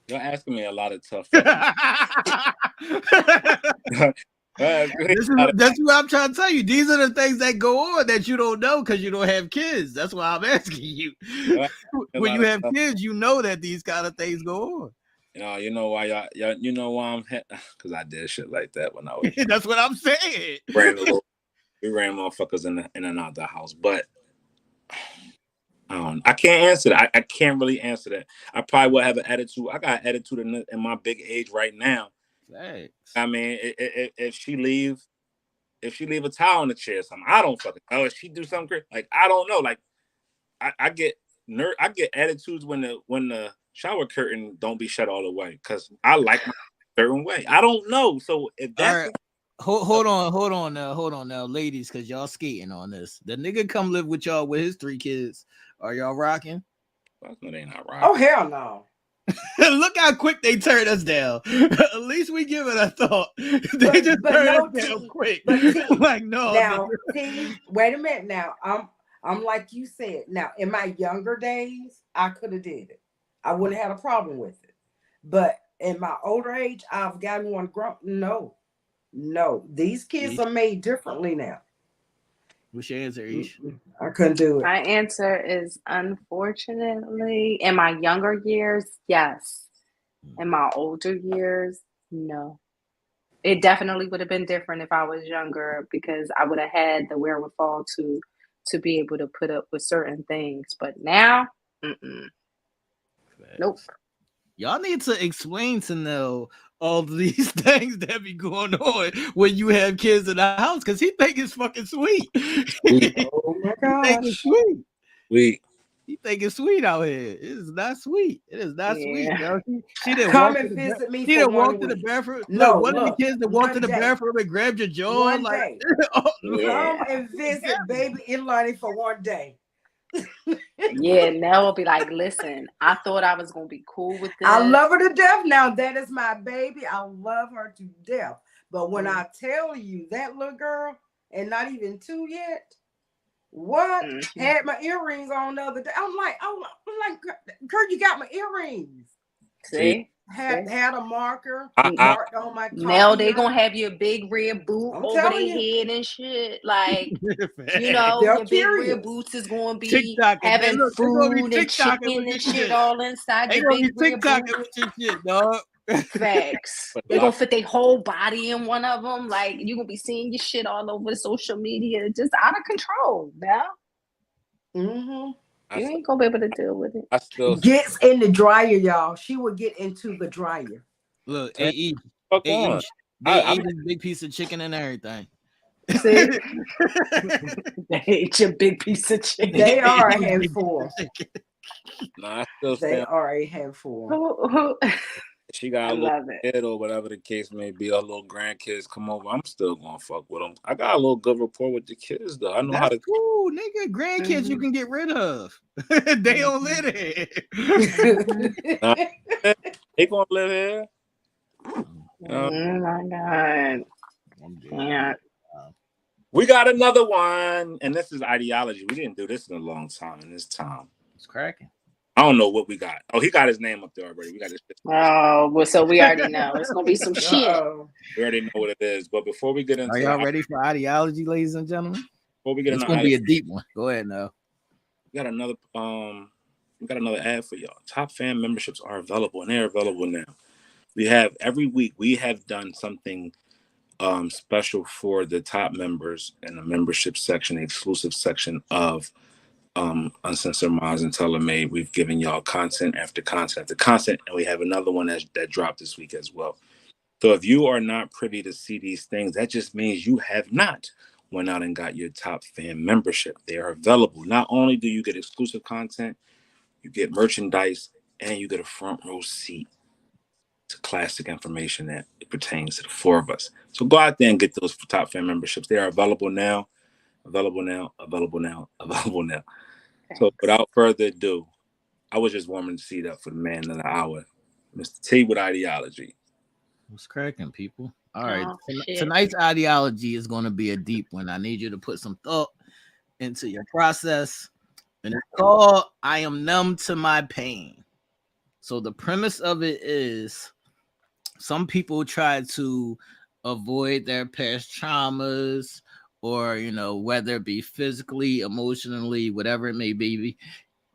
You're asking me a lot of tough. That's what I'm trying to tell you. These are the things that go on that you don't know because you don't have kids. That's why I'm asking you. When you have kids, you know that these kind of things go on. You know why y'all you know why I'm because I did shit like that when I was That's what I'm saying. we ran motherfuckers in and out the house, but I can't answer that. I can't really answer that. I probably will have an attitude. I got an attitude in my big age right now. Thanks. I mean, if she leave a towel in the chair or something, I don't fucking know. If she do something great, like I don't know. Like I get attitudes when the shower curtain don't be shut all the way because I like my certain way. I don't know. So if that's right. Hold on now, ladies, because y'all skating on this. The nigga come live with y'all with his 3 kids. Are y'all rocking? No, they not rocking. Oh hell no. Look how quick they turned us down. At least we give it a thought. They just turned us down quick. But like no. Now, wait a minute. Now, I'm like you said. Now, in my younger days, I could have did it. I wouldn't have had a problem with it. But in my older age, I've gotten one grown. No, these kids are made differently now. What's your answer, Aisha? I couldn't do it. My answer is unfortunately, in my younger years, yes. In my older years, no. It definitely would have been different if I was younger because I would have had the wherewithal to be able to put up with certain things. But now, nope. Y'all need to explain to Nell all these things that be going on when you have kids in the house because he think it's fucking sweet. Oh my gosh. Sweet. He think it's sweet out here. It is not sweet. It is not sweet. Yo. She didn't come and visit me. She didn't walk to the bathroom. No, one of the kids that walked to the bathroom and grabbed your jaw. One like, day. Come and visit baby Ilani for one day. Yeah, Nell will be like, listen, I thought I was gonna be cool with this. I love her to death. Now that is my baby. I love her to death. But when I tell you that little girl, and not even 2 yet, what had my earrings on the other day? I'm like, girl, you got my earrings. See? Had a marker marked on my car. Now they gonna have your big red boot over their head and shit. Like, you know, your big red boots is gonna be having food and chicken and shit all inside your big red boot. Shit, dog. Facts. They're gonna fit their whole body in one of them. Like, you're gonna be seeing your shit all over social media, just out of control, now. You ain't gonna be able to deal with it. I still gets in the dryer, y'all. She would get into the dryer. Look, they eat a big piece of chicken and everything. See? They ate your big piece of chicken. They are a handful. I still they are a handful. She got a little kid or whatever the case may be, a little grandkids come over. I'm still gonna fuck with them. I got a little good rapport with the kids though. I know how to. Cool, nigga. Grandkids you can get rid of. They don't live here. They gonna live here. Oh my god. Yeah. We got another one, and this is ideology. We didn't do this in a long time. In this time, it's cracking. I don't know what we got. Oh, he got his name up there already. We got his. Oh, well, so we already know it's gonna be some shit. We already know what it is. But before we get into, are y'all ready for ideology, ladies and gentlemen? Before we get it's into, gonna be a deep one. Go ahead now. We got another. We got another ad for y'all. Top fan memberships are available, and they're available now. We have every week. We have done something special for the top members in the membership section, the exclusive section of Uncensored Minds and Telemade. We've given y'all content after content after content, and we have another one that dropped this week as well. So if you are not privy to see these things, that just means you have not went out and got your top fan membership. They are available. Not only do you get exclusive content, you get merchandise, and you get a front row seat to classic information that pertains to the four of us. So go out there and get those top fan memberships. They are available now. Available now. So without further ado, I was just warming the seat up for the man of the hour, Mr. T with ideology. What's cracking, people? All right. Tonight's ideology is going to be a deep one. I need you to put some thought into your process. And it's called I Am Numb to My Pain. So the premise of it is some people try to avoid their past traumas or, whether it be physically, emotionally, whatever it may be,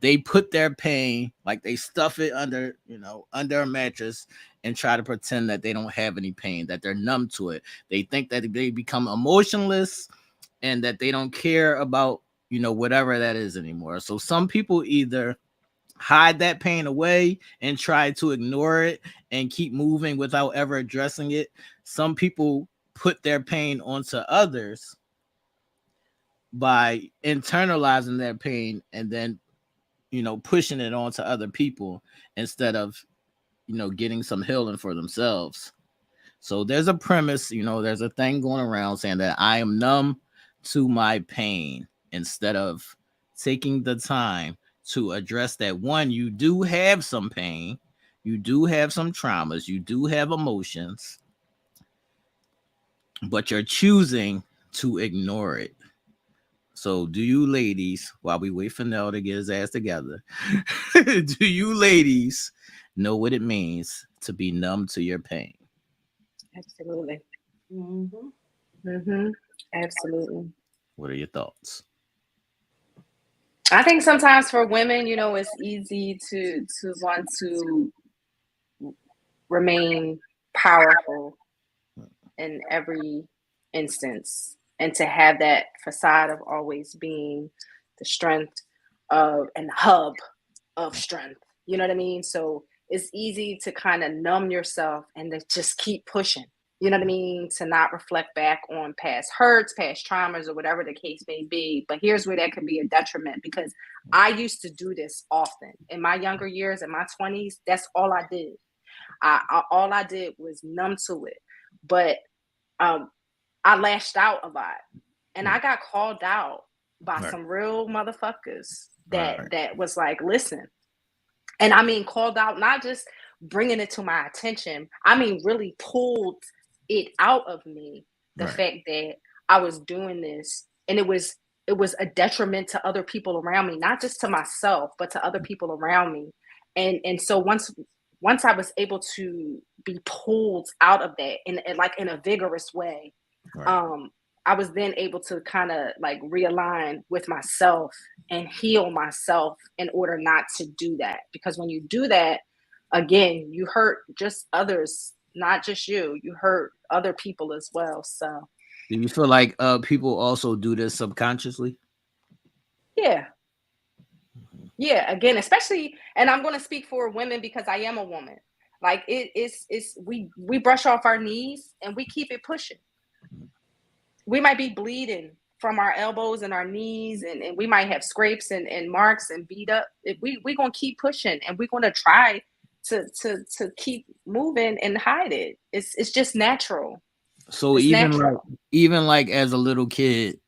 they put their pain, like they stuff it under, under a mattress and try to pretend that they don't have any pain, that they're numb to it. They think that they become emotionless and that they don't care about, whatever that is anymore. So some people either hide that pain away and try to ignore it and keep moving without ever addressing it. Some people put their pain onto others by internalizing their pain and then pushing it onto other people instead of getting some healing for themselves. So there's a premise, there's a thing going around saying that I am numb to my pain instead of taking the time to address that. One, you do have some pain, you do have some traumas, you do have emotions, but you're choosing to ignore it. So do you ladies, while we wait for Nell to get his ass together, do you ladies know what it means to be numb to your pain? Absolutely. Mm-hmm. Mm-hmm. Absolutely. What are your thoughts? I think sometimes for women, it's easy to want to remain powerful in every instance and to have that facade of always being the strength of and hub of strength. You know what I mean? So it's easy to kind of numb yourself and to just keep pushing. You know what I mean? To not reflect back on past hurts, past traumas, or whatever the case may be. But here's where that can be a detriment, because I used to do this often. In my younger years, in my 20s, that's all I did. All I did was numb to it. But I lashed out a lot. And I got called out by some real motherfuckers that was like, listen. And I mean, called out, not just bringing it to my attention. I mean, really pulled it out of me, the fact that I was doing this, and it was a detriment to other people around me, not just to myself, but to other people around me. And so once I was able to be pulled out of that in a vigorous way, I was then able to kind of like realign with myself and heal myself in order not to do that. Because when you do that, again, you hurt just others, not just you. You hurt other people as well. So do you feel like people also do this subconsciously? Yeah, again, especially, and I'm going to speak for women because I am a woman. Like we brush off our knees and we keep it pushing. We might be bleeding from our elbows and our knees, and we might have scrapes and marks and beat up. If we're going to keep pushing, and we're going to try to keep moving and hide it. It's just natural. So it's even natural. like as a little kid,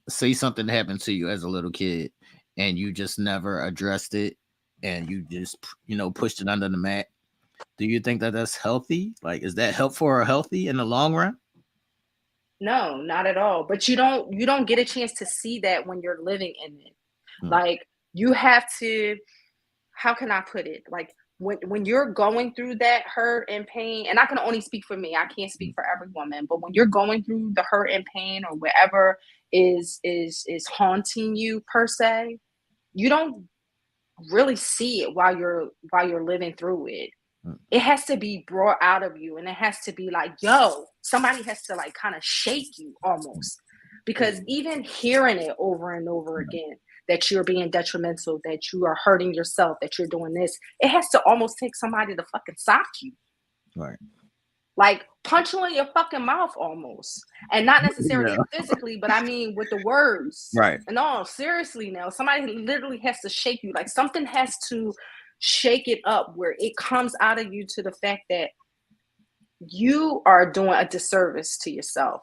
say something happened to you as a little kid and you just never addressed it and you just pushed it under the mat. Do you think that that's healthy? Like, is that helpful or healthy in the long run? No, not at all. But you don't get a chance to see that when you're living in it. Like, you have to, how can I put it? Like, when you're going through that hurt and pain, and I can only speak for me, I can't speak for every woman, but when you're going through the hurt and pain or whatever is haunting you per se, you don't really see it while you're living through it. It has to be brought out of you, and it has to be like, yo, somebody has to like kind of shake you almost, because even hearing it over and over again, that you're being detrimental, that you are hurting yourself, that you're doing this, it has to almost take somebody to fucking sock you. Right. Like punch you in your fucking mouth almost. And not necessarily physically, but I mean with the words. Right. No, seriously now. Somebody literally has to shake you. Like something has to shake it up where it comes out of you to the fact that you are doing a disservice to yourself.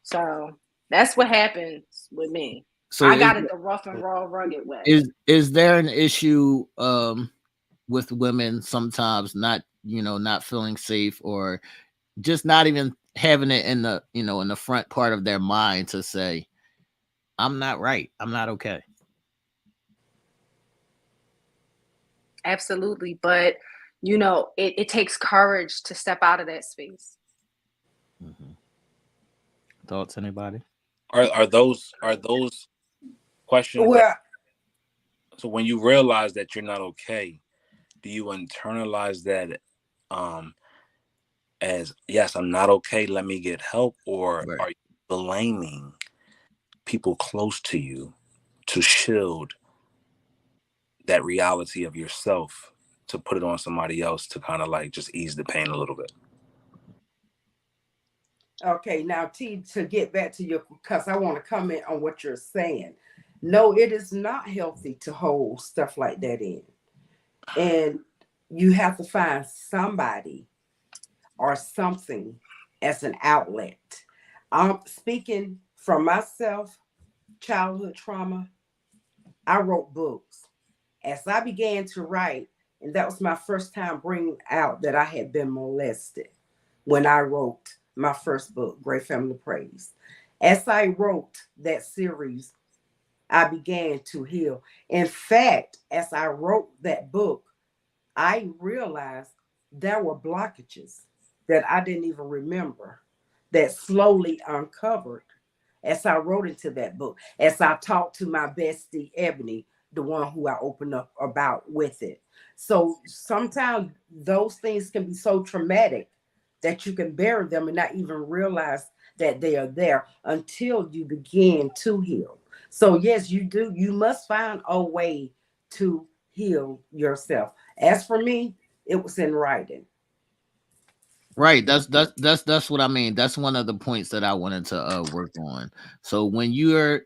So that's what happens with me. So I got it the rough and raw, rugged way. Is there an issue with women sometimes not feeling safe, or just not even having it in the in the front part of their mind to say, I'm not right, I'm not okay? Absolutely. But it takes courage to step out of that space. Thoughts, anybody? Are those questions? Well, So when you realize that you're not okay, do you internalize that as, yes, I'm not okay, let me get help? Or Right. are you blaming people close to you to shield that reality of yourself, to put it on somebody else to kind of like just ease the pain a little bit? Okay, now T, to get back to your, because I want to comment on what you're saying. No, it is not healthy to hold stuff like that in. And you have to find somebody or something as an outlet. I'm speaking from myself, childhood trauma. I wrote books. As I began to write, and that was my first time bringing out that I had been molested when I wrote my first book, Great Family Praise. As I wrote that series, I began to heal. In fact, as I wrote that book, I realized there were blockages that I didn't even remember that slowly uncovered as I wrote into that book, as I talked to my bestie, Ebony, the one who I opened up about with it. So sometimes those things can be so traumatic that you can bury them and not even realize that they are there until you begin to heal. So yes, you do. You must find a way to heal yourself. As for me, it was in writing. Right. That's what I mean. That's one of the points that I wanted to work on. So when you're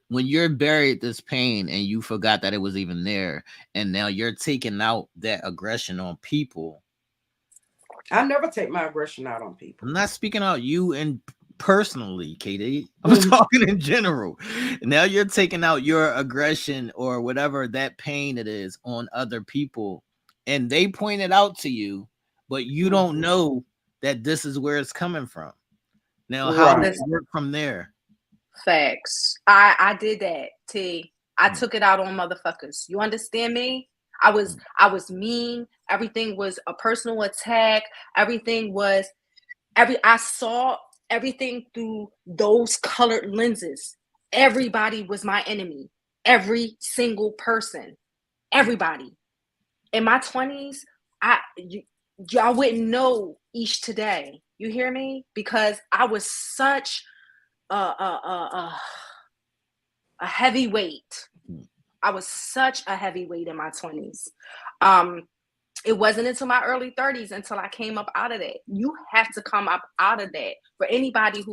buried this pain and you forgot that it was even there, and now you're taking out that aggression on people. I never take my aggression out on people. I'm not speaking out you and personally, Katie. I'm talking in general. Now you're taking out your aggression or whatever that pain it is on other people, and they point it out to you, but you don't know that this is where it's coming from. Now, how does it work from there? Facts. I did that, T. I took it out on motherfuckers. You understand me? I was mean. Everything was a personal attack. Everything was I saw everything through those colored lenses. Everybody was my enemy. Every single person. Everybody. In my 20s, y'all wouldn't know each today. You hear me? Because I was such a heavyweight. I was such a heavyweight in my 20s. It wasn't until my early 30s until I came up out of that. You have to come up out of that. For anybody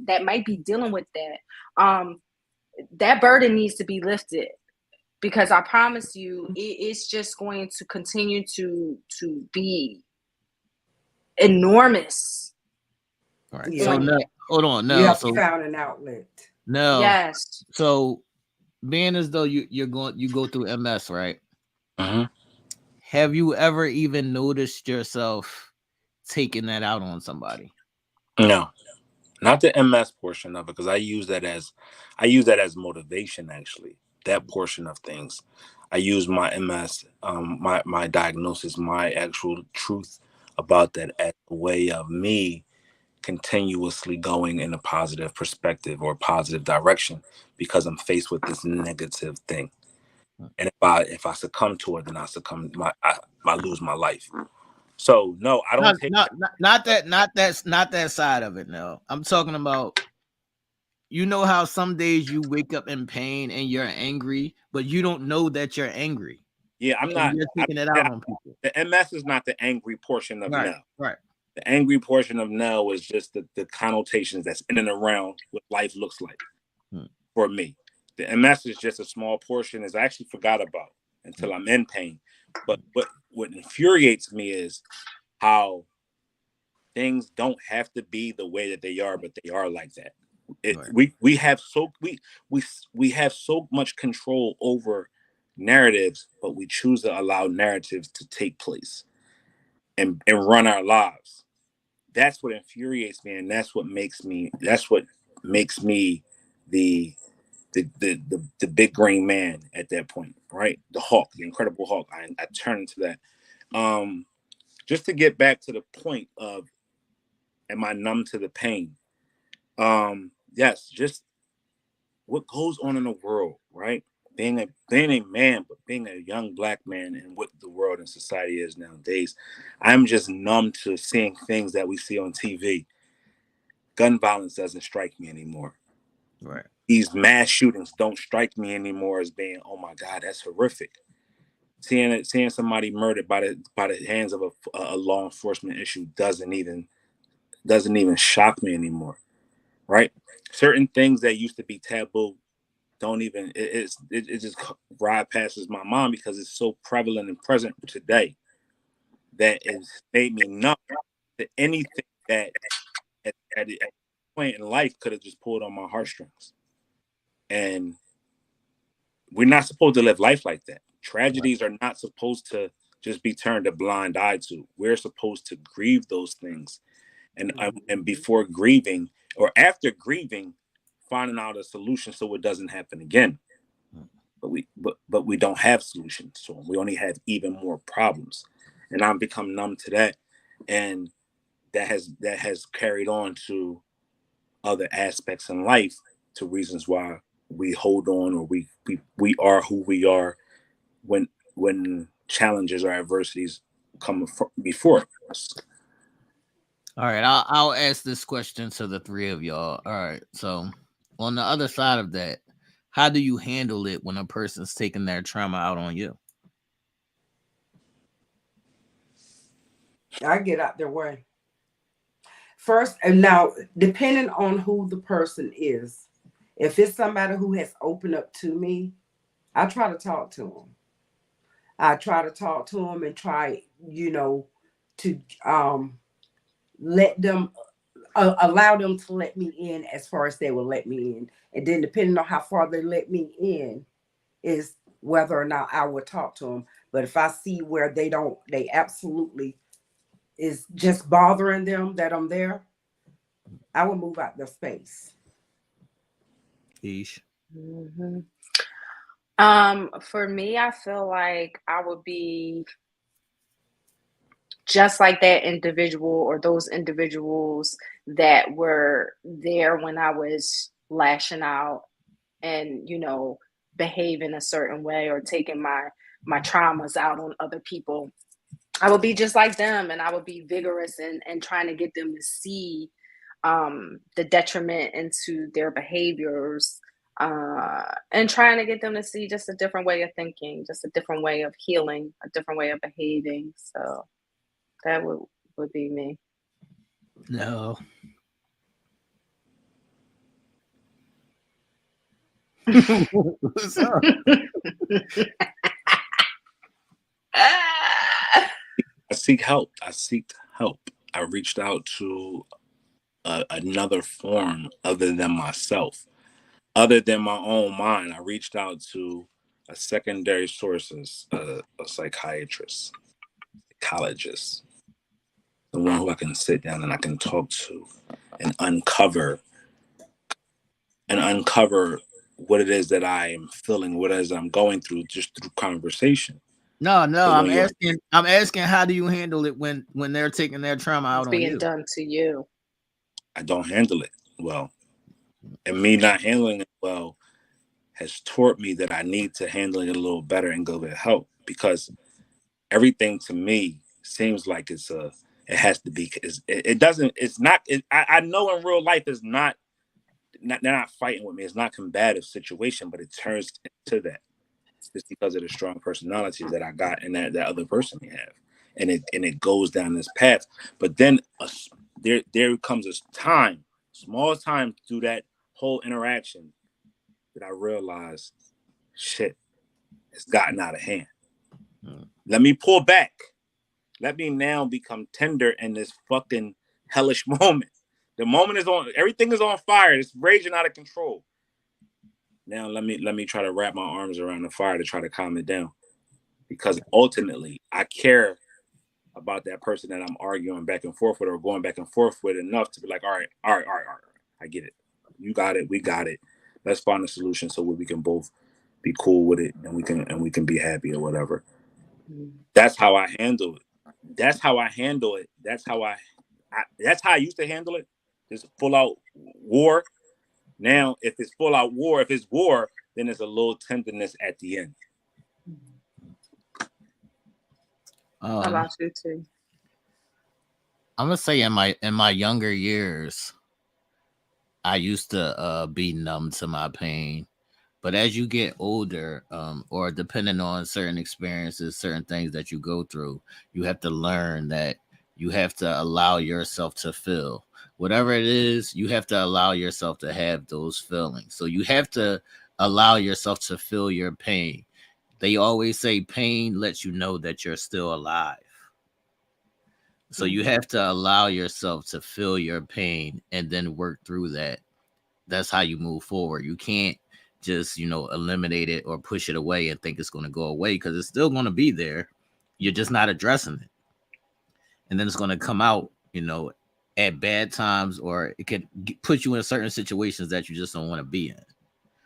that might be dealing with that, that burden needs to be lifted, because I promise you, it's just going to continue to be enormous. All right. So now, hold on. You have found an outlet. No. Yes. So being as though you go through MS, right? Have you ever even noticed yourself taking that out on somebody? No, not the MS portion of it, because I use that as motivation. Actually, that portion of things, I use my MS, my diagnosis, my actual truth about that as a way of me continuously going in a positive perspective or positive direction, because I'm faced with this negative thing. And if I succumb to it, then I lose my life. So no, I don't take not that side of it. No, I'm talking about, you know how some days you wake up in pain and you're angry, but you don't know that you're angry. Yeah, I'm not. You're taking it out on people. The MS is not the angry portion of Nell. Right. The angry portion of Nell is just the connotations that's in and around what life looks like for me. The MS is just a small portion, as I actually forgot about until I'm in pain. But what infuriates me is how things don't have to be the way that they are, but they are like that. We have so much control over narratives, but we choose to allow narratives to take place and run our lives. That's what infuriates me, and that's what makes me the big green man at that point, right? The Hulk, the Incredible Hulk. I turn into that. Just to get back to the point of, am I numb to the pain? Yes, just what goes on in the world, right? being a man, but being a young black man and what the world and society is nowadays, I'm just numb to seeing things that we see on TV. Gun violence doesn't strike me anymore. Right. These mass shootings don't strike me anymore as being, oh my God, that's horrific. Seeing somebody murdered by the hands of a law enforcement issue doesn't even shock me anymore. Right? Certain things that used to be taboo don't even it just ride passes my mind because it's so prevalent and present today that it's made me numb to anything that at a point in life could have just pulled on my heartstrings. And we're not supposed to live life like that. Tragedies are not supposed to just be turned a blind eye to. We're supposed to grieve those things, and before grieving or after grieving, finding out a solution so it doesn't happen again. But we don't have solutions, so we only have even more problems. And I've become numb to that, and that has carried on to other aspects in life, to reasons why we hold on, or we are who we are when challenges or adversities come before us. All right, I'll ask this question to the three of y'all. All right, so on the other side of that, how do you handle it when a person's taking their trauma out on you? I get out their way first. And now, depending on who the person is, if it's somebody who has opened up to me, I try to talk to them. I try to talk to them and try, to let them allow them to let me in as far as they will let me in. And then depending on how far they let me in is whether or not I will talk to them. But if I see where they absolutely is just bothering them that I'm there, I will move out their space. Ish. Mm-hmm. For me, I feel like I would be just like that individual or those individuals that were there when I was lashing out and, behaving a certain way or taking my traumas out on other people. I would be just like them, and I would be vigorous and trying to get them to see the detriment into their behaviors, and trying to get them to see just a different way of thinking, just a different way of healing, a different way of behaving. So that would be me. No. What's up? I seek help. I reached out to another form other than myself, other than my own mind. I reached out to a secondary sources, a psychiatrist, psychologist, the one who I can sit down and I can talk to and uncover what it is that I am feeling, what it is I'm going through, just through conversation. No, I'm asking how do you handle it when they're taking their trauma out on you? Being done to you. I don't handle it well. And me not handling it well has taught me that I need to handle it a little better and go get help, because everything to me seems like it has to be, it doesn't, it's not, I know in real life it's not, they're not fighting with me. It's not a combative situation, but it turns into that. It's because of the strong personalities that I got and that other person may have. And it goes down this path. But then there comes a time, small time through that whole interaction, that I realized, shit, it's gotten out of hand. Let me pull back. Let me now become tender in this fucking hellish moment. The moment is on, everything is on fire. It's raging out of control. Now let me try to wrap my arms around the fire to try to calm it down. Because ultimately, I care about that person that I'm arguing back and forth with or going back and forth with enough to be like, all right. I get it. You got it. We got it. Let's find a solution so we can both be cool with it and we can be happy or whatever. That's how I handle it. That's how I used to handle it. Just full out war. Now, if it's full out war, if it's war, then there's a little tenderness at the end. How about you too? I'm gonna say in my younger years, I used to be numb to my pain. But as you get older, or depending on certain experiences, certain things that you go through, you have to learn that you have to allow yourself to feel whatever it is. You have to allow yourself to have those feelings. So you have to allow yourself to feel your pain. They always say pain lets you know that you're still alive. So you have to allow yourself to feel your pain and then work through that. That's how you move forward. You can't just, eliminate it or push it away and think it's going to go away, because it's still going to be there. You're just not addressing it. And then it's going to come out, at bad times, or it could put you in certain situations that you just don't want to be in.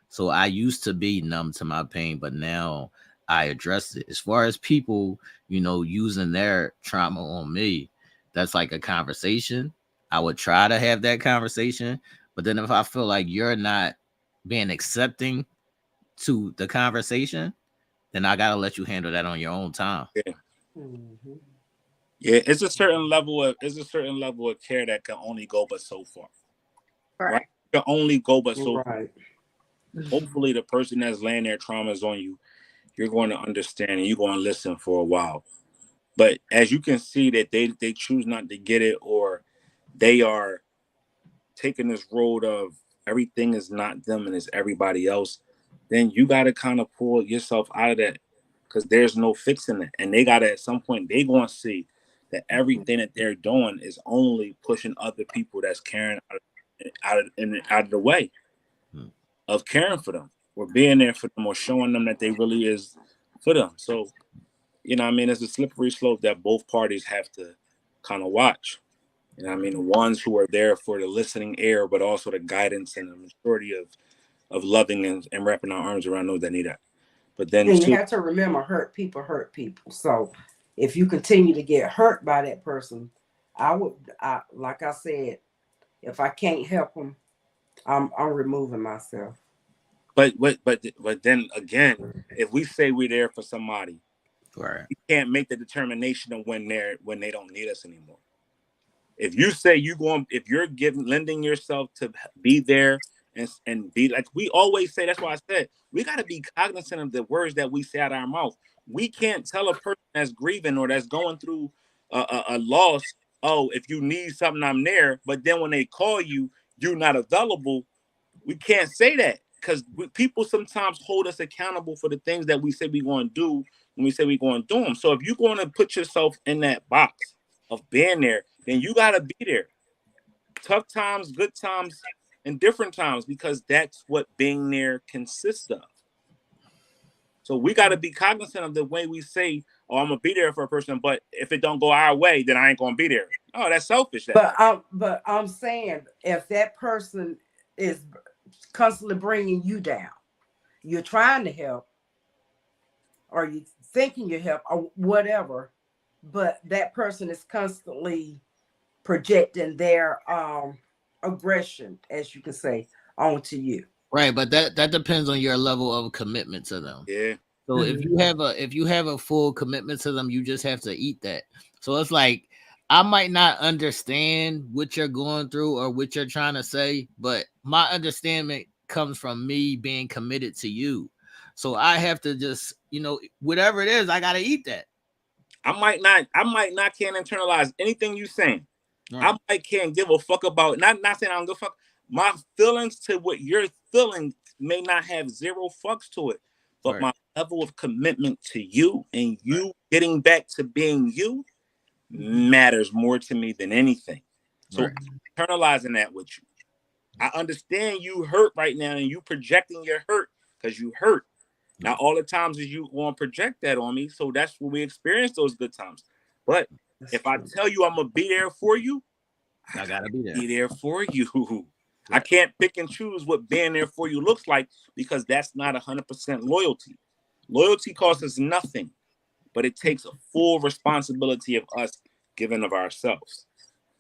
So I used to be numb to my pain, but now I address it. As far as people, using their trauma on me, that's like a conversation. I would try to have that conversation. But then if I feel like you're not being accepting to the conversation, then I gotta let you handle that on your own time. Yeah. Yeah, it's a certain level of care that can only go but so far. Right? It can only go but so far. Hopefully the person that's laying their traumas on you, you're going to understand and you're going to listen for a while. But as you can see that they choose not to get it, or they are taking this road of everything is not them and it's everybody else, then you got to kind of pull yourself out of that, because there's no fixing it. And they got to, at some point, they going to see that everything that they're doing is only pushing other people that's caring out of the way of caring for them or being there for them or showing them that they really is for them. So, it's a slippery slope that both parties have to kind of watch. The ones who are there for the listening ear, but also the guidance and the maturity of loving and wrapping our arms around those that need that. But then you have to remember, hurt people. So if you continue to get hurt by that person, like I said, if I can't help them, I'm removing myself. But then again, if we say we're there for somebody, right, you can't make the determination of when they don't need us anymore. If you say if you're lending yourself to be there and be like we always say, that's why I said we got to be cognizant of the words that we say out of our mouth. We can't tell a person that's grieving or that's going through a loss, oh, if you need something, I'm there. But then when they call you, you're not available. We can't say that, because people sometimes hold us accountable for the things that we say we're going to do when we say we're going to do them. So if you're going to put yourself in that box of being there, then you got to be there. Tough times, good times, and different times, because that's what being there consists of. So we got to be cognizant of the way we say, oh, I'm going to be there for a person, but if it don't go our way, then I ain't going to be there. Oh, that's selfish. But I'm saying, if that person is constantly bringing you down, you're trying to help, or you thinking you help, or whatever, but that person is constantly projecting their aggression, as you can say, onto you. Right, but that depends on your level of commitment to them. Yeah. So if you have a full commitment to them, you just have to eat that. So it's like, I might not understand what you're going through or what you're trying to say, but my understanding comes from me being committed to you. So I have to just, whatever it is, I got to eat that. I might not can't internalize anything you saying. Right. I might can't give a fuck about, not saying I don't give a fuck. My feelings to what you're feeling may not have zero fucks to it, but my level of commitment to you and you getting back to being you matters more to me than anything. So internalizing that with you. I understand you hurt right now and you projecting your hurt because you hurt. Now, all the times is you want to project that on me. So that's when we experience those good times. But if I tell you I'm going to be there for you, I got to be there for you. I can't pick and choose what being there for you looks like, because that's not 100% loyalty. Loyalty costs us nothing, but it takes a full responsibility of us giving of ourselves,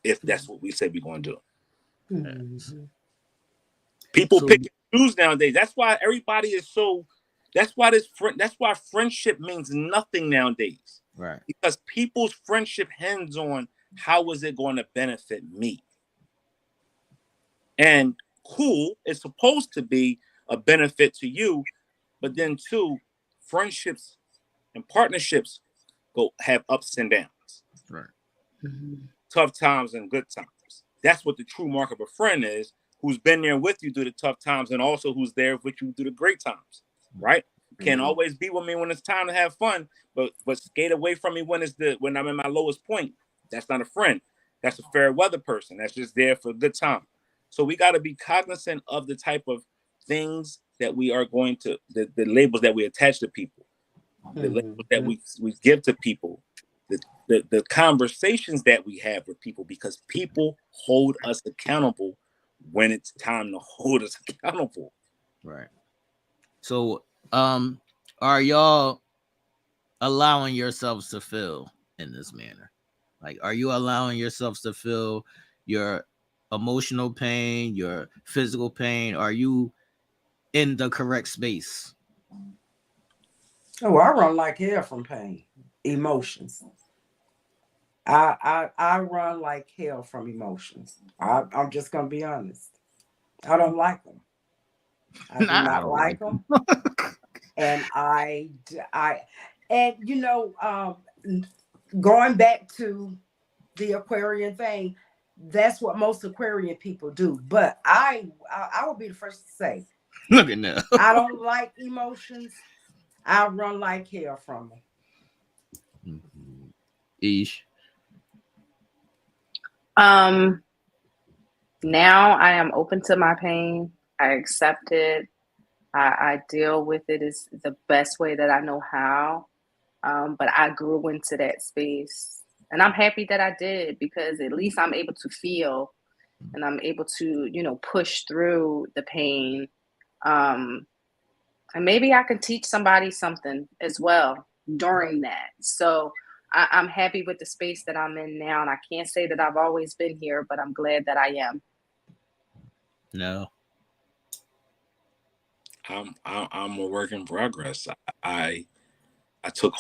if that's what we say we're going to do. Mm-hmm. People pick and choose nowadays. That's why everybody is so. That's why That's why friendship means nothing nowadays. Right. Because people's friendship hangs on how is it going to benefit me. And cool, it's supposed to be a benefit to you, but then too, friendships and partnerships have ups and downs. Right. Tough times and good times. That's what the true mark of a friend is, who's been there with you through the tough times and also who's there with you through the great times. Right? Can't always be with me when it's time to have fun, but skate away from me when I'm in my lowest point. That's not a friend. That's a fair weather person. That's just there for a good time. So we got to be cognizant of the type of things that we are going to, the labels that we attach to people, the labels that we give to people, the conversations that we have with people, because people hold us accountable when it's time to hold us accountable. Right. So, are y'all allowing yourselves to feel in this manner? Like, are you allowing yourselves to feel your emotional pain, your physical pain? Are you in the correct space? Oh, I run like hell from pain, emotions. I run like hell from emotions. I'm just gonna be honest. I don't like them. I do not like them. And and you know, going back to the Aquarian thing, that's what most Aquarian people do. But I will be the first to say, look at that. I don't like emotions. I run like hell from them. Ish. Now I am open to my pain. I accept it. I deal with it is the best way that I know how. But I grew into that space, and I'm happy that I did, because at least I'm able to feel, and I'm able to, you know, push through the pain. And maybe I can teach somebody something as well during that. So I'm happy with the space that I'm in now, and I can't say that I've always been here, but I'm glad that I am. No. I'm a work in progress. I took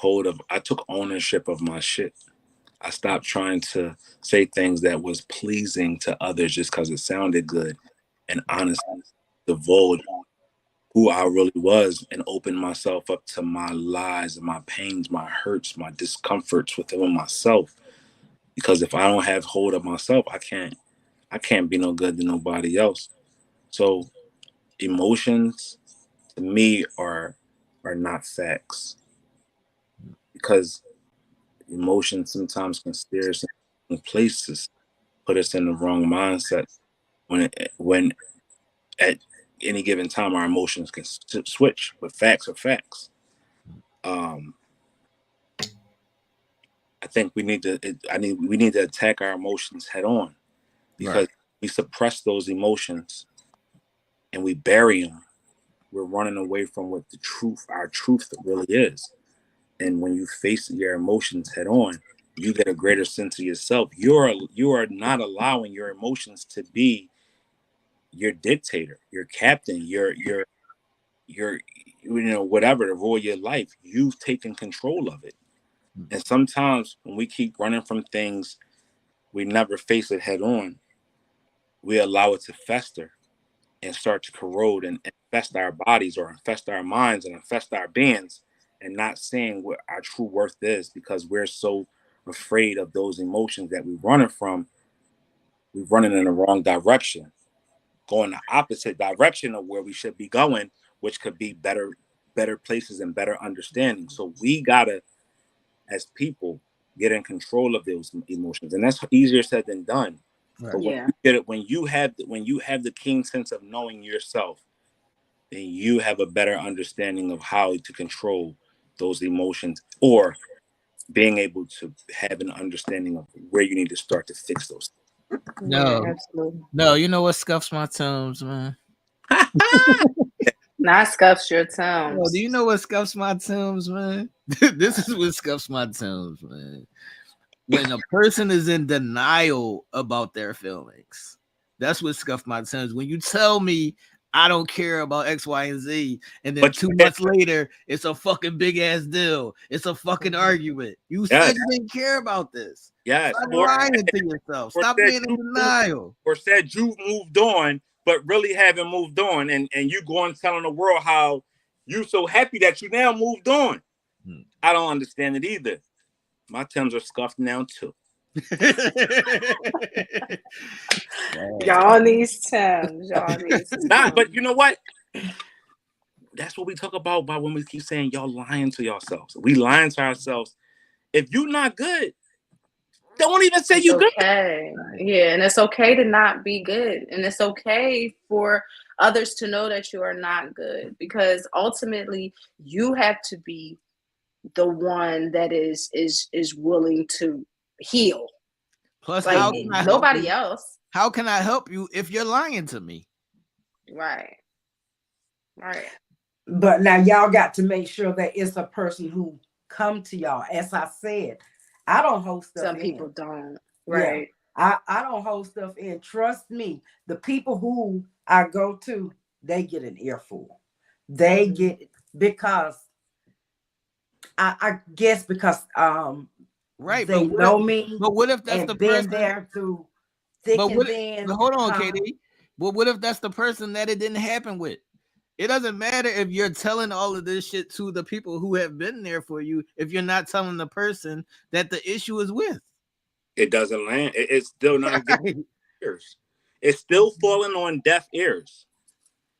ownership of my shit. I stopped trying to say things that was pleasing to others just because it sounded good, and honestly divulge who I really was and open myself up to my lies and my pains, my hurts, my discomforts within myself. Because if I don't have hold of myself, I can't be no good to nobody else. So emotions to me are not facts, because emotions sometimes can steer us in places, put us in the wrong mindset. When at any given time our emotions can switch, but facts are facts. I think we need to attack our emotions head on, because we suppress those emotions and we bury them. We're running away from what our truth really is. And when you face your emotions head on, you get a greater sense of yourself. You are not allowing your emotions to be your dictator, your captain, your whatever, to rule your life. You've taken control of it. And sometimes when we keep running from things, we never face it head on. We allow it to fester and start to corrode and infest our bodies, or infest our minds and infest our beings, and not seeing what our true worth is, because we're so afraid of those emotions that we're running from. We're running in the wrong direction, going the opposite direction of where we should be going, which could be better places and better understanding. So we gotta, as people, get in control of those emotions, and that's easier said than done. But when you get it, when you have the keen sense of knowing yourself, then you have a better understanding of how to control those emotions, or being able to have an understanding of where you need to start to fix those things. No, absolutely. No, you know what scuffs my tones, man? Not scuffs your tones. Yo, do you know what scuffs my tones, man? This is what scuffs my tones, man. When a person is in denial about their feelings, that's what scuffs my tones. When you tell me I don't care about X, Y, and Z. And then But 2 months later, it's a fucking big ass deal. It's a fucking argument. You said you didn't care about this. Yes. Stop lying to yourself. Stop being in denial. Or said you moved on, but really haven't moved on. And you going telling the world how you so happy that you now moved on. I don't understand it either. My Timbs are scuffed now too. Y'all need Timbs. Y'all need Not, but you know what? That's what we talk about when we keep saying y'all lying to yourselves. We lying to ourselves. If you're not good, don't even say you good. Yeah, and it's okay to not be good. And it's okay for others to know that you are not good, because ultimately you have to be the one that is willing to heal. Plus, like, nobody else. How can I help you if you're lying to me? Right. But now y'all got to make sure that it's a person who come to y'all. As I said, I don't hold stuff Some in. people don't. Right. Yeah, I don't hold stuff in. Trust me, the people who I go to, they get an earful. They get it because I guess because right, they know me. But what if that's the person there through thick and thin? But hold on, Katie. But what if that's the person that it didn't happen with? It doesn't matter if you're telling all of this shit to the people who have been there for you if you're not telling the person that the issue is with. It doesn't land. It's still not getting ears. It's still falling on deaf ears.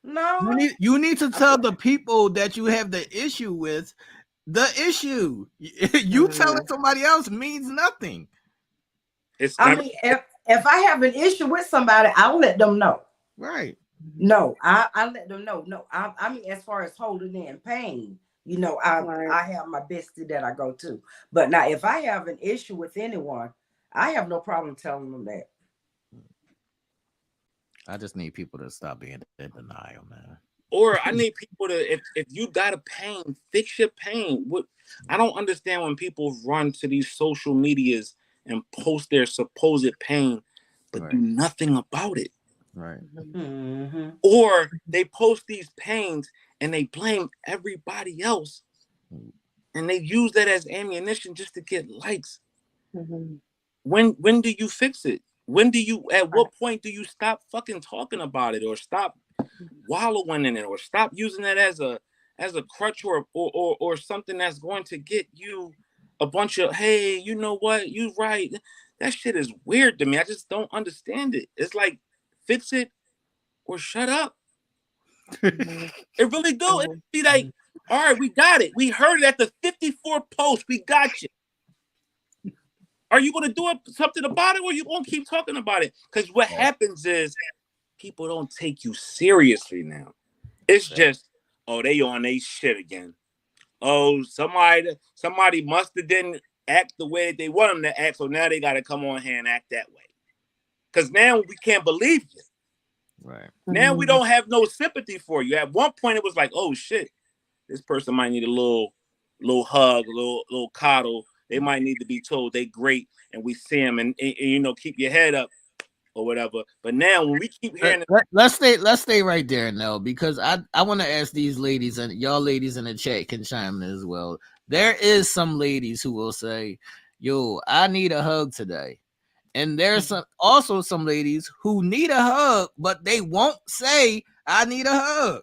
No. You need to tell the people that you have the issue with the issue. You telling somebody else means nothing. I mean, if I have an issue with somebody, I'll let them know. Right. No, I let them know. No, I mean, as far as holding in pain, you know, I have my bestie that I go to. But now, if I have an issue with anyone, I have no problem telling them that. I just need people to stop being in denial, man. Or I need people to, if you got a pain, fix your pain. I don't understand when people run to these social medias and post their supposed pain, but do nothing about it. Right. Mm-hmm. Or they post these pains and they blame everybody else, and they use that as ammunition just to get likes. Mm-hmm. When do you fix it? At what point do you stop fucking talking about it, or stop wallowing in it, or stop using that as a crutch or something that's going to get you a bunch of, hey, you know what, you right. That shit is weird to me. I just don't understand it. It's like, fix it or shut up. It really do. It'd be like, all right, we got it. We heard it at the 54 post. We got you. Are you going to do something about it, or are you going to keep talking about it? Because what happens is people don't take you seriously now. It's just, oh, they on they shit again. Oh, somebody must have didn't act the way that they want them to act, so now they got to come on here and act that way. Because now we can't believe you. Right. Now we don't have no sympathy for you. At one point, it was like, oh, shit, this person might need a little hug, a little coddle. They might need to be told they great, and we see them, and you know, keep your head up or whatever. But now when we keep hearing let's stay right there, Nell, because I want to ask these ladies, and y'all ladies in the chat can chime in as well. There is some ladies who will say, yo, I need a hug today. And there's also some ladies who need a hug, but they won't say, I need a hug.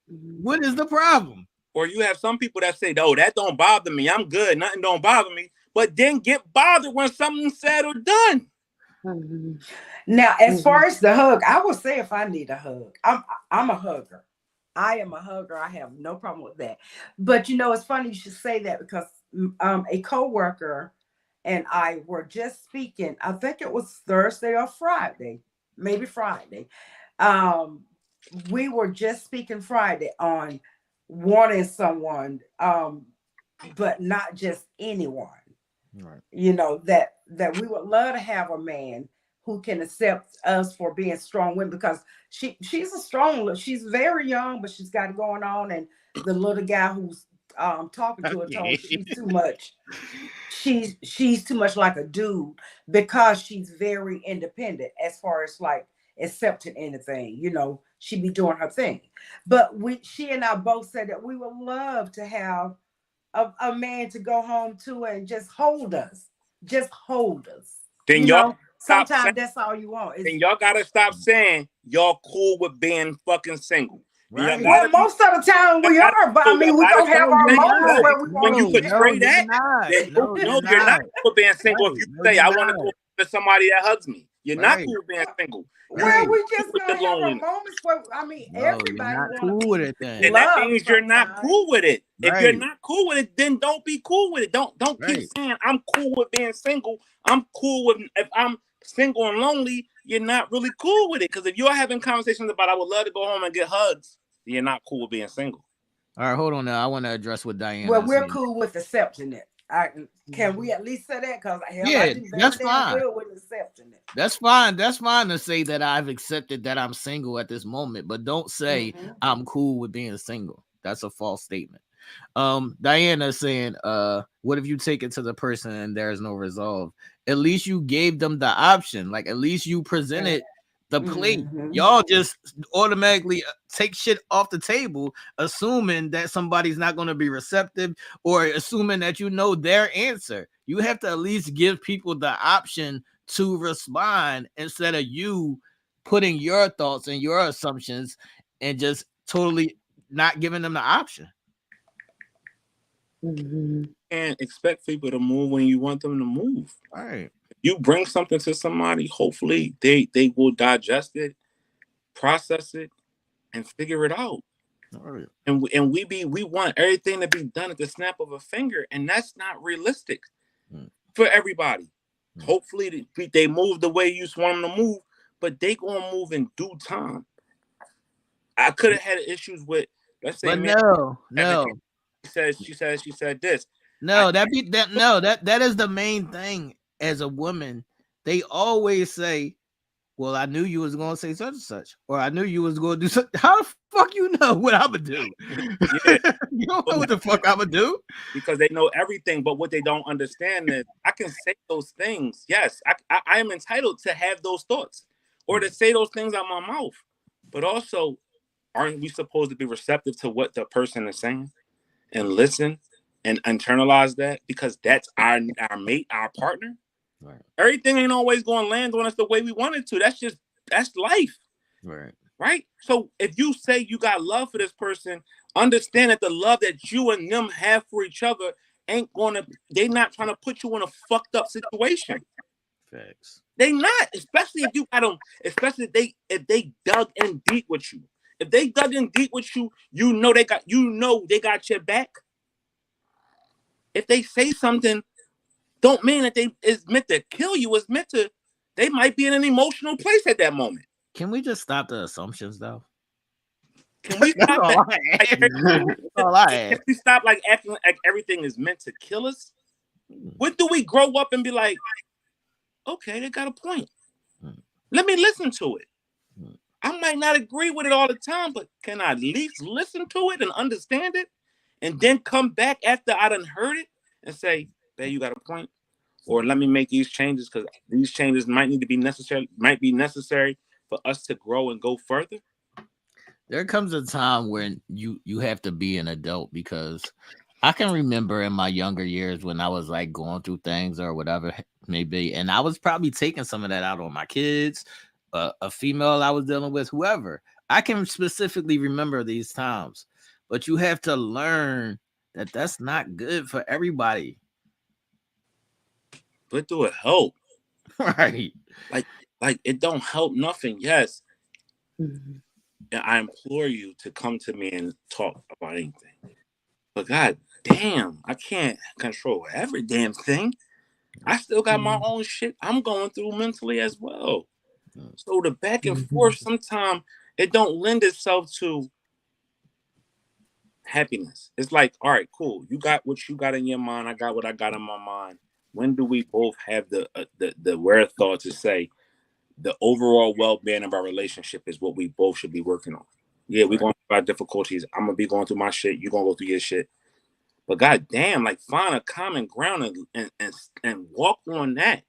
What is the problem? Or you have some people that say, no, that don't bother me. I'm good. Nothing don't bother me. But then get bothered when something's said or done. Now, as far as the hug, I will say if I need a hug, I'm a hugger. I am a hugger. I have no problem with that. But, you know, it's funny you should say that, because a coworker and I were just speaking. I think it was Thursday or Friday, maybe Friday. We were just speaking Friday on wanting someone, but not just anyone. Right. You know, that we would love to have a man who can accept us for being strong women, because she's a strong, she's very young, but she's got it going on. And the little guy who's talking to her told her she's too much. She's too much like a dude, because she's very independent as far as like accepting anything. You know, she be doing her thing. But she and I both said that we would love to have a man to go home to and just hold us. Just hold us. Then you y'all know, sometimes that's all you want. Then y'all gotta stop saying y'all cool with being fucking single. Right. Well, most of the time we are, but I mean, we don't have our moments where we when you portray you're that, not. then No, you're you're not not. cool with being single. Right. If you No, say you're I want to not. go to somebody that hugs me, you're not Right. cool with being single. Well, we just with gonna the have our loneliness. moments where I mean, No, you're everybody not want to cool with be it then. And that loved means you're not sometimes. cool with it. If you're Right. not cool with it, then don't be cool with it. Don't keep Right. saying I'm cool with being single. I'm cool with if I'm single and lonely. You're not really cool with it, because if you're having conversations about I would love to go home and get hugs, you're not cool with being single. All right, hold on now. I want to address what Diana. Well, we're saying. cool with accepting it. Can we at least say that? Because Yeah, I do very that's damn fine. good with accepting it. That's fine. That's fine to say that I've accepted that I'm single at this moment, but don't say I'm cool with being single. That's a false statement. Diana saying, what if you take it to the person and there's no resolve? At least you gave them the option. Like, at least you presented the plate. Y'all just automatically take shit off the table, assuming that somebody's not going to be receptive, or assuming that you know their answer. You have to at least give people the option to respond, instead of you putting your thoughts and your assumptions and just totally not giving them the option. And expect people to move when you want them to move. All right. You bring something to somebody, hopefully they will digest it, process it, and figure it out. All right. And we want everything to be done at the snap of a finger, and that's not realistic for everybody. Hopefully they move the way you want them to move, but they gonna move in due time. I could have had issues with, let's say, but man, no. She said this. No, that is the main thing. As a woman, they always say, well, I knew you was going to say such and such, or I knew you was going to do something. How the fuck you know what I'm going to do? Yeah. You don't know what the fuck I'm going to do. Because they know everything, but what they don't understand is I can say those things. Yes, I am entitled to have those thoughts or to say those things out my mouth. But also, aren't we supposed to be receptive to what the person is saying and listen and internalize that? Because that's our mate, our partner. Right. Everything ain't always going to land on us the way we want it to. That's life. Right. So if you say you got love for this person, understand that the love that you and them have for each other they're not trying to put you in a fucked up situation. Facts. They not, especially if you got them, especially if they dug in deep with you. If they dug in deep with you, you know they got your back. If they say something, don't mean that it's meant to kill you. It's meant to, they might be in an emotional place at that moment. Can we just stop the assumptions, though? Can we stop Can we stop acting like everything is meant to kill us? When do we grow up and be like, okay, they got a point. Let me listen to it. I might not agree with it all the time, but can I at least listen to it and understand it? And then come back after I done heard it and say, babe, you got a point. Or let me make these changes, because these changes might be necessary for us to grow and go further. There comes a time when you have to be an adult, because I can remember in my younger years when I was like going through things or whatever it may be, and I was probably taking some of that out on my kids, a female I was dealing with, whoever. I can specifically remember these times, but you have to learn that that's not good for everybody. But do it help? Right. Like it don't help nothing. Yes. And I implore you to come to me and talk about anything. But god damn, I can't control every damn thing. I still got my own shit I'm going through mentally as well. So the back and forth, sometimes it don't lend itself to happiness. It's like, all right, cool. You got what you got in your mind. I got what I got in my mind. When do we both have the wherewithal to say the overall well-being of our relationship is what we both should be working on? Yeah, we're going through our difficulties. I'm gonna be going through my shit. You're gonna go through your shit. But god damn, find a common ground and walk on that.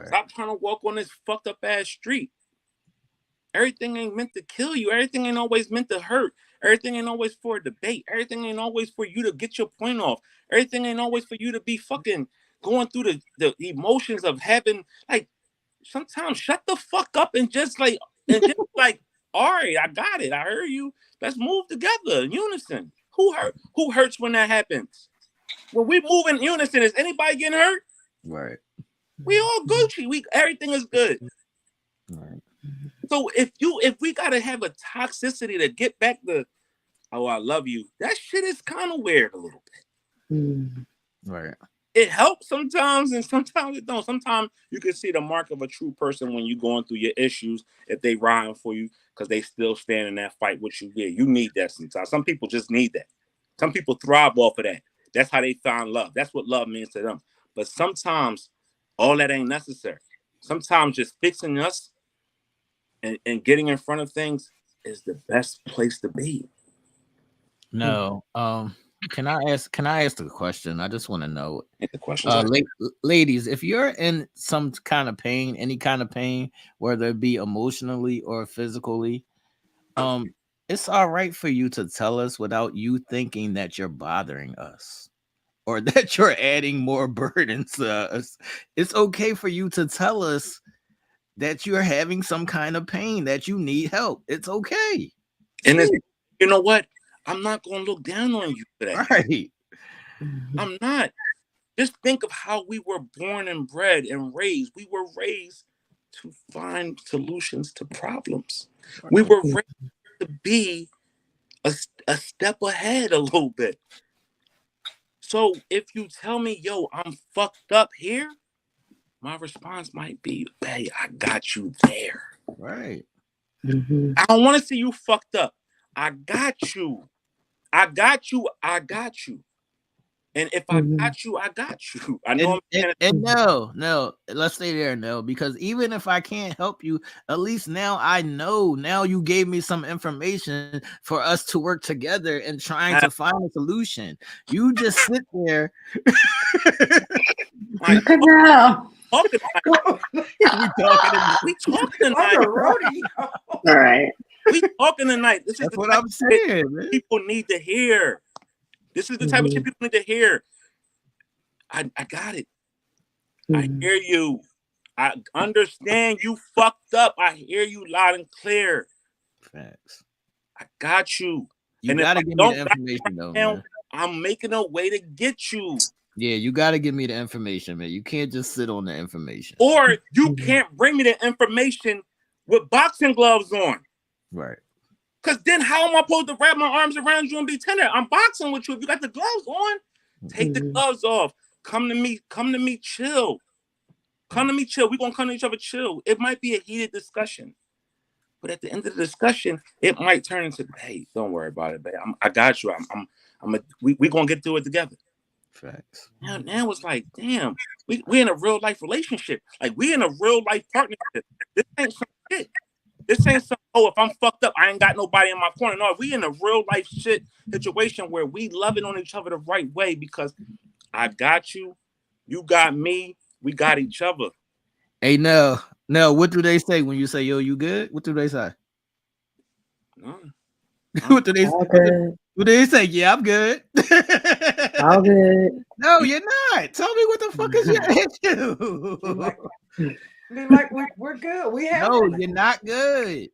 Stop trying to walk on this fucked up ass street. Everything ain't meant to kill you. Everything ain't always meant to hurt. Everything ain't always for a debate. Everything ain't always for you to get your point off. Everything ain't always for you to be fucking going through the emotions of having, like, sometimes shut the fuck up and just like, all right, I got it. I heard you. Let's move together in unison. Who hurts when that happens? When we move in unison, is anybody getting hurt? Right. We all Gucci. Everything is good. Right. So if we gotta have a toxicity to get back to, oh, I love you, that shit is kind of weird a little bit. Right. It helps sometimes and sometimes it don't. Sometimes you can see the mark of a true person when you're going through your issues, if they riding for you because they still stand in that fight with you. Yeah, you need that sometimes. Some people just need that. Some people thrive off of that. That's how they find love. That's what love means to them. But sometimes all that ain't necessary. Sometimes just fixing us and getting in front of things is the best place to be. No. Can I ask a question? I just want to know. The question, ladies, if you're in some kind of pain, any kind of pain, whether it be emotionally or physically, it's all right for you to tell us without you thinking that you're bothering us or that you're adding more burdens to us. It's okay for you to tell us that you're having some kind of pain, that you need help. It's okay. And it's, you know what? I'm not going to look down on you for that. Right. I'm not. Just think of how we were born and bred and raised. We were raised to find solutions to problems. We were raised to be a step ahead a little bit. So if you tell me, yo, I'm fucked up here, my response might be, hey, I got you there. Right. I don't want to see you fucked up. I got you. I got you. I got you. And if I got you, I got you. I know. And no, let's stay there, no, because even if I can't help you, at least now I know. Now you gave me some information for us to work together and trying to find a solution. You just sit there. Like, we talking tonight. All right. We talking tonight. This is That's what I'm saying, man. People need to hear. This is the type of shit people need to hear. I got it. I hear you. I understand you fucked up. I hear you loud and clear. Facts. I got you. You and gotta give me the information though, man. I'm making a way to get you. Yeah, you gotta give me the information, man. You can't just sit on the information. Or you can't bring me the information with boxing gloves on. Right. Because then how am I supposed to wrap my arms around you and be tender? I'm boxing with you. If you got the gloves on, take the gloves off. Come to me, chill. Come to me, chill. We're going to come to each other, chill. It might be a heated discussion. But at the end of the discussion, it might turn into, hey, don't worry about it, babe. I got you. We're going to get through it together. Facts. Now it's like, damn, we in a real life relationship. Like, we in a real life partnership. This ain't some shit. This ain't some, oh, if I'm fucked up, I ain't got nobody in my corner. No, we in a real life shit situation where we loving on each other the right way because I got you, you got me, we got each other. Hey, Nell, what do they say when you say, yo, you good? What do they say? No. What do they say? What do they say? Yeah, I'm good. All good. No, you're not. Tell me what the fuck is your issue? Be like, we're good. We have you're not good.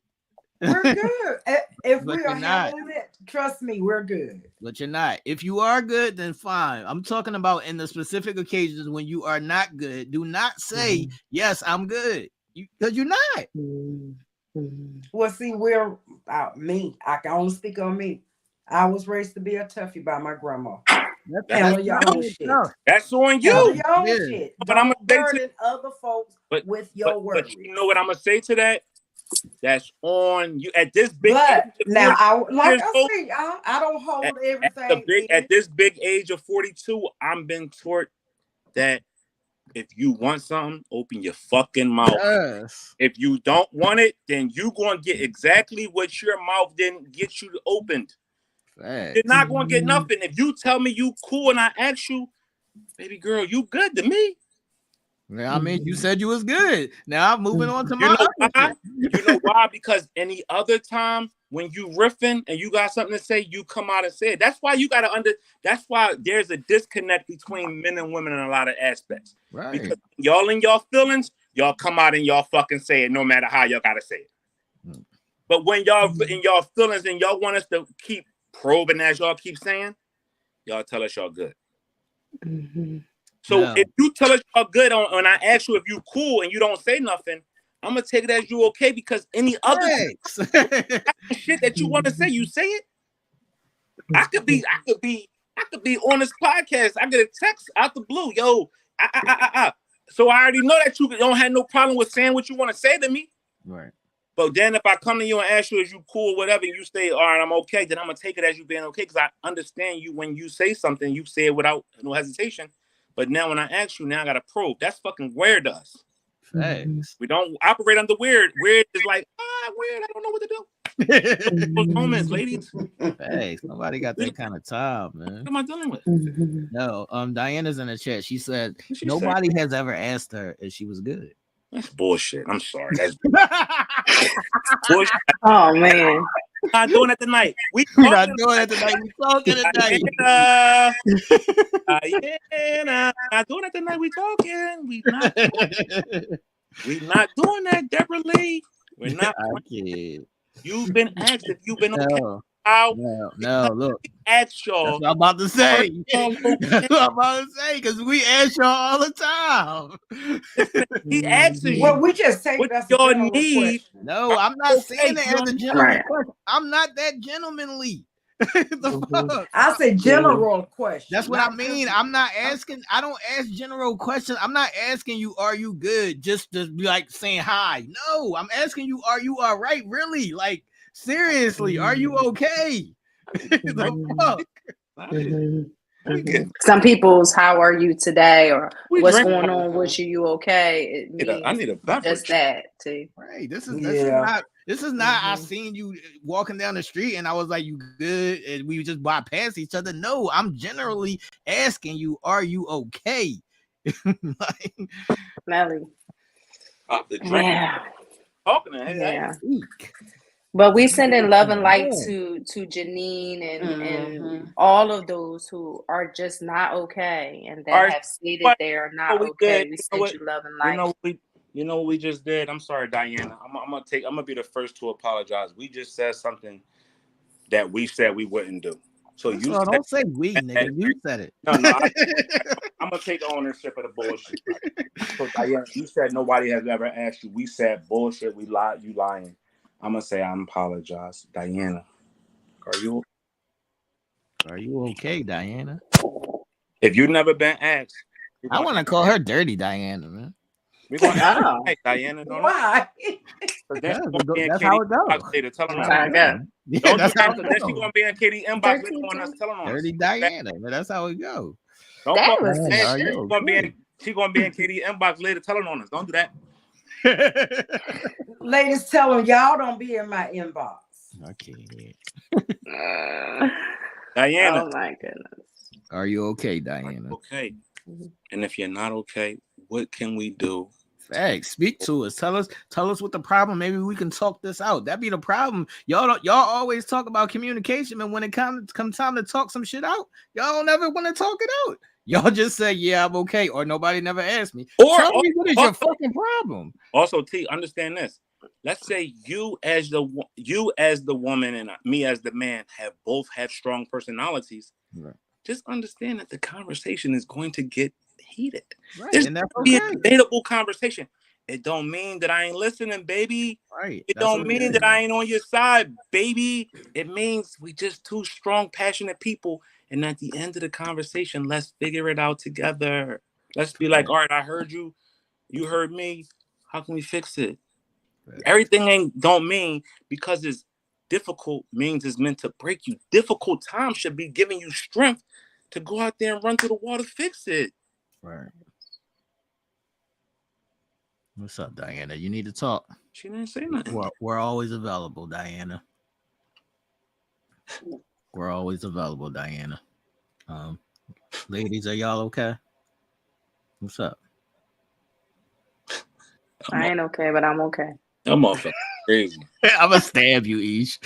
We're good. If But we are handling it, trust me, we're good. But you're not. If you are good, then fine. I'm talking about in the specific occasions when you are not good. Do not say, yes, I'm good. Because you're not. Well, see, we're me. I can only speak on me. I was raised to be a toughie by my grandma. Handle your own shit. That's on you. Handle your own shit. But I'm Don't burden other folks with your words. But you know what I'm gonna say to that? That's on you at this big but age. Now, I don't hold everything. At this big age of 42, I'm been taught that if you want something, open your fucking mouth. Yes. If you don't want it, then you gonna get exactly what your mouth didn't get you opened. Facts. You're not gonna get nothing. If you tell me you cool and I ask you, baby girl, you good to me. I mean, you said you was good. Now I'm moving on to my You know other why? shit. You know why? Because any other time when you riffing and you got something to say, you come out and say it. That's why you gotta that's why there's a disconnect between men and women in a lot of aspects. Right. Because y'all in y'all feelings, y'all come out and y'all fucking say it no matter how y'all gotta say it. But when y'all in y'all feelings and y'all want us to keep probing as y'all keep saying, y'all tell us y'all good. So if you tell us y'all good when I ask you if you cool and you don't say nothing, I'm gonna take it as you okay, because any other shit that you want to say, you say it. I could be on this podcast. I get a text out the blue, yo. So I already know that you don't have no problem with saying what you want to say to me. Right. But then if I come to you and ask you, is you cool, whatever, and you say, all right, I'm okay, then I'm gonna take it as you being okay, because I understand you. When you say something, you say it without no hesitation. But now when I ask you, now I gotta probe. That's fucking weird to us. Thanks. We don't operate under weird. Weird is like, weird, I don't know what to do. Those moments, ladies. Thanks. Nobody got that kind of time, man. What am I dealing with? No, Diana's in the chat. She said nobody has ever asked her if she was good. That's bullshit. I'm sorry. That's bullshit. Oh man. We're not doing it tonight. We're not doing it tonight. We're talking tonight. Not doing it tonight. We talking. We not doing that, Debra Lee. We're not. You've been asked if you've been okay. No, look. Ask y'all. That's what I'm about to say. That's what I'm about to say, because we ask y'all all the time. He asks you. Well, we just say that's a general question. No, I'm not saying it as a general question. I'm not that gentlemanly. The fuck? I say general question. That's what I mean. I'm not asking. I don't ask general questions. I'm not asking you, are you good? Just to be like saying hi. No, I'm asking you, are you all right? Really? Like, seriously, are you okay? The fuck? Some people's "How are you today?" or "What's going on with you? You okay?" I need a beverage. Just that too. Right. This is not. I seen you walking down the street and I was like, "You good?" And we just bypass each other. No, I'm generally asking you, "Are you okay?" Like, Melly. Yeah. Talking. Yeah. But we sending love and light to Janine and all of those who are just not okay and that have stated they are not okay. We send you love and light. You know what we just did? I'm sorry, Diana. I'm gonna be the first to apologize. We just said something that we said we wouldn't do. So you said, don't say we, nigga. You said it. No, I'm gonna take ownership of the bullshit. So Diana, you said nobody has ever asked you. We said bullshit. We lied. You lying. I'm gonna say I apologize, Diana. Are you okay, Diana? If you've never been asked, I want to call her Dirty Diana, man. We're gonna ask Diana. Why? That's how it goes. Don't do That's that, because then she's gonna be in Katie inbox later on us telling on us. Dirty Diana, man. That's how it goes. Don't call her. She's gonna be in Katie inbox later telling on us. Don't do that. Ladies, tell them y'all don't be in my inbox. Okay. Diana. Oh my goodness. Are you okay, Diana? Okay. And if you're not okay, what can we do? Facts. Speak to us. Tell us what the problem. Maybe we can talk this out. That be the problem. Y'all always talk about communication, and when it comes time to talk some shit out, y'all don't ever want to talk it out. Y'all just say, yeah, I'm okay, or nobody never asked me. Tell me what is your fucking problem. Also, T, understand this. Let's say you as the woman and me as the man both have strong personalities. Right. Just understand that the conversation is going to get heated. Right. It's and that's be a debatable conversation. It don't mean that I ain't listening, baby. Right. It don't mean that I ain't on your side, baby. It means we just two strong, passionate people. And at the end of the conversation, let's figure it out together. Let's be like, all right, I heard you. You heard me. How can we fix it? Right. Everything don't mean because it's difficult means it's meant to break you. Difficult times should be giving you strength to go out there and run through the wall to fix it. Right. What's up, Diana? You need to talk. She didn't say nothing. We're always available, Diana. We're always available, Diana. Ladies, are y'all okay? What's up? I ain't okay, but I'm okay. That motherfucker crazy. I'm gonna stab you, Ish.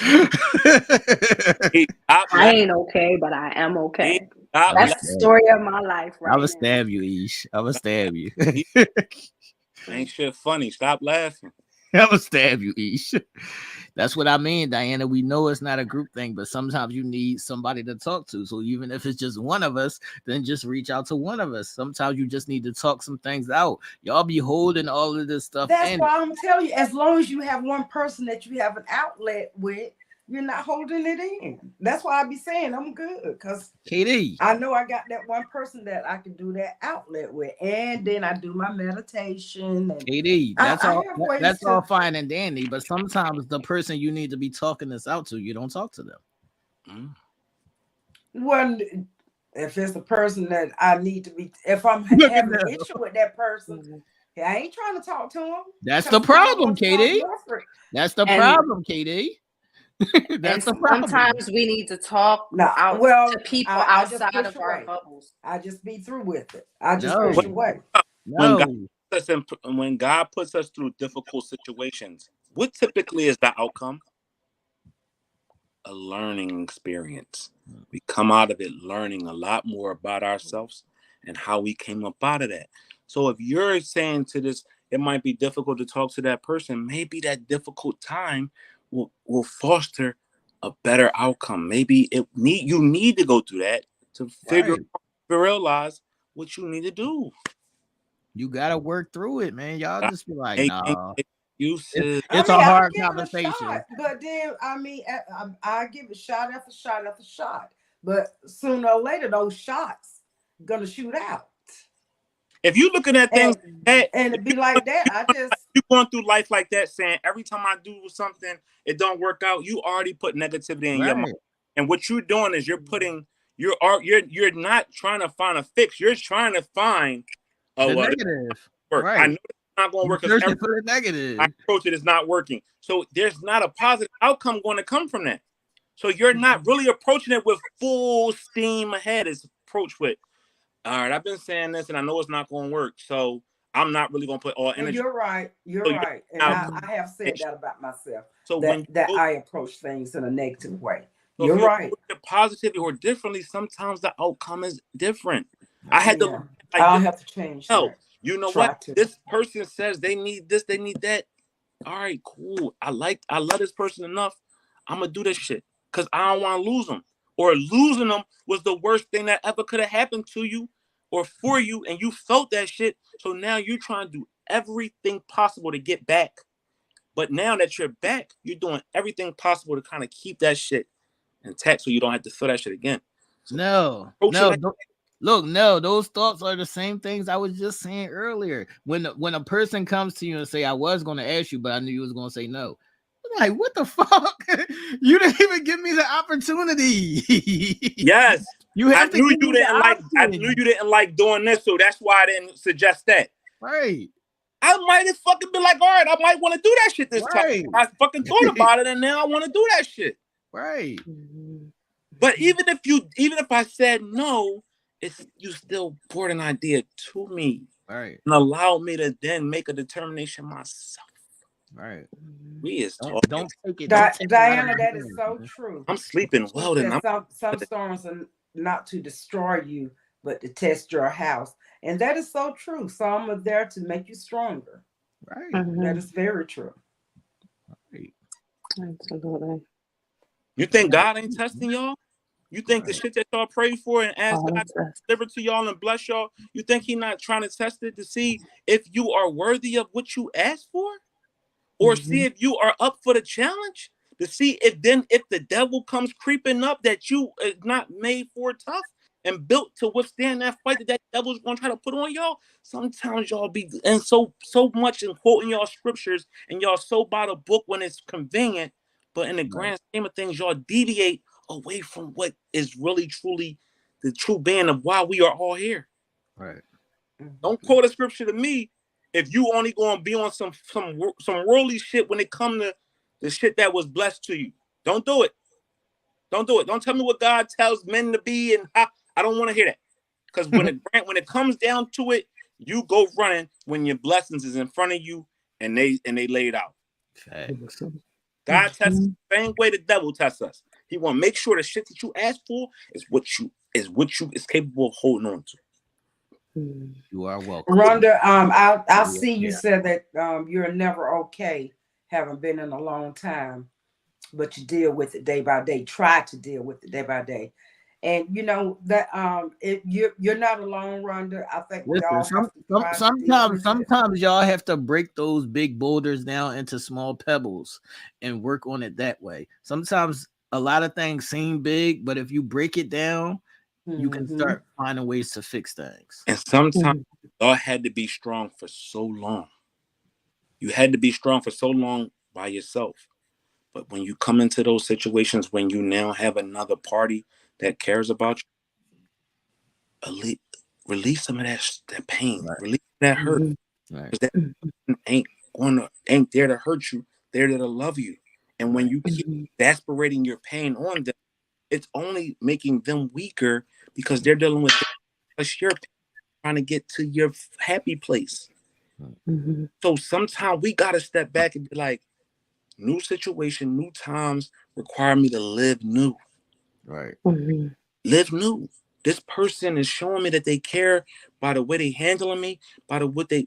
I ain't okay, but I am okay. That's the story of my life right now. I'm gonna stab you, Ish. I'm gonna stab you. Ain't shit funny. Stop laughing. I'm gonna stab you, Ish. That's what I mean, Diana. We know it's not a group thing, but sometimes you need somebody to talk to. So even if it's just one of us, then just reach out to one of us. Sometimes you just need to talk some things out. Y'all be holding all of this stuff. That's why I'm telling you, as long as you have one person that you have an outlet with, you're not holding it in. That's why I be saying I'm good, because KD, I know I got that one person that I can do that outlet with, and then I do my meditation. And KD, that's all fine and dandy, but sometimes the person you need to be talking this out to, you don't talk to them. Well, if it's a person that I need to be, if I'm having an issue with that person, I ain't trying to talk to him. That's the problem, KD. That's the problem, KD. That's the problem. Sometimes we need to talk to people outside of our bubbles. I just be through with it. I just push away. When God puts us through difficult situations, what typically is the outcome? A learning experience. We come out of it learning a lot more about ourselves and how we came up out of that. So if you're saying to this, it might be difficult to talk to that person, maybe that difficult time will foster a better outcome. Maybe you need to go through that to realize what you need to do. You gotta work through it, man. Y'all just be like, nah. It's a hard conversation. But then I give it shot after shot after shot. But sooner or later, those shots gonna shoot out. If you looking at things and it be like that, you going through life like that, saying every time I do something, it don't work out. You already put negativity in your mind, and what you're doing is you're not trying to find a fix. You're trying to find the negative. Right. I know it's not going to work because the negative. I approach it is not working. So there's not a positive outcome going to come from that. So you're not really approaching it with full steam ahead. It's approached with, all right, I've been saying this and I know it's not going to work. So I'm not really going to put all energy. You're right. You're right. And I have said that about myself. So that I approach things in a negative way. So you're right. Positively or differently, sometimes the outcome is different. I'll have to change that. You know what? This person says they need this, they need that. All right, cool. I love this person enough. I'm going to do this shit because I don't want to lose them. Or losing them was the worst thing that ever could have happened to you or for you, and you felt that shit. So now you're trying to do everything possible to get back. But now that you're back, you're doing everything possible to kind of keep that shit intact so you don't have to feel that shit again. So No, those thoughts are the same things I was just saying earlier. When a person comes to you and say, I was going to ask you, but I knew you was going to say no. I'm like, what the fuck? You didn't even give me the opportunity. Yes. I knew you didn't like doing this, so that's why I didn't suggest that. Right. I might have fucking been like, all right, I might want to do that shit this time. I fucking thought about it and now I want to do that shit. Right. But even if I said no, you still brought an idea to me, right, and allowed me to then make a determination myself. Right. We is talking. Don't take it, Diana. That is so true. I'm sleeping well. Then some storms are not to destroy you, but to test your house, and that is so true. Some are there to make you stronger. Right. That is very true. Right. Absolutely. You think God ain't testing y'all? You think the shit that y'all pray for and ask God to deliver to y'all and bless y'all, you think He not trying to test it to see if you are worthy of what you asked for? Or see if you are up for the challenge? To see if the devil comes creeping up that you is not made for tough and built to withstand that fight that devil's going to try to put on y'all? Sometimes y'all be and so much in quoting y'all scriptures and y'all so by the book when it's convenient, but in the grand scheme of things, y'all deviate away from what is really truly the true being of why we are all here. Right. Don't quote a scripture to me if you only going to be on some worldly shit when it come to the shit that was blessed to you. Don't do it. Don't do it. Don't tell me what God tells men to be and how. I don't want to hear that. Because when it comes down to it, you go running when your blessings is in front of you and they laid out. Facts. God tests us the same way the devil tests us. He want to make sure the shit that you ask for is what you is capable of holding on to. You are welcome. Rhonda, I see you said that you're never okay, having been in a long time, but you deal with it day by day. Try to deal with it day by day, and you know that you're not alone, Rhonda. I think we all have to sometimes y'all have to break those big boulders down into small pebbles and work on it that way. Sometimes a lot of things seem big, but if you break it down, you can start finding ways to fix things. And sometimes y'all had to be strong for so long. You had to be strong for so long by yourself. But when you come into those situations, when you now have another party that cares about you, release some of that pain, release that hurt. Because that ain't there to hurt you, they're there to love you. And when you keep exasperating your pain on them, it's only making them weaker because they're dealing with your pain, trying to get to your happy place. So sometimes we got to step back and be like, new situation, new times require me to live new. Right. Live new. This person is showing me that they care by the way they handling me, by the what they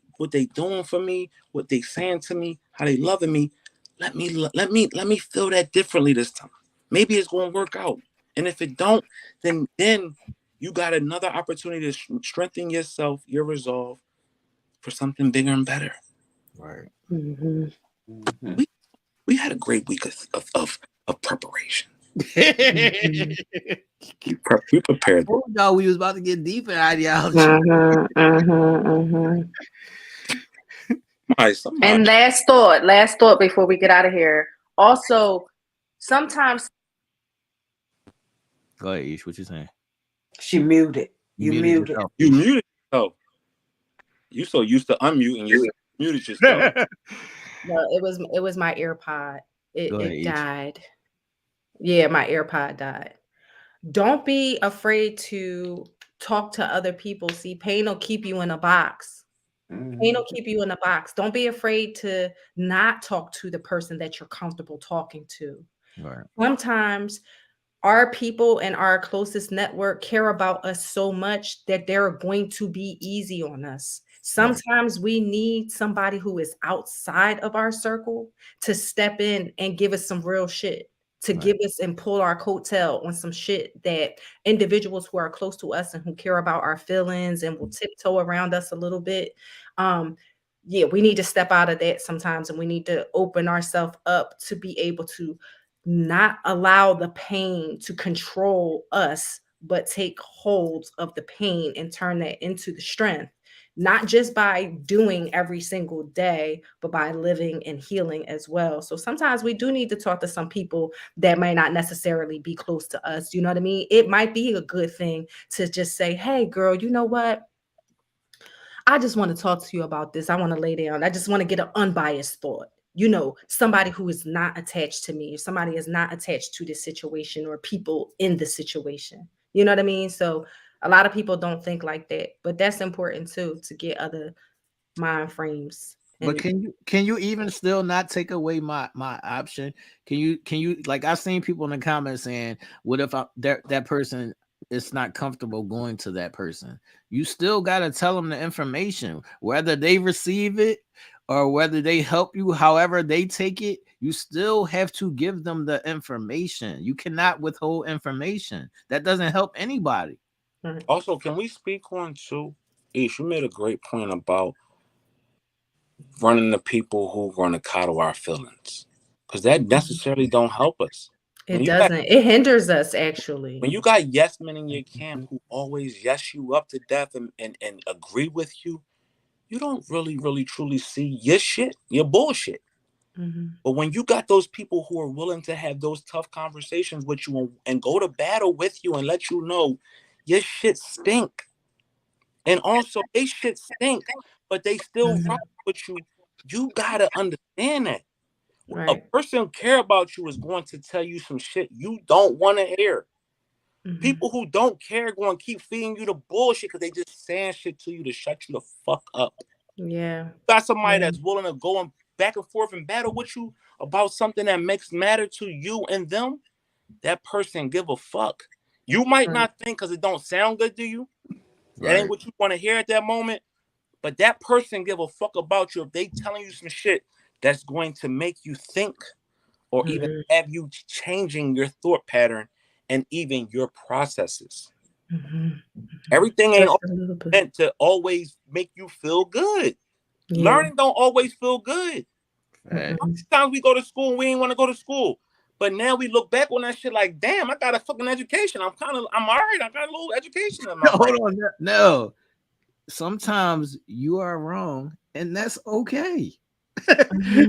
doing for me, what they saying to me, how they loving me. Let me feel that differently this time. Maybe it's going to work out. And if it don't, then you got another opportunity to strengthen yourself, your resolve for something bigger and better. Right. We had a great week of preparation. We prepared. Oh no, we was about to get deep in ideology. And last thought before we get out of here. Also, sometimes. Go ahead, Ish. What you saying? She muted. You muted. You muted yourself. You so used to unmuting, you muted yourself. No, it was my AirPod. It died. Yeah, my AirPod died. Don't be afraid to talk to other people. See, pain will keep you in a box. Pain will keep you in a box. Don't be afraid to not talk to the person that you're comfortable talking to. Right. Sometimes our people and our closest network care about us so much that they're going to be easy on us. Sometimes we need somebody who is outside of our circle to step in and give us some real shit, to give us and pull our coattail on some shit that individuals who are close to us and who care about our feelings and will tiptoe around us a little bit. Yeah, we need to step out of that sometimes, and we need to open ourselves up to be able to not allow the pain to control us, but take hold of the pain and turn that into the strength, not just by doing every single day, but by living and healing as well. So sometimes we do need to talk to some people that may not necessarily be close to us. You know what I mean? It might be a good thing to just say, hey, girl, you know what? I just want to talk to you about this. I want to lay down. I just want to get an unbiased thought. You know, somebody who is not attached to me, if somebody is not attached to this situation or people in the situation. You know what I mean? So a lot of people don't think like that, but that's important too, to get other mind frames. But can you even still not take away my option? Can you like, I've seen people in the comments saying, what if that person is not comfortable going to that person? You still got to tell them the information, whether they receive it or whether they help you, however they take it. You still have to give them the information. You cannot withhold information. That doesn't help anybody. Also, can we speak on too? Ish, you made a great point about running the people who are going to coddle our feelings, because that necessarily don't help us. It doesn't. It hinders us, actually. When you got yes men in your camp who always yes you up to death and agree with you, you don't really truly see your shit, your bullshit. But when you got those people who are willing to have those tough conversations with you and go to battle with you and let you know your shit stink, and also they shit stink, but they still rock with you, you gotta understand that. A person care about you is going to tell you some shit you don't want to hear. People who don't care going to keep feeding you the bullshit because they just saying shit to you to shut you the fuck up. Yeah. You got somebody that's willing to go and back and forth and battle with you about something that makes matter to you and them, that person give a fuck. You might not think because it don't sound good to you. That ain't what you want to hear at that moment. But that person give a fuck about you if they telling you some shit that's going to make you think or even have you changing your thought pattern and even your processes. Everything ain't meant to always make you feel good. Learning don't always feel good. Sometimes we go to school and we ain't want to go to school. But now we look back on that shit like, damn, I got a fucking education. I'm all right. I got a little education in my brain. Hold on. No. Sometimes you are wrong, and that's okay. You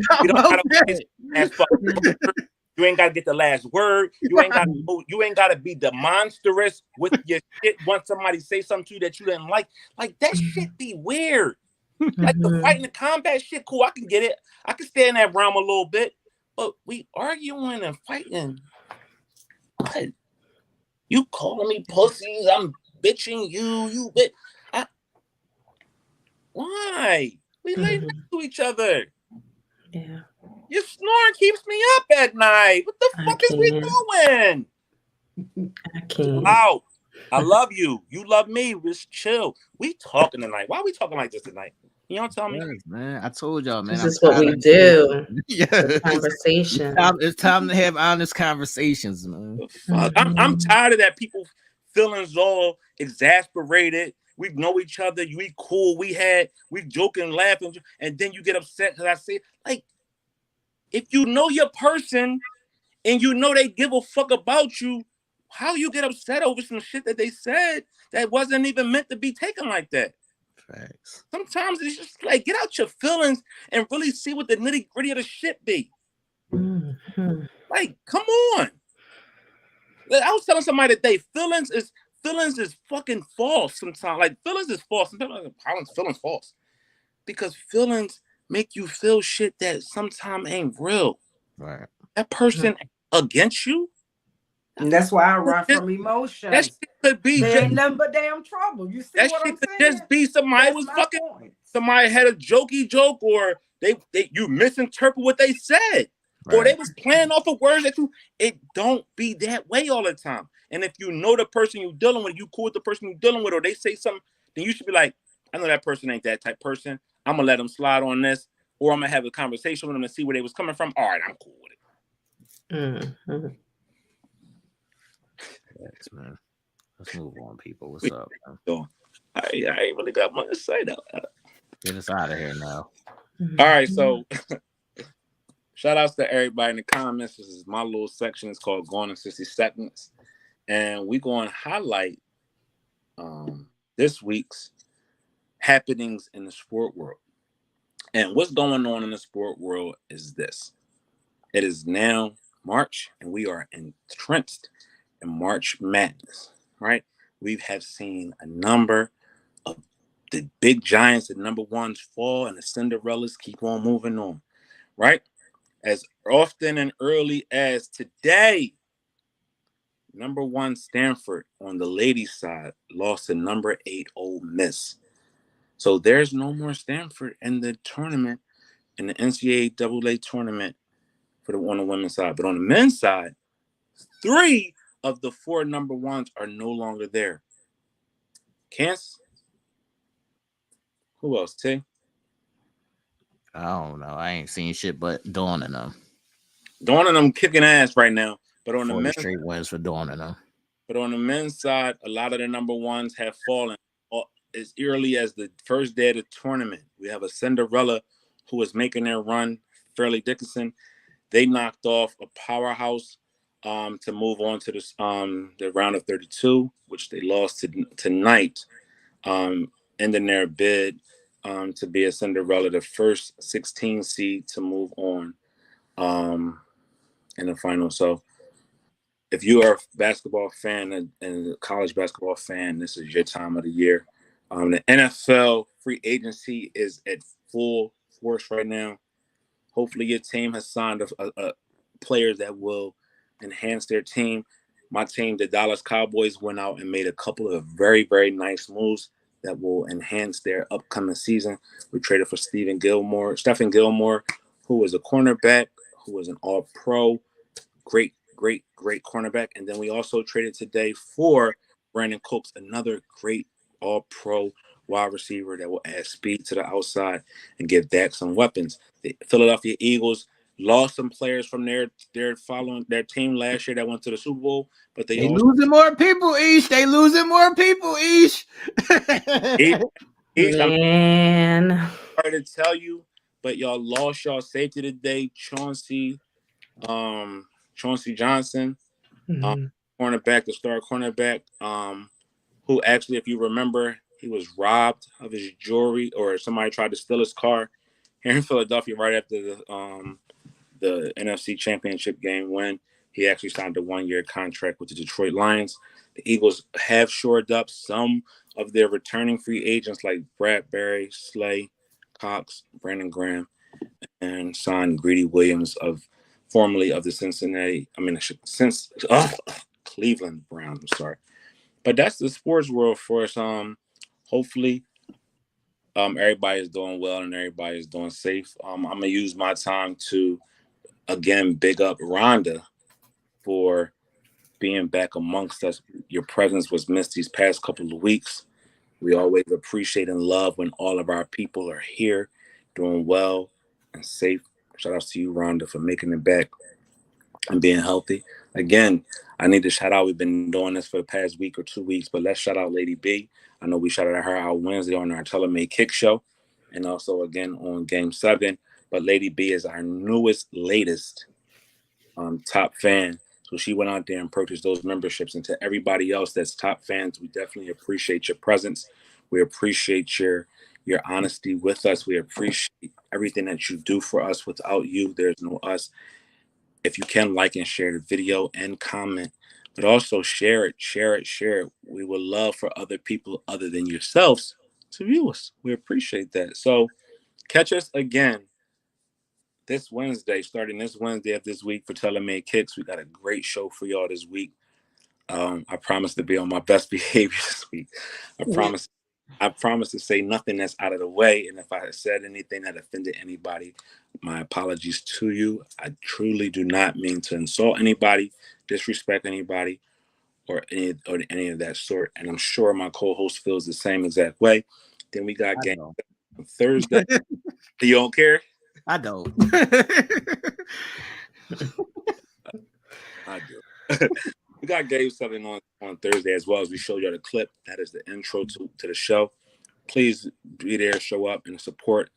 ain't gotta get the last word. You ain't gotta be demonstrous with your shit once somebody say something to you that you didn't like. Like that shit be weird. Like the fighting, the combat shit, cool. I can get it. I can stay in that realm a little bit. But we arguing and fighting. What? You calling me pussies? I'm bitching you. You bitch. Why? We lay next to each other. Yeah. Your snoring keeps me up at night. What the fuck is we doing? I can't. Wow. I love you. You love me. Just chill. We talking tonight. Why are we talking like this tonight? You don't tell me. Yes, man. I told y'all, man. This is what we do. Conversation. It's time to have honest conversations, man. Fuck. I'm tired of that people feelings all exasperated. We know each other. We cool. We joking, laughing, and then you get upset because I say, like, if you know your person and you know they give a fuck about you, how you get upset over some shit that they said that wasn't even meant to be taken like that? Facts. Sometimes it's just like, get out your feelings and really see what the nitty gritty of the shit be. Like, come on. I was telling somebody today, feelings is fucking false sometimes. Like, feelings is false. Sometimes feelings false. Because feelings make you feel shit that sometimes ain't real. Right. That person against you. And that's why I run from emotion. That shit could be there ain't nothing but damn trouble. You see what I'm saying? Just be somebody was fucking point. Somebody had a jokey joke, or you misinterpret what they said. Right. Or they was playing off of words that it don't be that way all the time. And if you know the person you're dealing with, you cool with the person you're dealing with, or they say something, then you should be like, I know that person ain't that type person. I'm gonna let them slide on this, or I'm gonna have a conversation with them to see where they was coming from. All right, I'm cool with it. Yes, man. Let's move on, people. What's up, man? I ain't really got much to say though. Get us out of here now. All right, so shout outs to everybody in the comments. This is my little section. It's called Gone in 60 Seconds. And we're going to highlight this week's happenings in the sport world. And what's going on in the sport world is this. It is now March, and we are entrenched in March Madness, right? We have seen a number of the big giants, the number ones fall, and the Cinderellas keep on moving on, right? As often and early as today, number 1 Stanford on the ladies' side lost to number 8 Ole Miss. So there's no more Stanford in the tournament, in the NCAA tournament on the women's side. But on the men's side, 3 of the 4 number 1s are no longer there. Kansas? Who else, T? I don't know. I ain't seen shit but Dawn and them. Dawn and them kicking ass right now. But on the men's straight wins for Dawn and them. But on the men's side, a lot of the number 1s have fallen as early as the first day of the tournament. We have a Cinderella who was making their run, Fairleigh Dickinson. They knocked off a powerhouse to move on to the round of 32, which they lost tonight, ending their bid to be a Cinderella, the first 16 seed to move on in the final. So if you are a basketball fan and a college basketball fan, this is your time of the year. The NFL free agency is at full force right now. Hopefully your team has signed a players that will enhance their team. My team, the Dallas Cowboys, went out and made a couple of very, very nice moves that will enhance their upcoming season. We traded for Stephen Gilmore, who is a cornerback, who is an all-pro, great cornerback. And then we also traded today for Brandon Cooks, another great all-pro wide receiver that will add speed to the outside and give Dak some weapons. The Philadelphia Eagles lost some players from their following their team last year that went to the Super Bowl, but they also losing more people, Ish. They losing more people, Ish. Man, hard to tell you, but y'all lost y'all safety today, Chauncey Johnson, cornerback, the star cornerback, who actually, if you remember, he was robbed of his jewelry, or somebody tried to steal his car here in Philadelphia right after the NFC Championship game win. He actually signed a 1-year contract with the Detroit Lions. The Eagles have shored up some of their returning free agents like Bradbury, Slay, Cox, Brandon Graham, and signed Greedy Williams, formerly of the Cleveland Browns. I'm sorry. But that's the sports world for us. Hopefully, everybody is doing well and everybody is doing safe. I'm gonna use my time to again big up Rhonda for being back amongst us. Your presence was missed these past couple of weeks. We always appreciate and love when all of our people are here, doing well and safe. Shout out to you, Rhonda, for making it back and being healthy. Again, I need to shout out. We've been doing this for the past week or 2 weeks, but let's shout out Lady B. I know we shouted her out Wednesday on our Telemade Kick Show, and also again on Game 7. But Lady B is our latest top fan. So she went out there and purchased those memberships. And to everybody else that's top fans, we definitely appreciate your presence. We appreciate your honesty with us. We appreciate everything that you do for us. Without you, there's no us. If you can, like and share the video and comment, but also share it. We would love for other people other than yourselves to view us. We appreciate that. So catch us again starting this Wednesday of this week for Telemade Kicks. We got a great show for y'all this week. I promise to be on my best behavior this week. I promise to say nothing that's out of the way. And if I said anything that offended anybody, my apologies to you. I truly do not mean to insult anybody, disrespect anybody, or any of that sort. And I'm sure my co-host feels the same exact way. Then we got game on Thursday. You don't care? I don't. I do. We got Game 7 on Thursday as well, as we show you the clip. That is the intro to the show. Please be there, show up, and support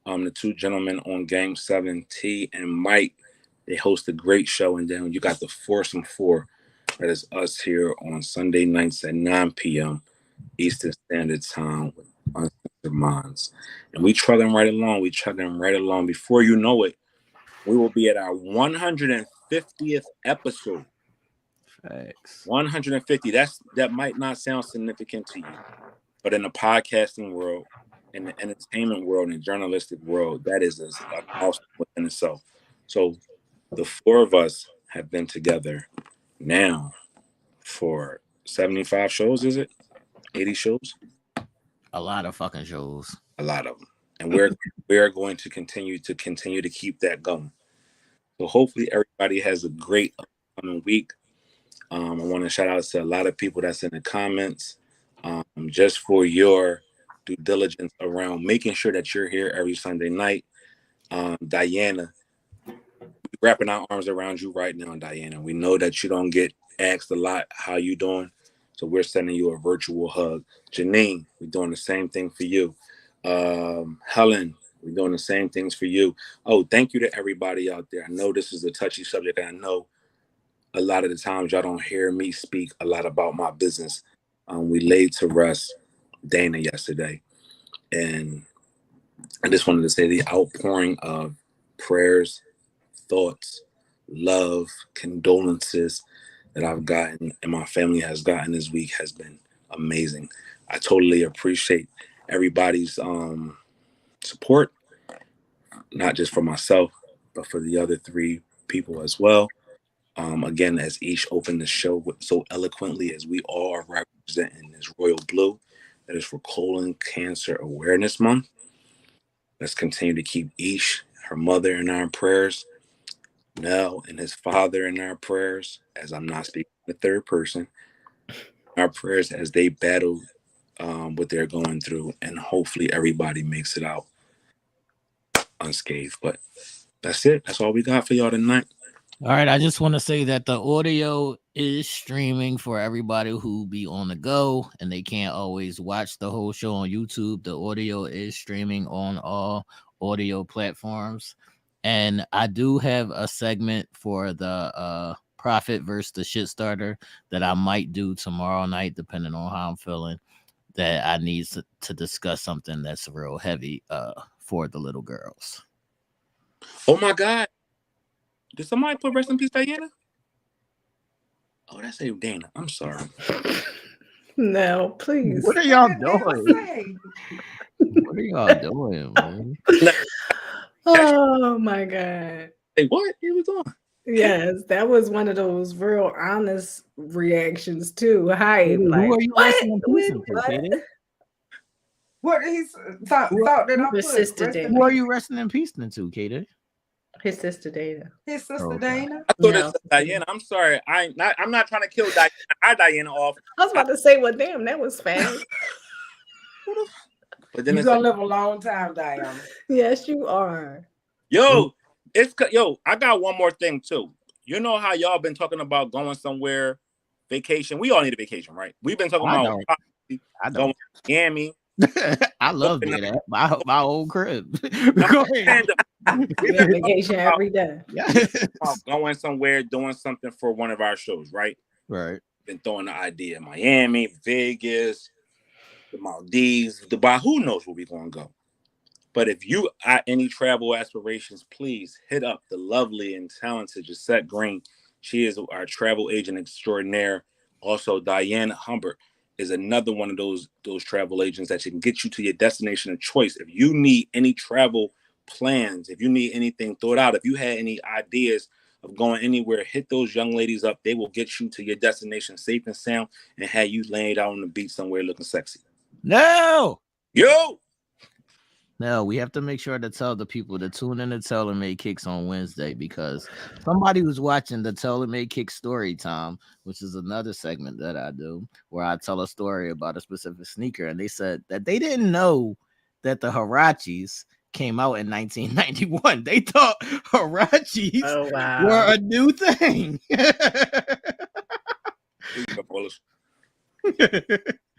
the two gentlemen on Game 7, T and Mike. They host a great show. And then you got the Foursome 4. That is us here on Sunday nights at 9 p.m. Eastern Standard Time with Uncensored Minds. And we chugging right along. Before you know it, we will be at our 150th episode. Thanks. 150. That might not sound significant to you, but in the podcasting world, in the entertainment world, and journalistic world, that is awesome within itself. So the four of us have been together now for 75 shows. Is it 80 shows? A lot of fucking shows. A lot of them, and we're going to continue to keep that going. So hopefully everybody has a great upcoming week. I want to shout out to a lot of people that's in the comments, just for your due diligence around making sure that you're here every Sunday night. Diana, we're wrapping our arms around you right now, Diana. We know that you don't get asked a lot how you doing, so we're sending you a virtual hug. Janine, we're doing the same thing for you. Helen, we're doing the same things for you. Oh, thank you to everybody out there. I know this is a touchy subject, and I know a lot of the times y'all don't hear me speak a lot about my business. We laid to rest Dana yesterday, and I just wanted to say the outpouring of prayers, thoughts, love, condolences that I've gotten and my family has gotten this week has been amazing. I totally appreciate everybody's support, not just for myself, but for the other three people as well. Again, as Ish opened the show so eloquently, as we all are representing this royal blue, that is for Colon Cancer Awareness Month. Let's continue to keep Ish, her mother in our prayers. Nell and his father in our prayers, as I'm not speaking the third person. Our prayers as they battle what they're going through, and hopefully everybody makes it out unscathed. But that's it. That's all we got for y'all tonight. All right, I just want to say that the audio is streaming for everybody who be on the go and they can't always watch the whole show on YouTube. The audio is streaming on all audio platforms. And I do have a segment for the Prophet versus the Shit Starter that I might do tomorrow night, depending on how I'm feeling, that I need to discuss something that's real heavy for the little girls. Oh my God. Did somebody put rest in peace, Diana? Oh, that's Dana. I'm sorry. No, please. What are y'all doing? What are y'all doing, man? Oh my God. Hey, what? He was on. Yes, that was one of those real honest reactions too. Hi, Who like, are you resting in peace into, Katie? What he thought that I put? Sister Dana. Who are you resting in peace into, Katie? His sister Dana. His sister Dana. I thought it said Diana. I'm sorry. I'm not trying to kill Diana off. I was about to say, well, damn, that was fast. But then You're gonna live a long time, Diana. Yes, you are. Yo, I got one more thing too. You know how y'all been talking about going somewhere, vacation. We all need a vacation, right? We've been talking about going to Miami. I love that. My old crib. Go ahead. We have vacation every day. Going somewhere, doing something for one of our shows, right? Right. Been throwing the idea: Miami, Vegas, the Maldives, Dubai. Who knows where we're gonna go? But if you got any travel aspirations, please hit up the lovely and talented Gisette Green. She is our travel agent extraordinaire. Also, Diane Humbert is another one of those travel agents that can get you to your destination of choice. If you need any travel plans, if you need anything thought out, if you had any ideas of going anywhere, hit those young ladies up. They will get you to your destination safe and sound and have you laid out on the beach somewhere looking sexy. No! Yo! No, we have to make sure to tell the people to tune in to Taylor Made Kicks on Wednesday, because somebody was watching the Taylor Made Kicks story time, which is another segment that I do, where I tell a story about a specific sneaker, and they said that they didn't know that the Huaraches came out in 1991. They thought Huaraches were a new thing.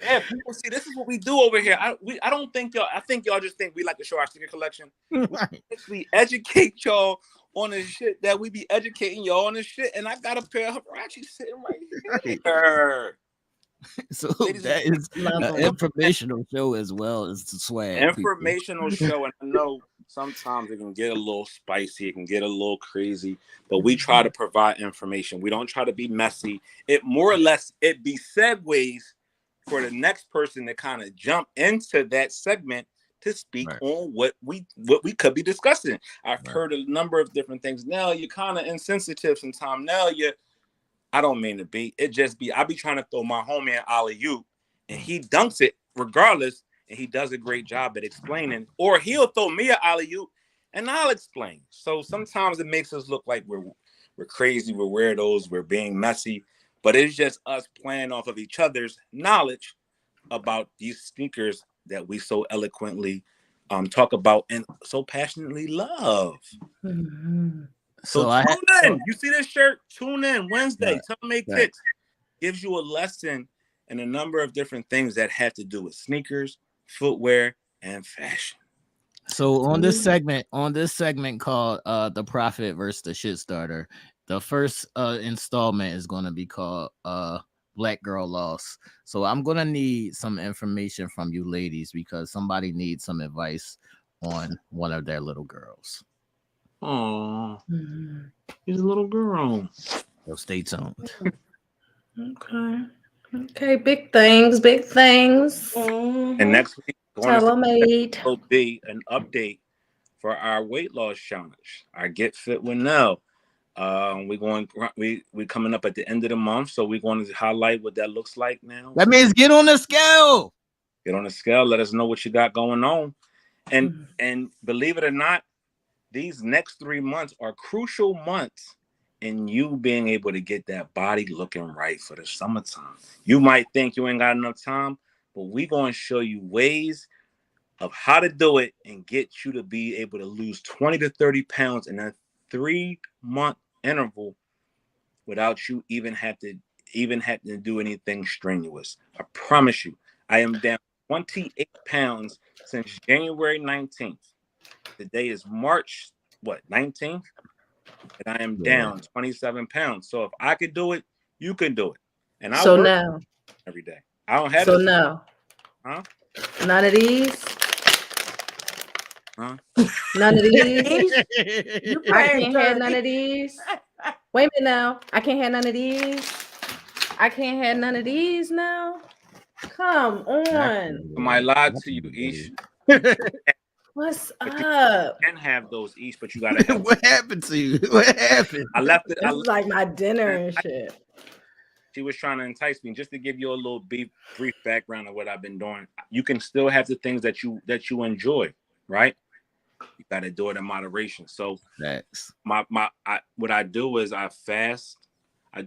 Yeah, people see this is what we do over here. I don't think y'all. I think y'all just think we like to show our sneaker collection. Right. We educate y'all on the shit that we be educating y'all on the shit. And I got a pair of Huaraches sitting right here. So that is an informational show as well as the swag. Informational show, and I know sometimes it can get a little spicy, it can get a little crazy, but we try to provide information. We don't try to be messy. It more or less be segues for the next person to kind of jump into that segment to speak on what we could be discussing. I've heard a number of different things. Now you're kind of insensitive sometimes. Now I don't mean to be. It just be. I be trying to throw my homie an alley-oop, and he dunks it regardless, and he does a great job at explaining. Or he'll throw me an alley-oop, and I'll explain. So sometimes it makes us look like we're crazy, we're weirdos, we're being messy, but it's just us playing off of each other's knowledge about these sneakers that we so eloquently talk about and so passionately love. Mm-hmm. So tune in. You see this shirt? Tune in Wednesday. Taylor Made Kicks gives you a lesson in a number of different things that have to do with sneakers, footwear, and fashion. So on this segment called The Prophet versus the Shit Starter, the first installment is going to be called Black Girl Lost. So I'm going to need some information from you ladies, because somebody needs some advice on one of their little girls. Oh, he's a little girl. So stay tuned. Okay, big things. And next week, will be an update for our weight loss challenge. Our Get Fit with Nell. We coming up at the end of the month, so we're going to highlight what that looks like now. That means get on the scale. Get on the scale. Let us know what you got going on, and believe it or not, these next 3 months are crucial months in you being able to get that body looking right for the summertime. You might think you ain't got enough time, but we're going to show you ways of how to do it and get you to be able to lose 20 to 30 pounds in a 3-month interval without you even having to do anything strenuous. I promise you, I am down 28 pounds since January 19th. Today is March, 19th? And I am down 27 pounds. So if I could do it, you can do it. And I work now every day. I don't have so to. now. Huh? None of these. Huh? None of these. You I playing can't have dirty. none of these. Wait a minute now. I can't have none of these. I can't have none of these now. Come on. I lied to you, Ish. What's But up? you can have those Ish, but you gotta have. What happened to you? What happened? I left it. This is like my dinner and shit. She was trying to entice me. Just to give you a little brief background of what I've been doing. You can still have the things that you enjoy, right? You got to do it in moderation. So that's what I do is I fast.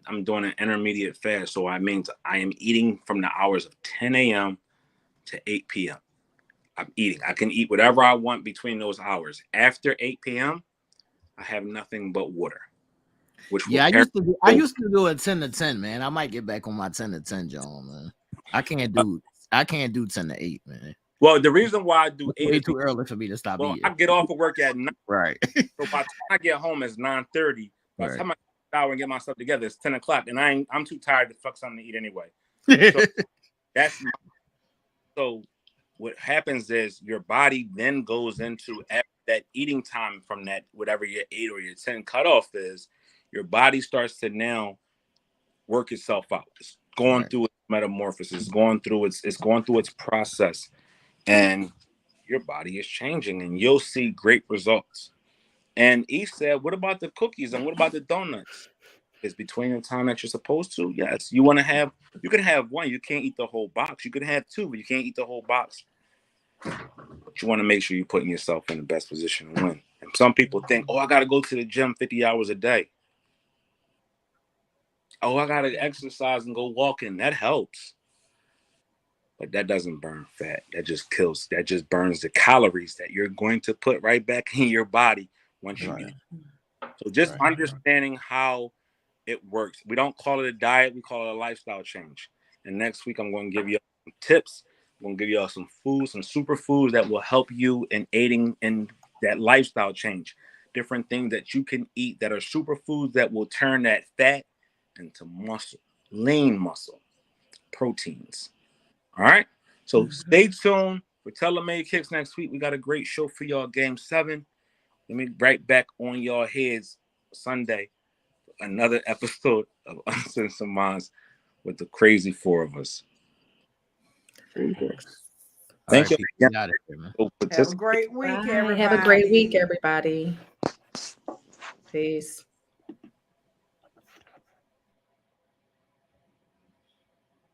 I'm doing an intermediate fast. So I am eating from the hours of 10 a.m. to 8 p.m. I'm eating. I can eat whatever I want between those hours. After 8 p.m., I have nothing but water. I used to do a 10 to 10, man. I might get back on my 10 to 10, John, man. I can't do 10 to 8, man. Well, the reason why I do 8 way too early for me to stop eating. I get off of work at 9. Right. So by the time I get home, it's 9:30. By the time I shower and get myself together, it's 10 o'clock, and I'm too tired to fuck something to eat anyway. So what happens is your body then goes into that eating time from that whatever your 8 or your 10 cutoff is. Your body starts to now work itself out. It's going through its metamorphosis. It's going through its process, and your body is changing, and you'll see great results. And Eve said, "What about the cookies and what about the donuts? It's between the time that you're supposed to. Yes, you can have one. You can't eat the whole box. You can have two, but you can't eat the whole box. But you want to make sure you're putting yourself in the best position to win. And some people think, oh, I got to go to the gym 50 hours a day. Oh, I got to exercise and go walking. That helps. But that doesn't burn fat. That just burns the calories that you're going to put right back in your body once you eat. So just understanding how it works. We don't call it a diet. We call it a lifestyle change. And next week, I'm going to give you some tips. I'm going to give you all some foods, some superfoods that will help you in aiding in that lifestyle change. Different things that you can eat that are superfoods that will turn that fat into muscle, lean muscle, proteins. All right. So stay tuned for Telemade Kicks next week. We got a great show for y'all. Game 7. Let me right back on y'all heads Sunday. Another episode of Uncensored Minds with the crazy four of us. Thank you. Have a great week, everybody. Have a great week, everybody. Peace.